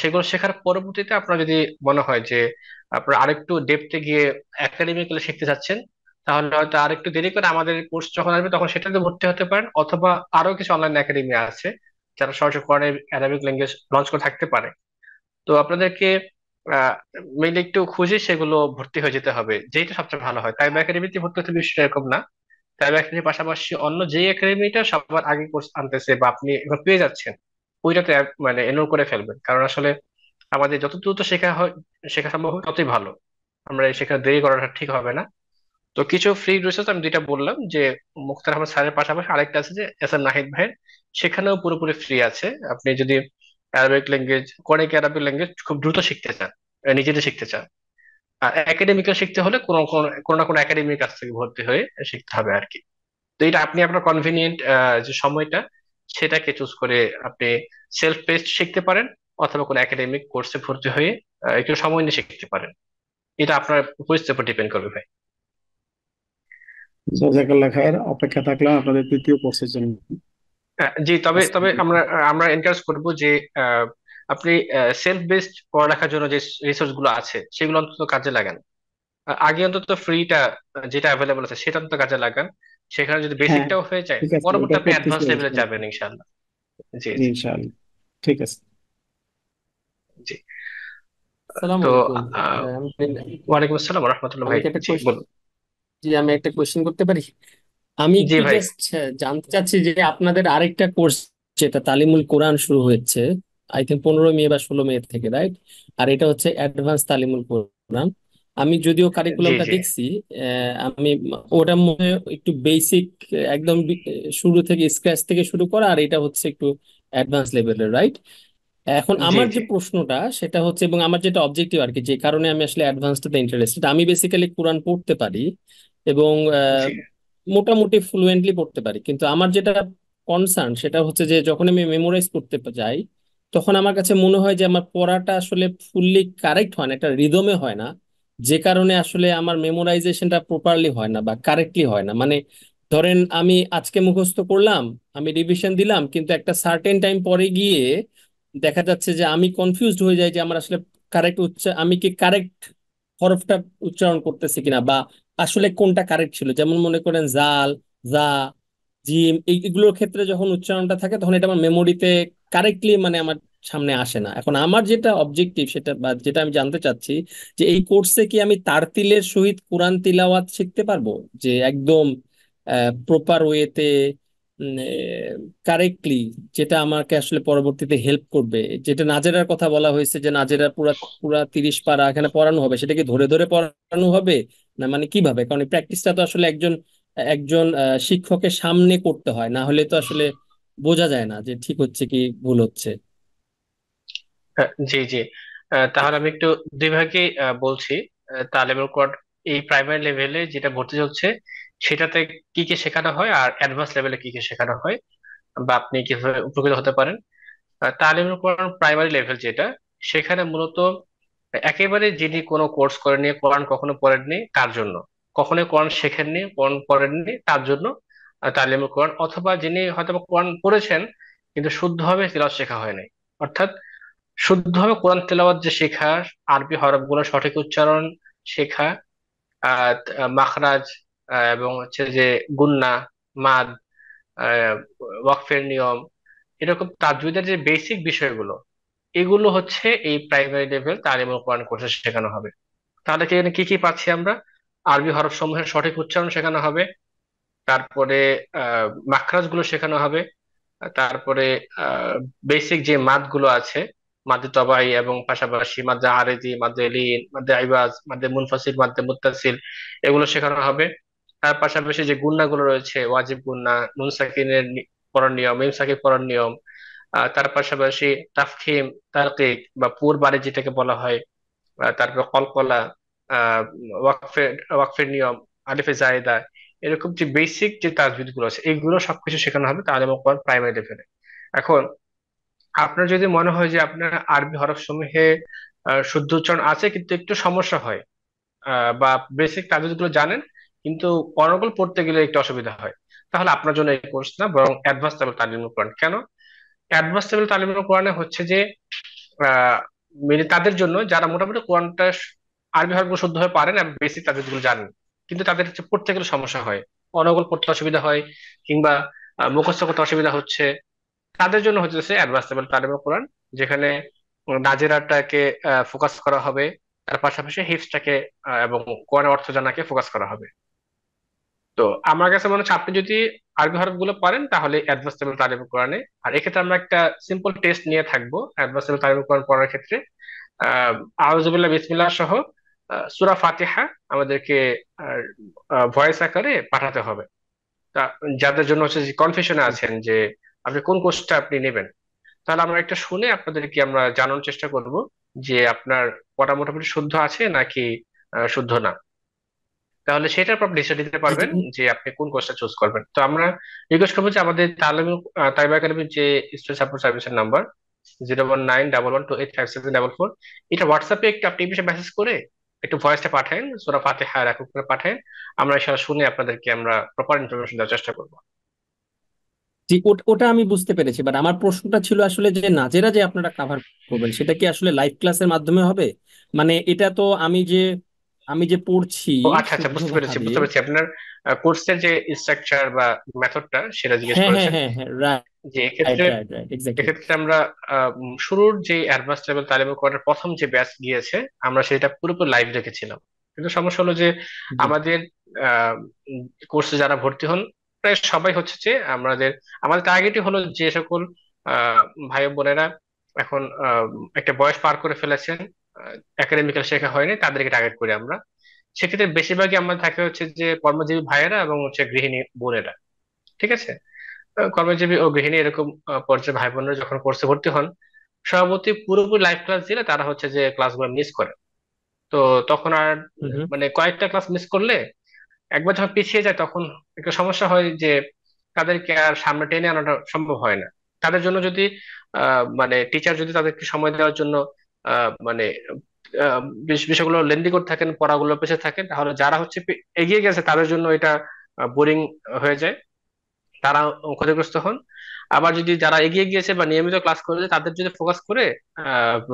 সেগুলো শেখার পরবর্তীতে আপনার যদি মনে হয় যে আপনারা আরেকটু ডেপথে গিয়ে একাডেমিক্যালি শিখতে চাচ্ছেন, তাহলে হয়তো আরেকটু দেরি করে আমাদের কোর্স যখন আসবে তখন সেটাতে ভর্তি হতে পারেন, অথবা আরো কিছু অনলাইন একাডেমি আছে যারা সরাসরি কোরআনের অ্যারাবিক ল্যাঙ্গুয়েজ লঞ্চ করে থাকতে পারে। তো আপনাদেরকে মেইনলি একটু খুঁজে সেগুলো ভর্তি হয়ে যেতে হবে, যেটা সবচেয়ে ভালো হয়। তাই একাডেমিতে ভর্তি হতে বিষয়টা এরকম না। তাই একাডেমির পাশাপাশি অন্য যে একাডেমিটা সবার আগে কোর্স আনতেছে বা আপনি এখন পেয়ে যাচ্ছেন, ওইটাতে মানে এনরোল করে ফেলবেন। কারণ আসলে আমাদের যত দ্রুত শেখা হয়, শেখা সম্ভব হয় ততই ভালো। আমরা সেখানে দেরি করাটা ঠিক হবে না। তো কিছু ফ্রি রিসোর্স আমি যেটা বললাম যে মুখতার আহমদ স্যারের পাশাপাশি আরেকটা আছে যে এস এম নাহিদ ভাইয়ের, সেখানেও পুরোপুরি ফ্রি আছে। আপনি যদি Arabic language, Quranic Arabic language খুব দ্রুত শিখতে চান, নিজেদের শিখতে চান, আর একাডেমিক্যাল শিখতে হলে কোনো কোনো কোনো না কোনো একাডেমির কাছ থেকে ভর্তি হয়ে শিখতে হবে আর কি। তো এটা আপনি আপনার কনভিনিয়েন্ট যে সময়টা সেটাকে চুজ করে আপনি সেলফ পেস্ট শিখতে পারেন, অথবা কোনো একাডেমিক কোর্সে ভর্তি হয়ে একটু সময় নিয়ে শিখতে পারেন। এটা আপনার পরিস্থিতির উপর ডিপেন্ড করবে ভাই। জাজাকাল্লাহ খায়ের, অপেক্ষা থাকলাম আপনাদের তৃতীয় কোর্সের জন্য। জি, তবে তবে আসসালামু আমরা আমরা এনকারেজ করব যে আহ, আপনি সেলফ বেসড পড়ালেখার জন্য যে রিসোর্স গুলো আছে সেগুলো অন্তত কাজে লাগান। আগে অন্তত ফ্রিটা যেটা অ্যাভেলেবল আছে সেটা অন্তত কাজে লাগান। সেখানে যদি হ্যাঁ, বেসিকটাও হয়ে যায়, ঠিক আছে, পরবর্তী ওটা আপনি করতেছি অ্যাডভান্স লেভেলে অবশ্যই। যাবেন ইনশাআল্লাহ। জি জি, জি। ইনশাআল্লাহ। ঠিক আছে। জি। আসসালামু তো আলাইকুম। আহ, আমি ওয়ালাইকুম আসসালাম রহমতুল্লাহ আমি ভাই। কি একটা জি বলুন। জি, আমি একটা কোশ্চেন করতে পারি? আমি জি একটু ভাই। জাস্ট জানতে চাচ্ছি যে আপনাদের আরেকটা কোর্স, যেটা তালিমুল কোরআন শুরু হয়েছে আই থিঙ্ক 15 মে বা 16 মে থেকে, রাইট? আর এটা হচ্ছে অ্যাডভান্স তালিমুল কোরআন। আমি যদিও জি কারিকুলামটা জি। দেখছি, আমি ওটা মনে হয় একটু বেসিক, একদম শুরু থেকে স্ক্র্যাচ থেকে শুরু করা, আর এটা হচ্ছে একটু অ্যাডভান্স লেভেলের, রাইট? এখন জি আমার জি। যে প্রশ্নটা সেটা হচ্ছে, এবং আমার যেটা অবজেক্টিভ আর কি, যে কারণে আমি আসলে অ্যাডভান্সটাতে ইন্টারেস্টেড, আমি বেসিক্যালি কোরআন পড়তে পারি এবং জি মোটামুটি ফ্লুয়েন্টলি পড়তে পারি, কিন্তু আমার যেটা কনসার্ন সেটা হচ্ছে যে যখন আমি মেমোরাইজ করতে যাই তখন আমার কাছে মনে হয় যে আমার পড়াটা আসলে ফুললি কারেক্ট হয় না, একটা রিদমে হয় না, যে কারণে আসলে আমার মেমোরাইজেশনটা প্রপারলি হয় না বা কারেক্টলি হয় না। মানে ধরেন আমি আজকে মুখস্থ করলাম, আমি রিভিশন দিলাম, কিন্তু একটা সার্টেন টাইম পরে গিয়ে দেখা যাচ্ছে যে আমি কনফিউজড হয়ে যাই যে আমার আসলে আমি কি কারেক্ট হরফটা উচ্চারণ করতেছি কিনা, বা আসলে কোনটা কারেক্ট ছিল। যেমন মনে করেন জাল, জা, জিম, এগুলোর ক্ষেত্রে যখন উচ্চারণটা থাকে তখন এটা আমার মেমোরিতে কারেক্টলি মানে আমার সামনে আসে না। এখন আমার যেটা অবজেক্টিভ সেটা বা যেটা আমি জানতে চাচ্ছি যে এই কোর্সে কি আমি তারতিলের সহিত কোরআন তিলাওয়াত শিখতে পারবো, যে একদম প্রপার ওয়েতে, কারেক্টলি, যেটা আমাকে আসলে পরবর্তীতে হেল্প করবে। যেটা নাজেরার কথা বলা হয়েছে যে নাজেরা পুরা পুরা 30 পারা এখানে পড়ানো হবে, সেটা কি ধরে ধরে পড়ানো হবে না মানে কিভাবে? কারণ এই প্র্যাকটিসটা তো আসলে একজন একজন শিক্ষকের সামনে করতে হয়, না হলে তো আসলে বোঝা যায় না যে ঠিক হচ্ছে কি ভুল হচ্ছে। জি জি। তাহলে আমি একটু দুই ভাগে বলছি। তালেবের কোড এই প্রাইমারি লেভেলে যেটা ভর্তি চলছে সেটাতে কি কি শেখানো হয়, আর অ্যাডভান্স লেভেলে কি কি শেখানো হয়, বা আপনি কিভাবে উপকৃত হতে পারেন। তালিমের কোরআন প্রাইমারি লেভেল যেটা, সেখানে মূলত একেবারে যিনি কোনো কোর্স করেননি, কোরআন কখনো পড়েননি তার জন্য, কখনো কোরআন শেখেননি, কোরআন পড়েননি তার জন্য তালিমুল কোরআন, অথবা যিনি হয়তো বা কোরআন পড়েছেন কিন্তু শুদ্ধভাবে তিলাওয়াত শেখা হয়নি, অর্থাৎ শুদ্ধভাবে কোরআন তেলাওয়াত যে শেখা, আরবি হরফগুলো সঠিক উচ্চারণ শেখা, মাখরাজ, এবং হচ্ছে যে গুন্না, মাদ, আহ, ওয়াকফের নিয়ম, এরকম তাজউদের যে বেসিক বিষয়গুলো, এগুলো হচ্ছে এই প্রাইমারি লেভেল তালিমুল কোরআন কোর্সে শেখানো হবে। তাহলে কি এখানে কি কি পাচ্ছি আমরা? আরবি হরফ সমূহের সঠিক উচ্চারণ শেখানো হবে, তারপরে মাখরাজ গুলো শেখানো হবে, তারপরে বেসিক যে মাদ গুলো আছে, মাদ্দে তবাই এবং পাশাপাশি মাদ্দে আরেদি, মাদ্দে লিন, মাদ্দে আইবাজ, মাদ্দে মুনফাসিল, মাদ্দে মুত্তাসিল, এগুলো শেখানো হবে। তার পাশাপাশি যে গুন্না গুলো রয়েছে, ওয়াজিব গুন্না, নুন সাকিনের পড়ার নিয়ম, মিম সাকিব পড়ার নিয়ম, তার পাশাপাশি তাফখিম, তারকিক বা পুর বাড়ি যেটাকে বলা হয়, তারপর কলকলা, আহ ওয়াকফের ওয়াকফের নিয়ম, আলিফে জায়েদা, এরকম যে বেসিক যে তাজবিদ গুলো আছে এইগুলো সবকিছু শেখানো হবে তালিম কোরআন প্রাইমারি লেভেলে। এখন আপনার যদি মনে হয় যে আপনার আরবি হরফ সমূহে শুদ্ধ উচ্চারণ আছে কিন্তু একটু সমস্যা হয়, বা বেসিক তাজবিদ গুলো জানেন কিন্তু অনর্গল পড়তে গেলে একটু অসুবিধা হয়, তাহলে আপনার জন্য এই কোর্স না, বরং অ্যাডভান্স লেভেল তালিমুল কোরআন। কেন অ্যাডভান্স লেভেল তালিমুল কোরআনে হচ্ছে যে আহ মানে তাদের জন্য যারা মোটামুটি কোরআনটা আরবি হরফগুলো শুদ্ধভাবে পারেন এবং বেসিক তাজবিদগুলো জানেন, কিন্তু তাদের হচ্ছে পড়তে গেলে সমস্যা হয়, অনর্গল পড়তে অসুবিধা হয়, কিংবা মুখস্থ করতে অসুবিধা হচ্ছে, তাদের জন্য হচ্ছে অ্যাডভান্স লেভেল তালিমুল কোরআন, যেখানে নাজেরাটাকে ফোকাস করা হবে, তার পাশাপাশি হিফজটাকে এবং কোরআনের অর্থ জানাকে ফোকাস করা হবে। তো আমার কাছে মনে হচ্ছে আপনি যদি আরবি হরফ গুলো পারেন তাহলে অ্যাডভান্স লেভেল তালিমুল কোরআনে, আর এক্ষেত্রে আমরা একটা সিম্পল টেস্ট নিয়ে থাকবো অ্যাডভান্স লেভেল তালিমুল কোরআন পড়ার ক্ষেত্রে। আউযুবিল্লাহ বিসমিল্লাহ সহ সূরা ফাতিহা আমাদেরকে ভয়েস আকারে পাঠাতে হবে। তা যাদের জন্য হচ্ছে কনফিউশনে আছেন যে আপনি কোন কোর্সটা আপনি নেবেন, তাহলে আমরা একটা শুনে আপনাদেরকে আমরা জানানোর চেষ্টা করব যে আপনার পড়া মোটামুটি শুদ্ধ আছে নাকি শুদ্ধ না, তাহলে সেটার পর আপনি ডিসিশন নিতে জি জি। পারবেন যে আপনি কোন কোর্সটা চুজ করবেন। তো আমরা রিকোয়েস্ট করবো যে আমাদের তালিম একাডেমির যে স্টুডেন্ট সাপোর্ট সার্ভিসের নাম্বার 01911285744, এটা হোয়াটসঅ্যাপে একটু আপনি বিষয়ে মেসেজ করে একটু ভয়েসটা পাঠান, সূরা ফাতিহা রেকর্ড করে পাঠান, আমরা সেটা শুনে আপনাদেরকে আমরা প্রপার ইনফরমেশন দেওয়ার চেষ্টা করবো। জি, ওটা আমি বুঝতে পেরেছি, বাট আমার প্রশ্নটা ছিল আসলে যে নাজেরা যে আপনারা কাভার করবেন সেটা কি আসলে লাইভ ক্লাসের মাধ্যমে হবে? মানে এটা তো আমি যে পড়ছি ও আচ্ছা আচ্ছা, বুঝতে পেরেছি শুদ্ধভাবে। বুঝতে পেরেছি আপনার কোর্সের যে স্ট্রাকচার বা মেথডটা সেটা জিজ্ঞেস হ্যাঁ হ্যাঁ করেছেন। হ্যাঁ হ্যাঁ, রাইট যে এক্ষেত্রে রাইট রাইট, এক্স্যাক্টলি। এক্ষেত্রে আমরা শুরুর যে অ্যাডভান্স লেভেল তালিম কোর্সের প্রথম যে ব্যাচ গিয়েছে আমরা সেটা পুরোপুরি লাইভ রেখেছিলাম, কিন্তু সমস্যা হলো যে জি আমাদের কোর্সে যারা ভর্তি হন প্রায় সবাই হচ্ছে যে আমাদের আমাদের টার্গেটই হলো যে সকল আহ, ভাই ও বোনেরা এখন একটা বয়স পার করে ফেলেছেন, একাডেমিক্যাল শেখা হয়নি, তাদেরকে টার্গেট করি আমরা। সেক্ষেত্রে বেশিরভাগই আমরা থাকে হচ্ছে যে কর্মজীবী ভাইয়েরা এবং হচ্ছে গৃহিণী বোনেরা। ঠিক আছে। কর্মজীবী ও গৃহিণী এরকম পর্যায়ে ভাই বোনেরা যখন কোর্সে ভর্তি হন, স্বভাবতই পুরোপুরি লাইভ ক্লাস দিলে তারা হচ্ছে যে ক্লাসগুলো মিস করে। তো তখন আর হুম হুম। মানে কয়েকটা ক্লাস মিস করলে একবার যখন পিছিয়ে যায় তখন একটা সমস্যা হয় যে তাদেরকে আর সামনে টেনে আনাটা সম্ভব হয় না। তাদের জন্য যদি মানে টিচার যদি তাদেরকে সময় দেওয়ার জন্য মানে বিষয়গুলো লেন্দি করে থাকেন, পড়াগুলো পেছে থাকেন, তাহলে যারা হচ্ছে এগিয়ে গেছে তাদের জন্য এটা বোরিং হয়ে যায়, তারা ক্ষতিগ্রস্ত হন। আবার যদি যারা এগিয়ে গিয়েছে বা নিয়মিত ক্লাস করেছে তাদের যদি ফোকাস করে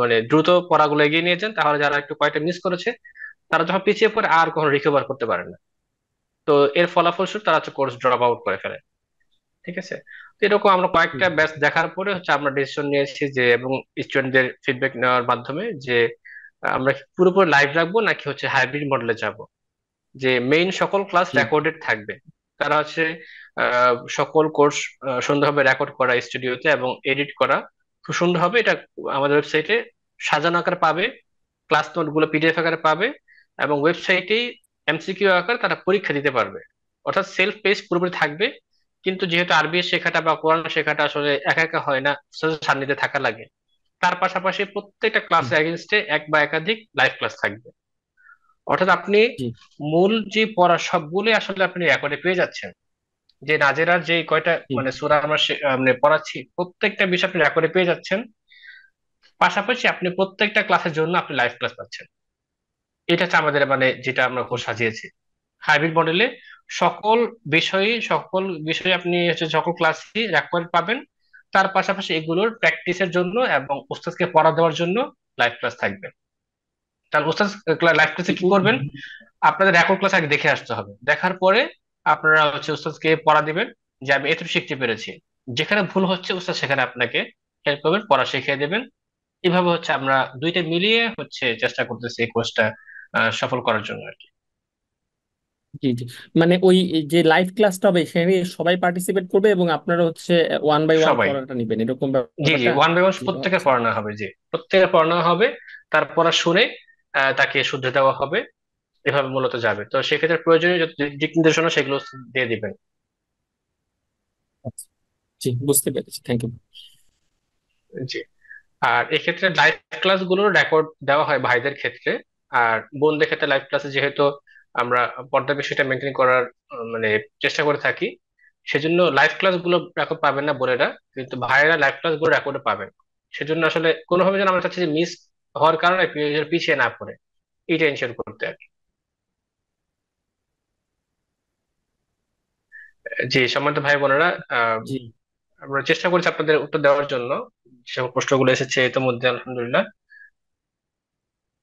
মানে দ্রুত পড়াগুলো এগিয়ে নিয়ে যান, তাহলে যারা একটু কয়েকটা মিস করেছে তারা যখন পিছিয়ে পড়ে আর কখনো রিকভার করতে পারে না। তো এর ফলাফলস্বরূপ তারা হচ্ছে কোর্স ড্রপ আউট করে ফেলে। ঠিক আছে। তো এরকম আমরা কয়েকটা ব্যাচ দেখার পরে হচ্ছে আমরা ডিসিশন নিয়েছি যে, এবং স্টুডেন্টদের ফিডব্যাক নেওয়ার মাধ্যমে যে আমরা কি পুরোপুরি লাইভ রাখবো নাকি হচ্ছে হাইব্রিড মডেলে যাব, যে মেইন সকল ক্লাস জি রেকর্ডেড থাকবে। তারা হচ্ছে সকল কোর্স সুন্দরভাবে রেকর্ড করা স্টুডিওতে এবং এডিট করা খুব সুন্দর হবে। এটা আমাদের ওয়েবসাইটে সাজানো আকারে পাবে, ক্লাস নোট গুলো পিডিএফ আকারে পাবে, এবং ওয়েবসাইটেই এমসিকিউ আকারে তারা পরীক্ষা দিতে পারবে। অর্থাৎ সেলফ পেজ পুরোপুরি থাকবে। কিন্তু যেহেতু আরবি শেখাটা বা কোরআন শেখাটা আসলে একা একা হয় না, সান্নিধ্যে থাকা লাগে, তার পাশাপাশি প্রত্যেকটা ক্লাসের এগেনস্টে এক বা একাধিক লাইভ ক্লাস থাকবে। অর্থাৎ আপনি জি মূল যে পড়া সবগুলোই আসলে আপনি রেকর্ডে পেয়ে যাচ্ছেন। যে নাজেরার যে কয়টা জি মানে সূরা আমরা মানে পড়াচ্ছি, প্রত্যেকটা বিষয় আপনি রেকর্ডে পেয়ে যাচ্ছেন। পাশাপাশি আপনি প্রত্যেকটা ক্লাসের জন্য আপনি লাইভ ক্লাস পাচ্ছেন। এটা হচ্ছে আমাদের মানে যেটা আমরা কোর্স সাজিয়েছি হাইব্রিড মডেলে। সকল সকল বিষয়ে আপনি হচ্ছে সকল ক্লাসই রেকর্ড পাবেন। তার পাশাপাশি এগুলোর প্র্যাকটিসের জন্য এবং উস্তাদকে পড়া দেওয়ার জন্য লাইভ ক্লাস থাকবে। তাহলে উস্তাদ লাইভ ক্লাসে কি করবেন, আপনাদের রেকর্ড ক্লাস আগে দেখে আসতে হবে। দেখার পরে আপনারা হচ্ছে উস্তাদকে পড়া দিবেন যে আমি এতটুকু শিখতে পেরেছি। যেখানে ভুল হচ্ছে উস্তাদ সেখানে আপনাকে হেল্প করবেন, পড়া শিখিয়ে দেবেন। এভাবে হচ্ছে আমরা দুইটা মিলিয়ে হচ্ছে চেষ্টা করতেছি এই কোর্সটা সফল করার জন্য আর কি। জি জি। মানে ওই যে লাইভ ক্লাসটা হবে সেখানে সবাই পার্টিসিপেট করবে এবং আপনারা হচ্ছে ওয়ান বাই ওয়ান সবাই, পড়াটা নিবেন এরকম জি জি, ব্যাপারটা? ওয়ান বাই ওয়ান জি ও প্রত্যেকের আচ্ছা। পড়ানো হবে, জি প্রত্যেকের পড়ানো হবে। তার পড়া শুনে তাকে শুদ্ধ দেওয়া হবে। এভাবে মূলত যাবে। তো সেক্ষেত্রে প্রয়োজনীয় যত দিক নির্দেশনা সেগুলো দিয়ে দিবেন। আচ্ছা, জি বুঝতে পেরেছি, থ্যাংক ইউ। জি। আর এক্ষেত্রে লাইভ ক্লাস গুলোর রেকর্ড দেওয়া হয় ভাইদের ক্ষেত্রে। আর বোনদের ক্ষেত্রে লাইভ ক্লাসে যেহেতু আমরা পর্দা বিষয়টা মেনটেন করার মানে চেষ্টা করে থাকি, সেজন্য লাইভ ক্লাস গুলো রেকর্ড পাবেন না বোনেরা, কিন্তু ভাইয়েরা লাইভ ক্লাস গুলো রেকর্ডে পাবেন। সেজন্য আসলে কোনোভাবে যেন আমরা চাচ্ছি যে মিস হওয়ার কারণে পিছিয়ে না পড়ে, এইটা এনশিওর করতে আর কি। জি সম্মানিত ভাই বোনেরা, জি আমরা চেষ্টা করছি আপনাদের উত্তর দেওয়ার জন্য যেসব প্রশ্নগুলো এসেছে ইতিমধ্যে আলহামদুলিল্লাহ।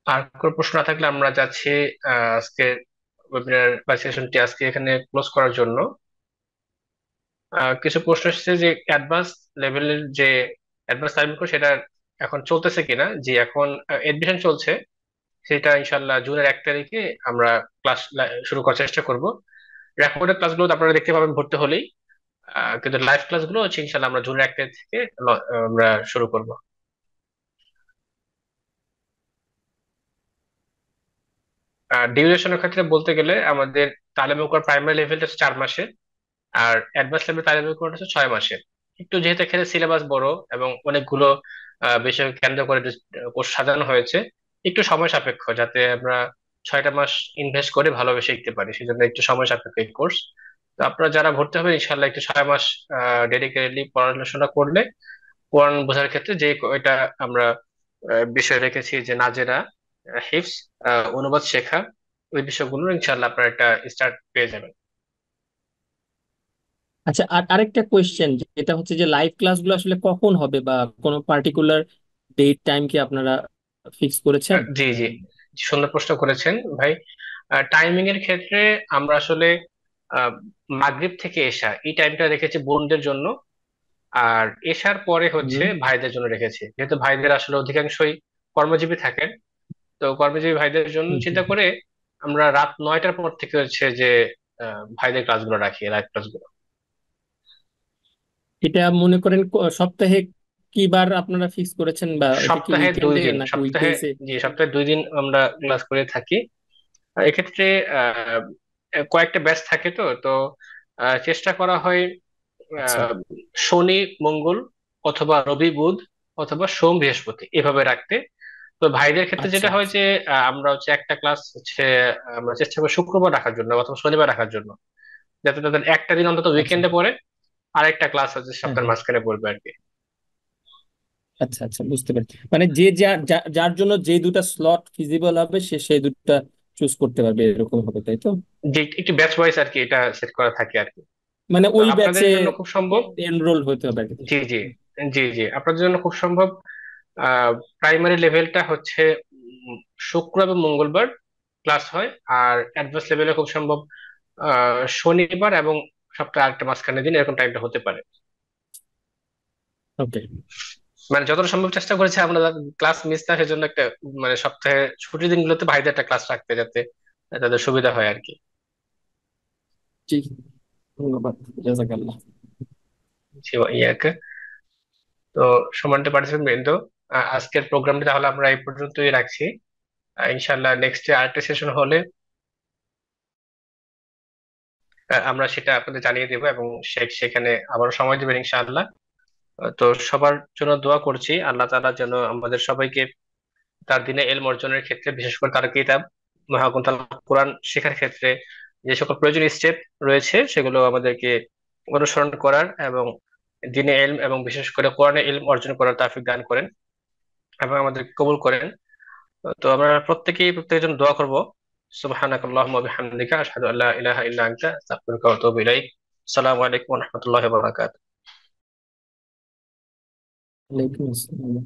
আর কোনো প্রশ্ন না থাকলে আমরা যাচ্ছি আজকে ওয়েবিনার বা সেশনটি আজকে এখানে ক্লোজ করার জন্য। কিছু প্রশ্ন এসেছে যে অ্যাডভান্স লেভেলের যে অ্যাডভান্স টাইম কোর্স সেটা এখন চলতেছে কিনা। যে এখন এডমিশন চলছে, সেটা ইনশাল্লাহ জুনের 1 তারিখে আমরা ক্লাস শুরু করার চেষ্টা করব। রেকর্ডেড ক্লাসগুলো আপনারা দেখতে পাবেন ভর্তি হলেই। কিন্তু লাইভ ক্লাসগুলো হচ্ছে ইনশাল্লাহ আমরা জুনের 1 তারিখ থেকে আমরা শুরু করব। ডিউরেশনের ক্ষেত্রে বলতে গেলে আমাদের তালিম প্রাইমারি লেভেলটা 4 মাসে, আর অ্যাডভান্স লেভেল তালিম হচ্ছে 6 মাসে। একটু যেহেতু এখানে সিলেবাস বড় এবং অনেকগুলো বিষয় কেন্দ্র করে কোর্স সাজানো হয়েছে, একটু সময় সাপেক্ষ, যাতে আমরা 6টা মাস ইনভেস্ট করে ভালোভাবে শিখতে পারি, সেজন্য একটু সময় সাপেক্ষ এই কোর্স। তো আপনারা যারা ভর্তি হবে ইনশাল্লাহ একটু 6 মাস ডেডিকেটলি পড়াশোনা করলে কোরআন বোঝার ক্ষেত্রে যে এটা আমরা বিষয় রেখেছি যে নাজেরা, হিফজ, অনুবাদ শেখা, ওই বিষয়গুলো ইনশাল্লাহ আপনারা একটা স্টার্ট পেয়ে যাবেন। আচ্ছা, আর আরেকটা কোয়েশ্চেন, যেটা হচ্ছে যে লাইভ ক্লাসগুলো আসলে কখন হবে বা কোনো পার্টিকুলার ডেট টাইম কি আপনারা ফিক্স করেছেন? জি জি, সুন্দর প্রশ্ন করেছেন ভাই। টাইমিং এর ক্ষেত্রে আমরা আসলে আহ, মাগরিব থেকে এশা এই টাইমটা রেখেছি বোনদের জন্য। আর এশার পরে হচ্ছে হুম ভাইদের জন্য রেখেছি, যেহেতু ভাইদের আসলে অধিকাংশই কর্মজীবী থাকেন। তো কর্মজীবী ভাইদের জন্য হুম হুম। চিন্তা করে আমরা রাত 9টার পর থেকে হচ্ছে যে ভাইদের ক্লাসগুলো রাখি, লাইভ ক্লাসগুলো। এটা মনে করেন সপ্তাহে কি বার আপনারা ফিক্স করেছেন, বা এটা কি সপ্তাহে দুই উইকেন্ডে দিন নাকি সপ্তাহে উইকডেজে? জি, সপ্তাহে 2 দিন আমরা ক্লাস করে থাকি। আর এক্ষেত্রে কয়েকটা ব্যাচ থাকে, তো তো চেষ্টা করা হয় আচ্ছা আহ, শনি মঙ্গল অথবা রবি বুধ অথবা সোম বৃহস্পতি এভাবে রাখতে। তো ভাইদের ক্ষেত্রে আচ্ছা যেটা হয় আচ্ছা। যে আমরা হচ্ছে একটা ক্লাস হচ্ছে আমরা চেষ্টা করি শুক্রবার রাখার জন্য অথবা শনিবার রাখার জন্য, যাতে তাদের একটা দিন অন্তত আচ্ছা। উইকেন্ডে পড়ে, আরেকটা ক্লাস হচ্ছে হ্যাঁ সপ্তাহের হ্যাঁ। মাঝখানে পড়বে আর কি। আচ্ছা আচ্ছা, বুঝতে পারছি। মানে যে যার জন্য যে দুটা স্লট ফিজিবল হবে সে সেই দুটা চুজ করতে পারবে, এরকম হবে তাই তো? যে একটু ব্যাচ ওয়াইজ আর কি এটা সেট করা থাকে আর কি। মানে তো ওই আপনাদের ব্যাচে জন্য খুব সম্ভব, এনরোল হতে হবে আর কি। জি জি জি জি, আপনাদের জন্য খুব সম্ভব প্রাইমারি লেভেলটা হচ্ছে শুক্র এবং মঙ্গলবার ক্লাস হয়, আর অ্যাডভান্স লেভেলে খুব সম্ভব শনিবার এবং সপ্তাহে আরেকটা মাঝখানে দিন, এরকম টাইমটা হতে পারে। ওকে। মানে যতটা সম্ভব চেষ্টা করেছি আমরা ক্লাস মিস না সেজন্য একটা মানে সপ্তাহে ছুটির দিনগুলোতে ভাইদের একটা ক্লাস রাখতে, যাতে তাদের সুবিধা হয় আর কি। জি, ধন্যবাদ, জাজাকাল্লাহ। জি ইয়াকে। তো সম্মানিত পার্টিসিপেন্ট বৃন্দ, আজকের প্রোগ্রামটি তাহলে আমরা এই পর্যন্তই রাখছি। ইনশাল্লাহ নেক্সট আরেকটা সেশন হলে আমরা সেটা আপনাদের জানিয়ে দেবো, এবং সেখানে আবারও সময় দেবেন ইনশাআল্লাহ। তো সবার জন্য দোয়া করছি আল্লাহ তাআলা যেন আমাদের সবাইকে তার দিনে এলম অর্জনের ক্ষেত্রে, বিশেষ করে তার কিতাব মহাগ্রন্থ আল কোরআন শেখার ক্ষেত্রে যে সকল প্রয়োজনীয় স্টেপ রয়েছে সেগুলো আমাদেরকে অনুসরণ করার, এবং দিনে এলম এবং বিশেষ করে কোরআনে এলম অর্জন করার তৌফিক দান করেন এবং আমাদের কবুল করেন। তো আমরা প্রত্যেকজন দোয়া করব। সুবহানাকাল্লাহুম্মা ওয়া বিহামদিকা আশহাদু আল্লা ইলাহা ইল্লা আনতা আস্তাগফিরুকা ওয়া আতুবু ইলাইক। আসসালামু আলাইকুম ওয়া রাহমাতুল্লাহি ওয়া বারাকাতুহু। ওয়ালাইকুম আসসালাম।